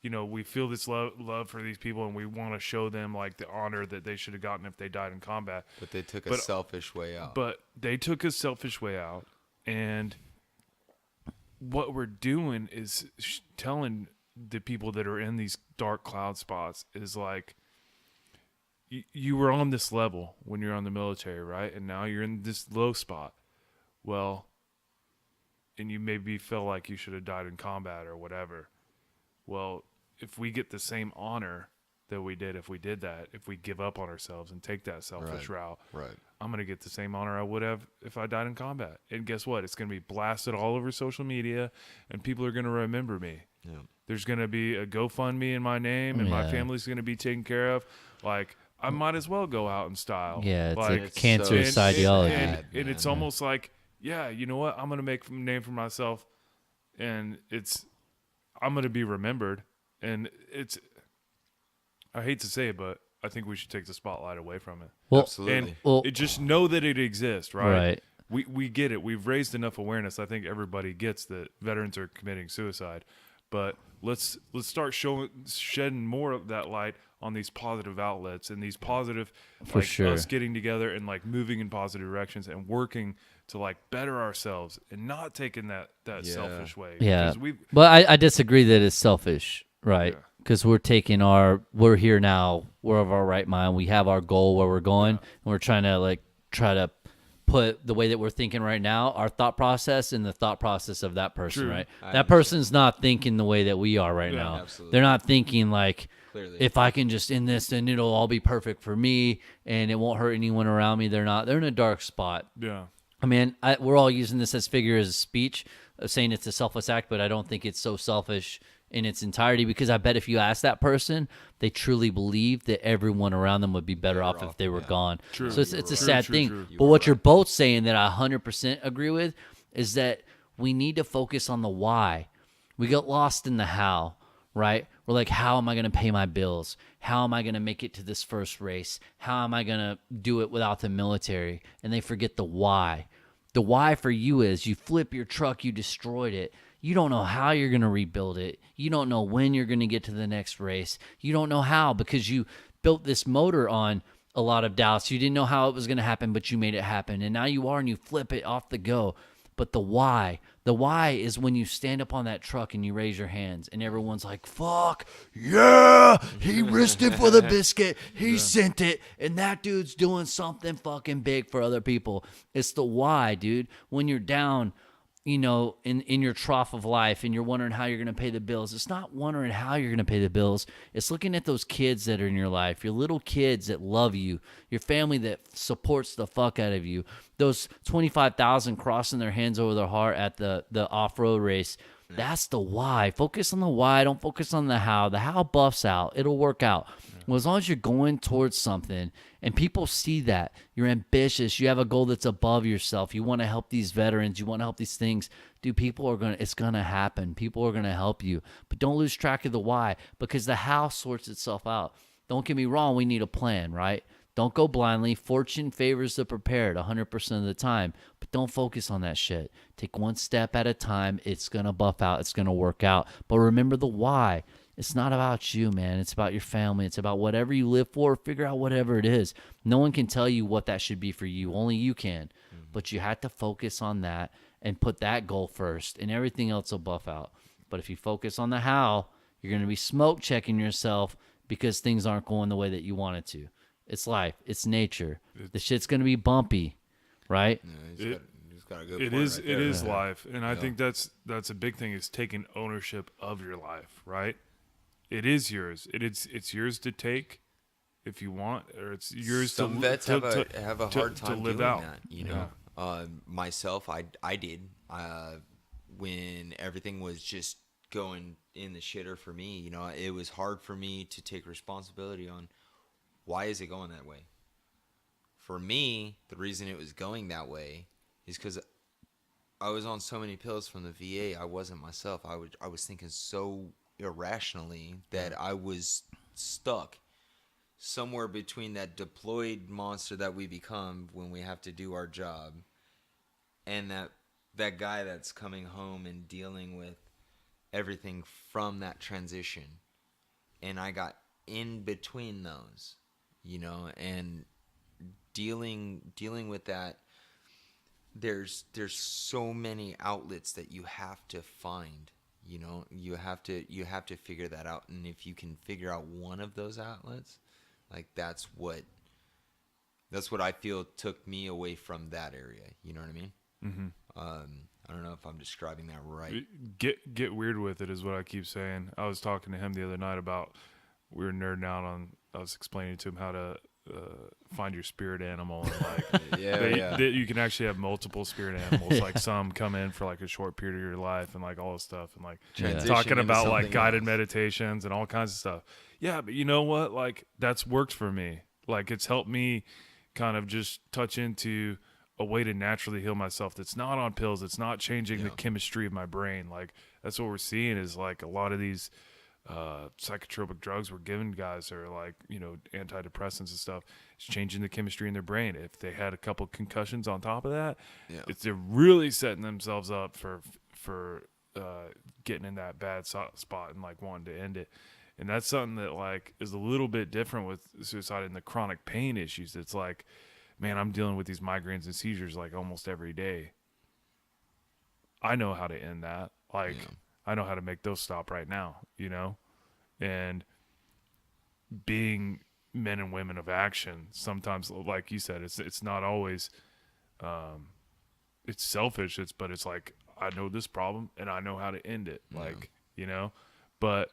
you know, we feel this love for these people, and we want to show them like the honor that they should have gotten if they died in combat. But they took a selfish way out. But they took a selfish way out, and what we're doing is telling the people that are in these dark cloud spots is like, you were on this level when you're on the military, right? And now you're in this low spot. Well, and you maybe feel like you should have died in combat or whatever. Well, if we get the same honor that we did if we did that, if we give up on ourselves and take that selfish route, I'm going to get the same honor I would have if I died in combat. And guess what? It's going to be blasted all over social media, and people are going to remember me. Yeah. There's going to be a GoFundMe in my name, and my family's going to be taken care of. Like, I might as well go out in style. Yeah, it's like, a cancerous ideology. And it's almost like, yeah, you know what? I'm going to make a name for myself, and I'm going to be remembered. And I hate to say it, but I think we should take the spotlight away from it. Well, Absolutely. And just know that it exists, right? Right. We get it. We've raised enough awareness. I think everybody gets that veterans are committing suicide, but let's start shedding more of that light on these positive outlets and these positive, For like sure. us getting together and like moving in positive directions and working to like better ourselves and not taking that selfish way. Yeah. Because But I disagree that it's selfish, right? Yeah. Because we're here now, we're of our right mind. We have our goal where we're going, and we're trying to try to put the way that we're thinking right now, our thought process, in the thought process of that person, True. right? I That person's not thinking the way that we are right now. Absolutely. They're not thinking like, Clearly. if I can just end this, then it'll all be perfect for me, and it won't hurt anyone around me. They're in a dark spot. Yeah. I mean, we're all using this as figure as speech, saying it's a selfless act, but I don't think it's so selfish in its entirety, because I bet if you ask that person, they truly believe that everyone around them would be better off if they were gone. True. So it's a True, sad true, thing. true. But what you're both saying that I 100% agree with is that we need to focus on the why. We get lost in the how, right? We're like, how am I going to pay my bills? How am I going to make it to this first race? How am I going to do it without the military? And they forget the why. The why for you is you flip your truck, you destroyed it. You don't know how you're going to rebuild it. You don't know when you're going to get to the next race. You don't know how, because you built this motor on a lot of doubts. You didn't know how it was going to happen, but you made it happen. And now you are, and you flip it off the go. But the why is when you stand up on that truck and you raise your hands and everyone's like, fuck, yeah, he risked it for the biscuit. He sent it. And that dude's doing something fucking big for other people. It's the why, dude. When you're down, in your trough of life and you're wondering how you're going to pay the bills, it's not wondering how you're going to pay the bills. It's looking at those kids that are in your life, your little kids that love you, your family that supports the fuck out of you, those 25,000 crossing their hands over their heart at the off-road race. That's the why. Focus on the why. Don't focus on the how. The how buffs out. It'll work out. Well, as long as you're going towards something and people see that, you're ambitious, you have a goal that's above yourself, you want to help these veterans, you want to help these things, dude, it's going to happen. People are going to help you. But don't lose track of the why, because the how sorts itself out. Don't get me wrong, we need a plan, right? Don't go blindly. Fortune favors the prepared 100% of the time, but don't focus on that shit. Take one step at a time. It's going to buff out. It's going to work out. But remember the why. It's not about you, man. It's about your family. It's about whatever you live for. Figure out whatever it is. No one can tell you what that should be for you. Only you can. But you have to focus on that and put that goal first, and everything else will buff out. But if you focus on the how, you're going to be smoke checking yourself because things aren't going the way that you want it to. It's life. It's nature. The shit's going to be bumpy, right? Yeah, he's got a good It point is right it there. is life, and I think that's a big thing, is taking ownership of your life, right? It is yours. It's yours to take if you want, or it's yours Some to vets to, have a hard time live doing out. that. You know, myself, I did when everything was just going in the shitter for me. You know, it was hard for me to take responsibility on why is it going that way. For me, the reason it was going that way is because I was on so many pills from the VA. I wasn't myself. I was thinking so irrationally that I was stuck somewhere between that deployed monster that we become when we have to do our job and that guy that's coming home and dealing with everything from that transition. And I got in between those, and dealing with that. There's so many outlets that you have to find. You have to figure that out, and if you can figure out one of those outlets, like that's what I feel took me away from that area. You know what I mean? Mm-hmm. I don't know if I'm describing that right. Get weird with it is what I keep saying. I was talking to him the other night about, we were nerding out on, I was explaining to him how to find your spirit animal, and like that you can actually have multiple spirit animals. Like some come in for like a short period of your life and like all this stuff, and like talking about like guided meditations and all kinds of stuff. Yeah, but you know what? Like that's worked for me. Like it's helped me kind of just touch into a way to naturally heal myself that's not on pills. It's not changing the chemistry of my brain. Like that's what we're seeing is like a lot of these psychotropic drugs we're giving guys, or like, antidepressants and stuff, it's changing the chemistry in their brain. If they had a couple concussions on top of that, they're really setting themselves up for getting in that bad spot and like wanting to end it. And that's something that like is a little bit different with suicide and the chronic pain issues. It's like, man, I'm dealing with these migraines and seizures like almost every day. I know how to end that. Like, I know how to make those stop right now, and being men and women of action, sometimes, like you said, it's not always, it's selfish. But it's like, I know this problem and I know how to end it. Like, but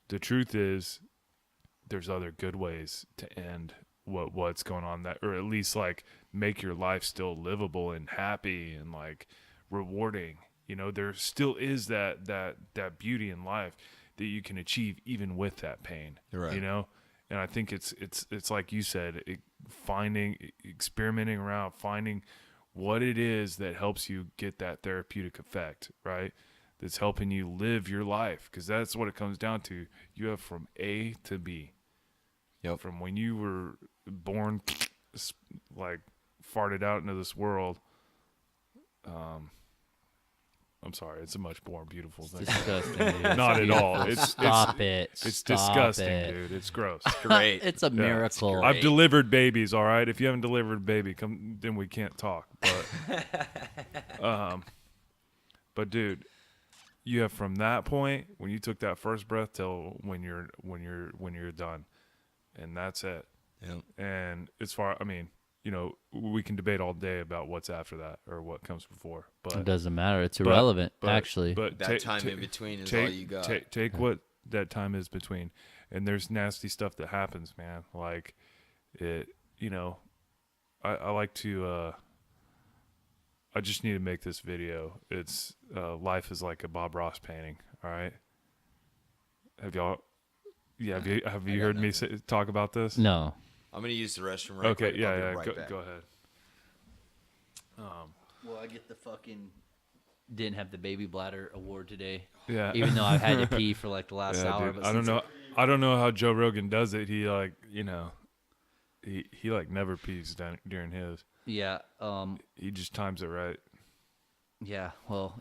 the truth is there's other good ways to end what's going on, that, or at least like make your life still livable and happy and like rewarding. There still is that beauty in life that you can achieve even with that pain. Right. And I think it's like you said, experimenting around, finding what it is that helps you get that therapeutic effect, right? That's helping you live your life, because that's what it comes down to. You have from A to B. Yep. From when you were born, like farted out into this world. I'm sorry, it's a much more beautiful thing. It's disgusting, dude. Not at all. Stop it. It's disgusting, dude. It's gross. Great. It's a miracle. I've delivered babies, all right? If you haven't delivered a baby, then we can't talk. But dude, you have from that point when you took that first breath till when you're done. And that's it. Yep. And we can debate all day about what's after that or what comes before, but it doesn't matter. It's irrelevant, actually. But that time in between is all you got. Take what that time is between, and there's nasty stuff that happens, man. Like it, I like to. I just need to make this video. It's life is like a Bob Ross painting. All right. Have y'all? Yeah. Have you heard me talk about this? No. I'm gonna use the restroom right quick. Okay, go ahead. Well, I get the fucking didn't have the baby bladder award today. Yeah. Even though I've had to pee for like the last hour. Dude, I don't know how Joe Rogan does it. He like, he like never pees during his. Yeah. He just times it right. Yeah. Well,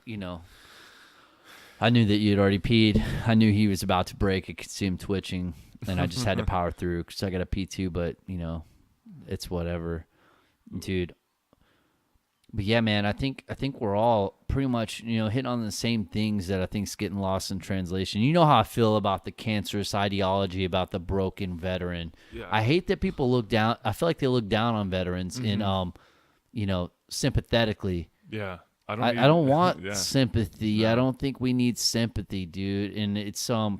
I knew that you had already peed. I knew he was about to break. I could see him twitching, and I just had to power through because I got to pee too. But it's whatever, dude. But yeah, man, I think we're all pretty much hitting on the same things that I think's getting lost in translation. You know how I feel about the cancerous ideology about the broken veteran. Yeah. I hate that people look down. I feel like they look down on veterans in sympathetically. Yeah. I don't want sympathy. Yeah. I don't think we need sympathy, dude. And it's a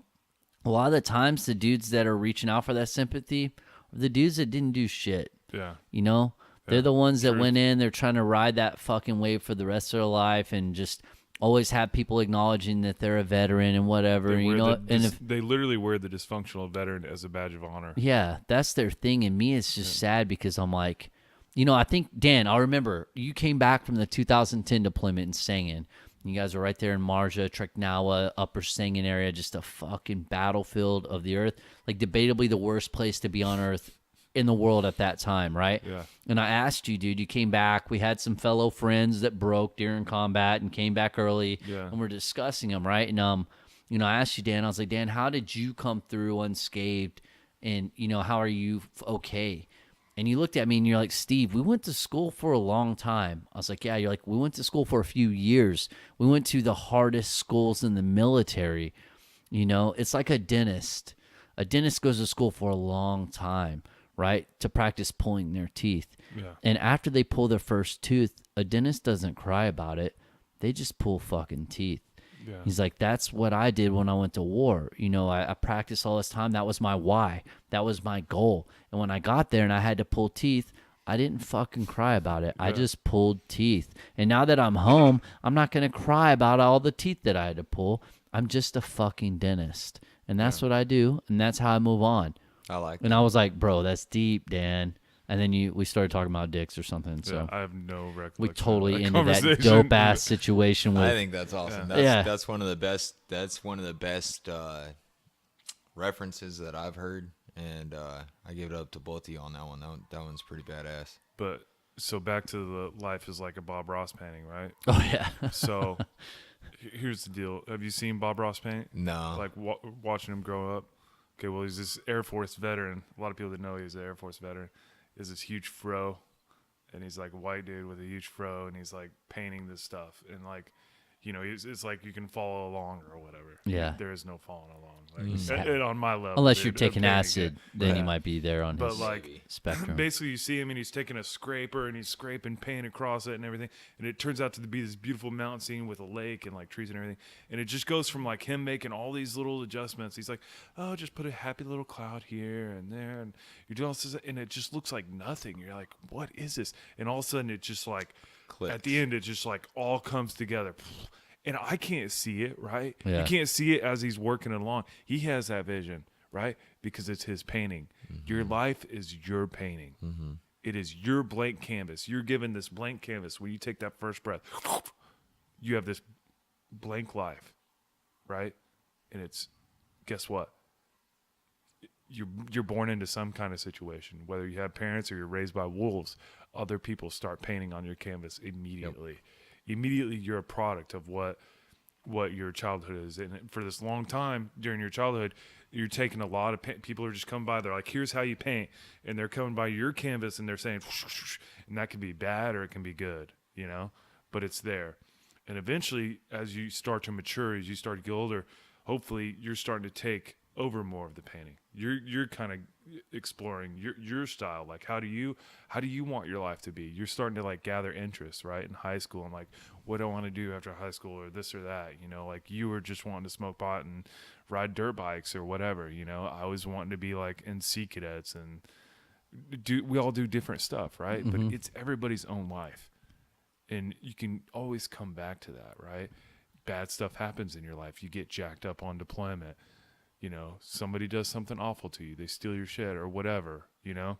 lot of the times the dudes that are reaching out for that sympathy are the dudes that didn't do shit. Yeah. They're the ones that went in, they're trying to ride that fucking wave for the rest of their life and just always have people acknowledging that they're a veteran and whatever. They literally wear the dysfunctional veteran as a badge of honor. Yeah, that's their thing. And me, it's just sad because I'm like, I think, Dan, I'll remember you came back from the 2010 deployment in Sangin. You guys were right there in Marja, Treknawa, Upper Sangin area, just a fucking battlefield of the earth. Like, debatably the worst place to be on earth in the world at that time, right? Yeah. And I asked you, dude, you came back. We had some fellow friends that broke during combat and came back early. Yeah. And we're discussing them, right? And, I asked you, Dan, I was like, Dan, how did you come through unscathed? And, how are you okay? And you looked at me and you're like, Steve, we went to school for a long time. I was like, yeah. You're like, we went to school for a few years. We went to the hardest schools in the military. It's like a dentist. A dentist goes to school for a long time, right, to practice pulling their teeth. Yeah. And after they pull their first tooth, a dentist doesn't cry about it. They just pull fucking teeth. Yeah. He's like, that's what I did when I went to war. I practiced all this time. That was my why. That was my goal. And when I got there and I had to pull teeth, I didn't fucking cry about it. Yeah. I just pulled teeth. And now that I'm home, I'm not going to cry about all the teeth that I had to pull. I'm just a fucking dentist. And that's what I do. And that's how I move on. I like that. And I was like, bro, that's deep, Dan. And then we started talking about dicks or something. So I have no recollection. We totally ended that dope ass situation with. I think that's awesome. Yeah. That's one of the best. That's one of the best references that I've heard, and I give it up to both of you on that one. That one's pretty badass. But so back to the life is like a Bob Ross painting, right? Oh yeah. So here's the deal. Have you seen Bob Ross paint? No. Like watching him grow up? Okay, well, he's this Air Force veteran. A lot of people that know he's an Air Force veteran. Is this huge fro, and he's like a white dude with a huge fro, and he's like painting this stuff, and like, you know, it's like you can follow along or whatever. Yeah. There is no following along. Like, and on my level. Unless you're dude, taking painting acid, then you might be there on But his like, spectrum. basically, you see him and he's taking a scraper and he's scraping paint across it and everything, and it turns out to be this beautiful mountain scene with a lake and like trees and everything, and it just goes from like him making all these little adjustments. He's like, oh, just put a happy little cloud here and there, and you're doing all this, and it just looks like nothing. You're like, what is this? And all of a sudden, it just like Clicks. at the end, it just like all comes together. And I can't see it, right? Yeah. You can't see it as he's working it along. He has that vision, right? Because it's his painting. Your life is your painting. It is your blank canvas. You're given this blank canvas. When you take that first breath, you have this blank life, right? And it's, guess what? You're born into some kind of situation. Whether you have parents or you're raised by wolves, other people start painting on your canvas immediately. Yep. Immediately you're a product of what your childhood is. And for this long time during your childhood, you're taking a lot of people are just coming by. They're like, here's how you paint. And they're coming by your canvas and they're saying, and that can be bad or it can be good, you know, but it's there. And eventually, as you start to mature, as you start to get older, hopefully you're starting to take over more of the painting. You're kind of exploring your style. Like, how do you want your life to be? You're starting to like gather interest, right? In high school, and like, what do I want to do after high school, or this or that, you know, like you were just wanting to smoke pot and ride dirt bikes or whatever, you know. I was wanting to be like in Sea Cadets, and we all do different stuff, right? But it's everybody's own life. And you can always come back to that, right? Bad stuff happens in your life. You get jacked up on deployment. You know, somebody does something awful to you. They steal your shit or whatever, you know.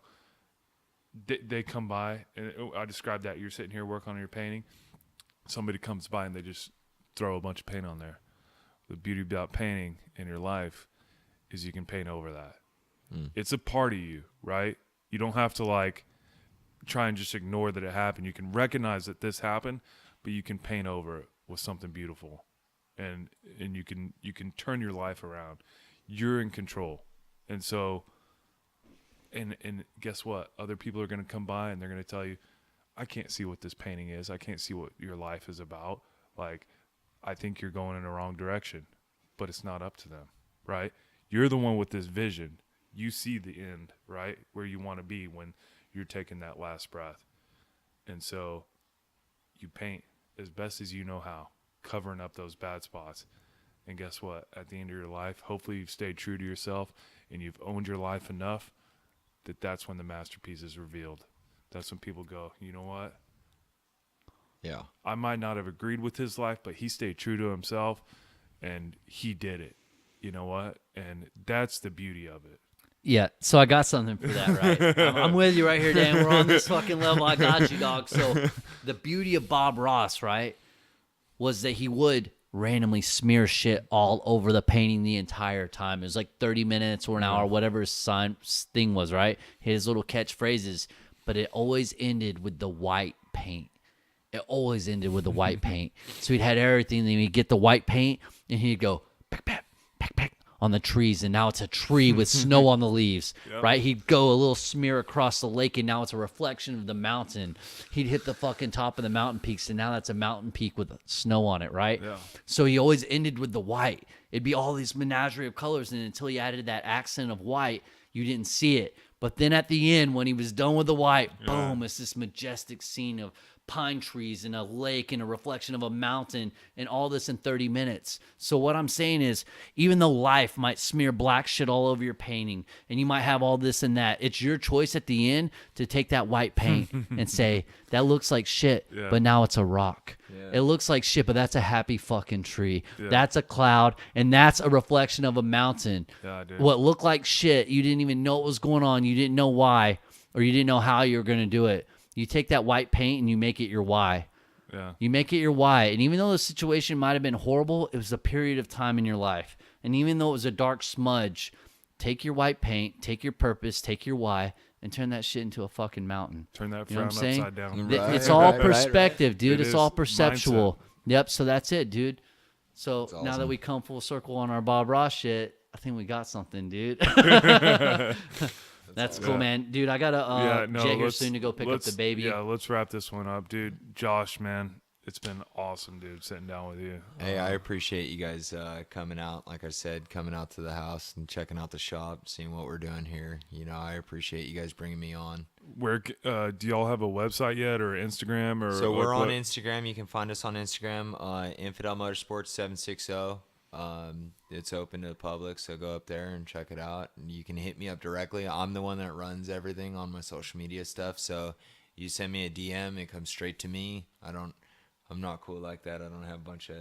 They come by, and I described that. You're sitting here working on your painting. Somebody comes by, and they just throw a bunch of paint on there. The beauty about painting in your life is you can paint over that. It's a part of you, right? You don't have to, like, try and just ignore that it happened. You can recognize that this happened, but you can paint over it with something beautiful. And you can turn your life around. You're in control. And so, and guess what? Other people are going to come by and they're going to tell you, I can't see what this painting is. I can't see what your life is about. Like, I think you're going in the wrong direction, but it's not up to them, right? You're the one with this vision. You see the end, right? Where you want to be when you're taking that last breath. And so you paint as best as you know how, covering up those bad spots. And guess what? At the end of your life, hopefully you've stayed true to yourself and you've owned your life enough that that's when the masterpiece is revealed. That's when people go, you know what? Yeah. I might not have agreed with his life, but he stayed true to himself and he did it. You know what? And that's the beauty of it. Yeah, so I got something for that, right? I'm with you right here, Dan. We're on this fucking level. I got you, dog. So the beauty of Bob Ross, right, was that he would randomly smear shit all over the painting the entire time. It was like 30 minutes or an hour, whatever his thing was, right? His little catchphrases. But it always ended with the white paint. It always ended with the white paint. So he'd had everything, then he'd get the white paint, and he'd go, peck, peck, peck, peck, on the trees, and now it's a tree with snow on the leaves, right? He'd go a little smear across the lake, and now it's a reflection of the mountain. He'd hit the fucking top of the mountain peaks, and now that's a mountain peak with snow on it, right? Yeah. So he always ended with the white. It'd be all these menagerie of colors, and until he added that accent of white, you didn't see it. But then at the end, when he was done with the white, boom, it's this majestic scene of pine trees and a lake and a reflection of a mountain and all this in 30 minutes. So what I'm saying is, even though life might smear black shit all over your painting and you might have all this and that, it's your choice at the end to take that white paint and say, that looks like shit, but now it's a rock. It looks like shit, but that's a happy fucking tree. That's a cloud, and that's a reflection of a mountain. What looked like shit, you didn't even know what was going on. You didn't know why, or you didn't know how you were going to do it. You take that white paint and you make it your why. Yeah. You make it your why. And even though the situation might have been horrible, it was a period of time in your life. And even though it was a dark smudge, take your white paint, take your purpose, take your why, and turn that shit into a fucking mountain. Turn that You know frown what I'm saying? upside down. Right, It's all right, perspective, dude. It It's is all perceptual. mindset. Yep. So that's it, dude. So That's now that awesome. we come full circle on our Bob Ross shit, I think we got something, dude. That's cool, man. Dude, I gotta jet here soon to go pick up the baby. Yeah, let's wrap this one up, dude. Josh, man, it's been awesome, dude, sitting down with you. Hey, I appreciate you guys coming out. Like I said, coming out to the house and checking out the shop, seeing what we're doing here. You know, I appreciate you guys bringing me on. Where do y'all have a website yet, or Instagram, or So we're like on what? Instagram. You can find us on Instagram, Infidel Motorsports 760. It's open to the public, so go up there and check it out. And you can hit me up directly. I'm the one that runs everything on my social media stuff. So you send me a DM, it comes straight to me. I'm not cool like that. I don't have a bunch of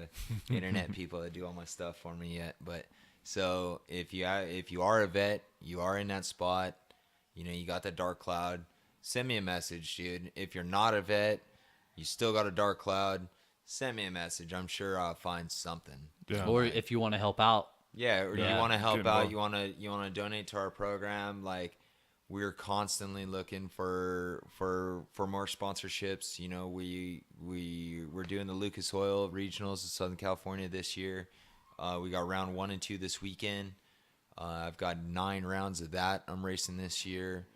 internet people that do all my stuff for me yet. But so if you are a vet, you are in that spot, you know, you got that dark cloud, send me a message, dude. If you're not a vet, you still got a dark cloud, send me a message. I'm sure I'll find something. Yeah. Or if you want to help out. Yeah, or Yeah. you want to help Get out, involved. you want to donate to our program. Like, we're constantly looking for more sponsorships. You know, we're doing the Lucas Oil Regionals in Southern California this year. We got round 1 and 2 this weekend. I've got 9 rounds of that I'm racing this year.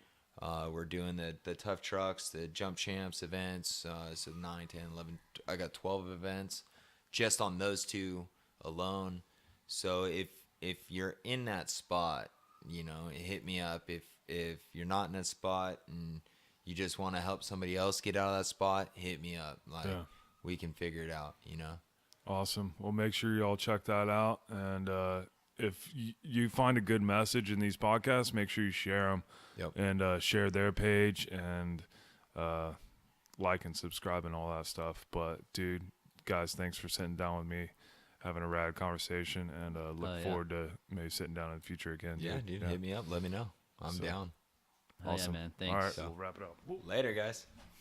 We're doing the tough trucks, the jump champs events. So 9, 10, 11. I got 12 events just on those 2 alone. So if you're in that spot, you know, hit me up. If you're not in that spot and you just want to help somebody else get out of that spot, hit me up. Like, we can figure it out, you know. Awesome. Well, make sure you all check that out. And if you find a good message in these podcasts, make sure you share them. Yep. And share their page and like and subscribe and all that stuff. But, dude, guys, thanks for sitting down with me, having a rad conversation, and look forward to maybe sitting down in the future again. Yeah, dude, hit me up. Let me know. I'm down. Hell Awesome. Yeah, man. Thanks. All right, So- we'll wrap it up. Later, guys.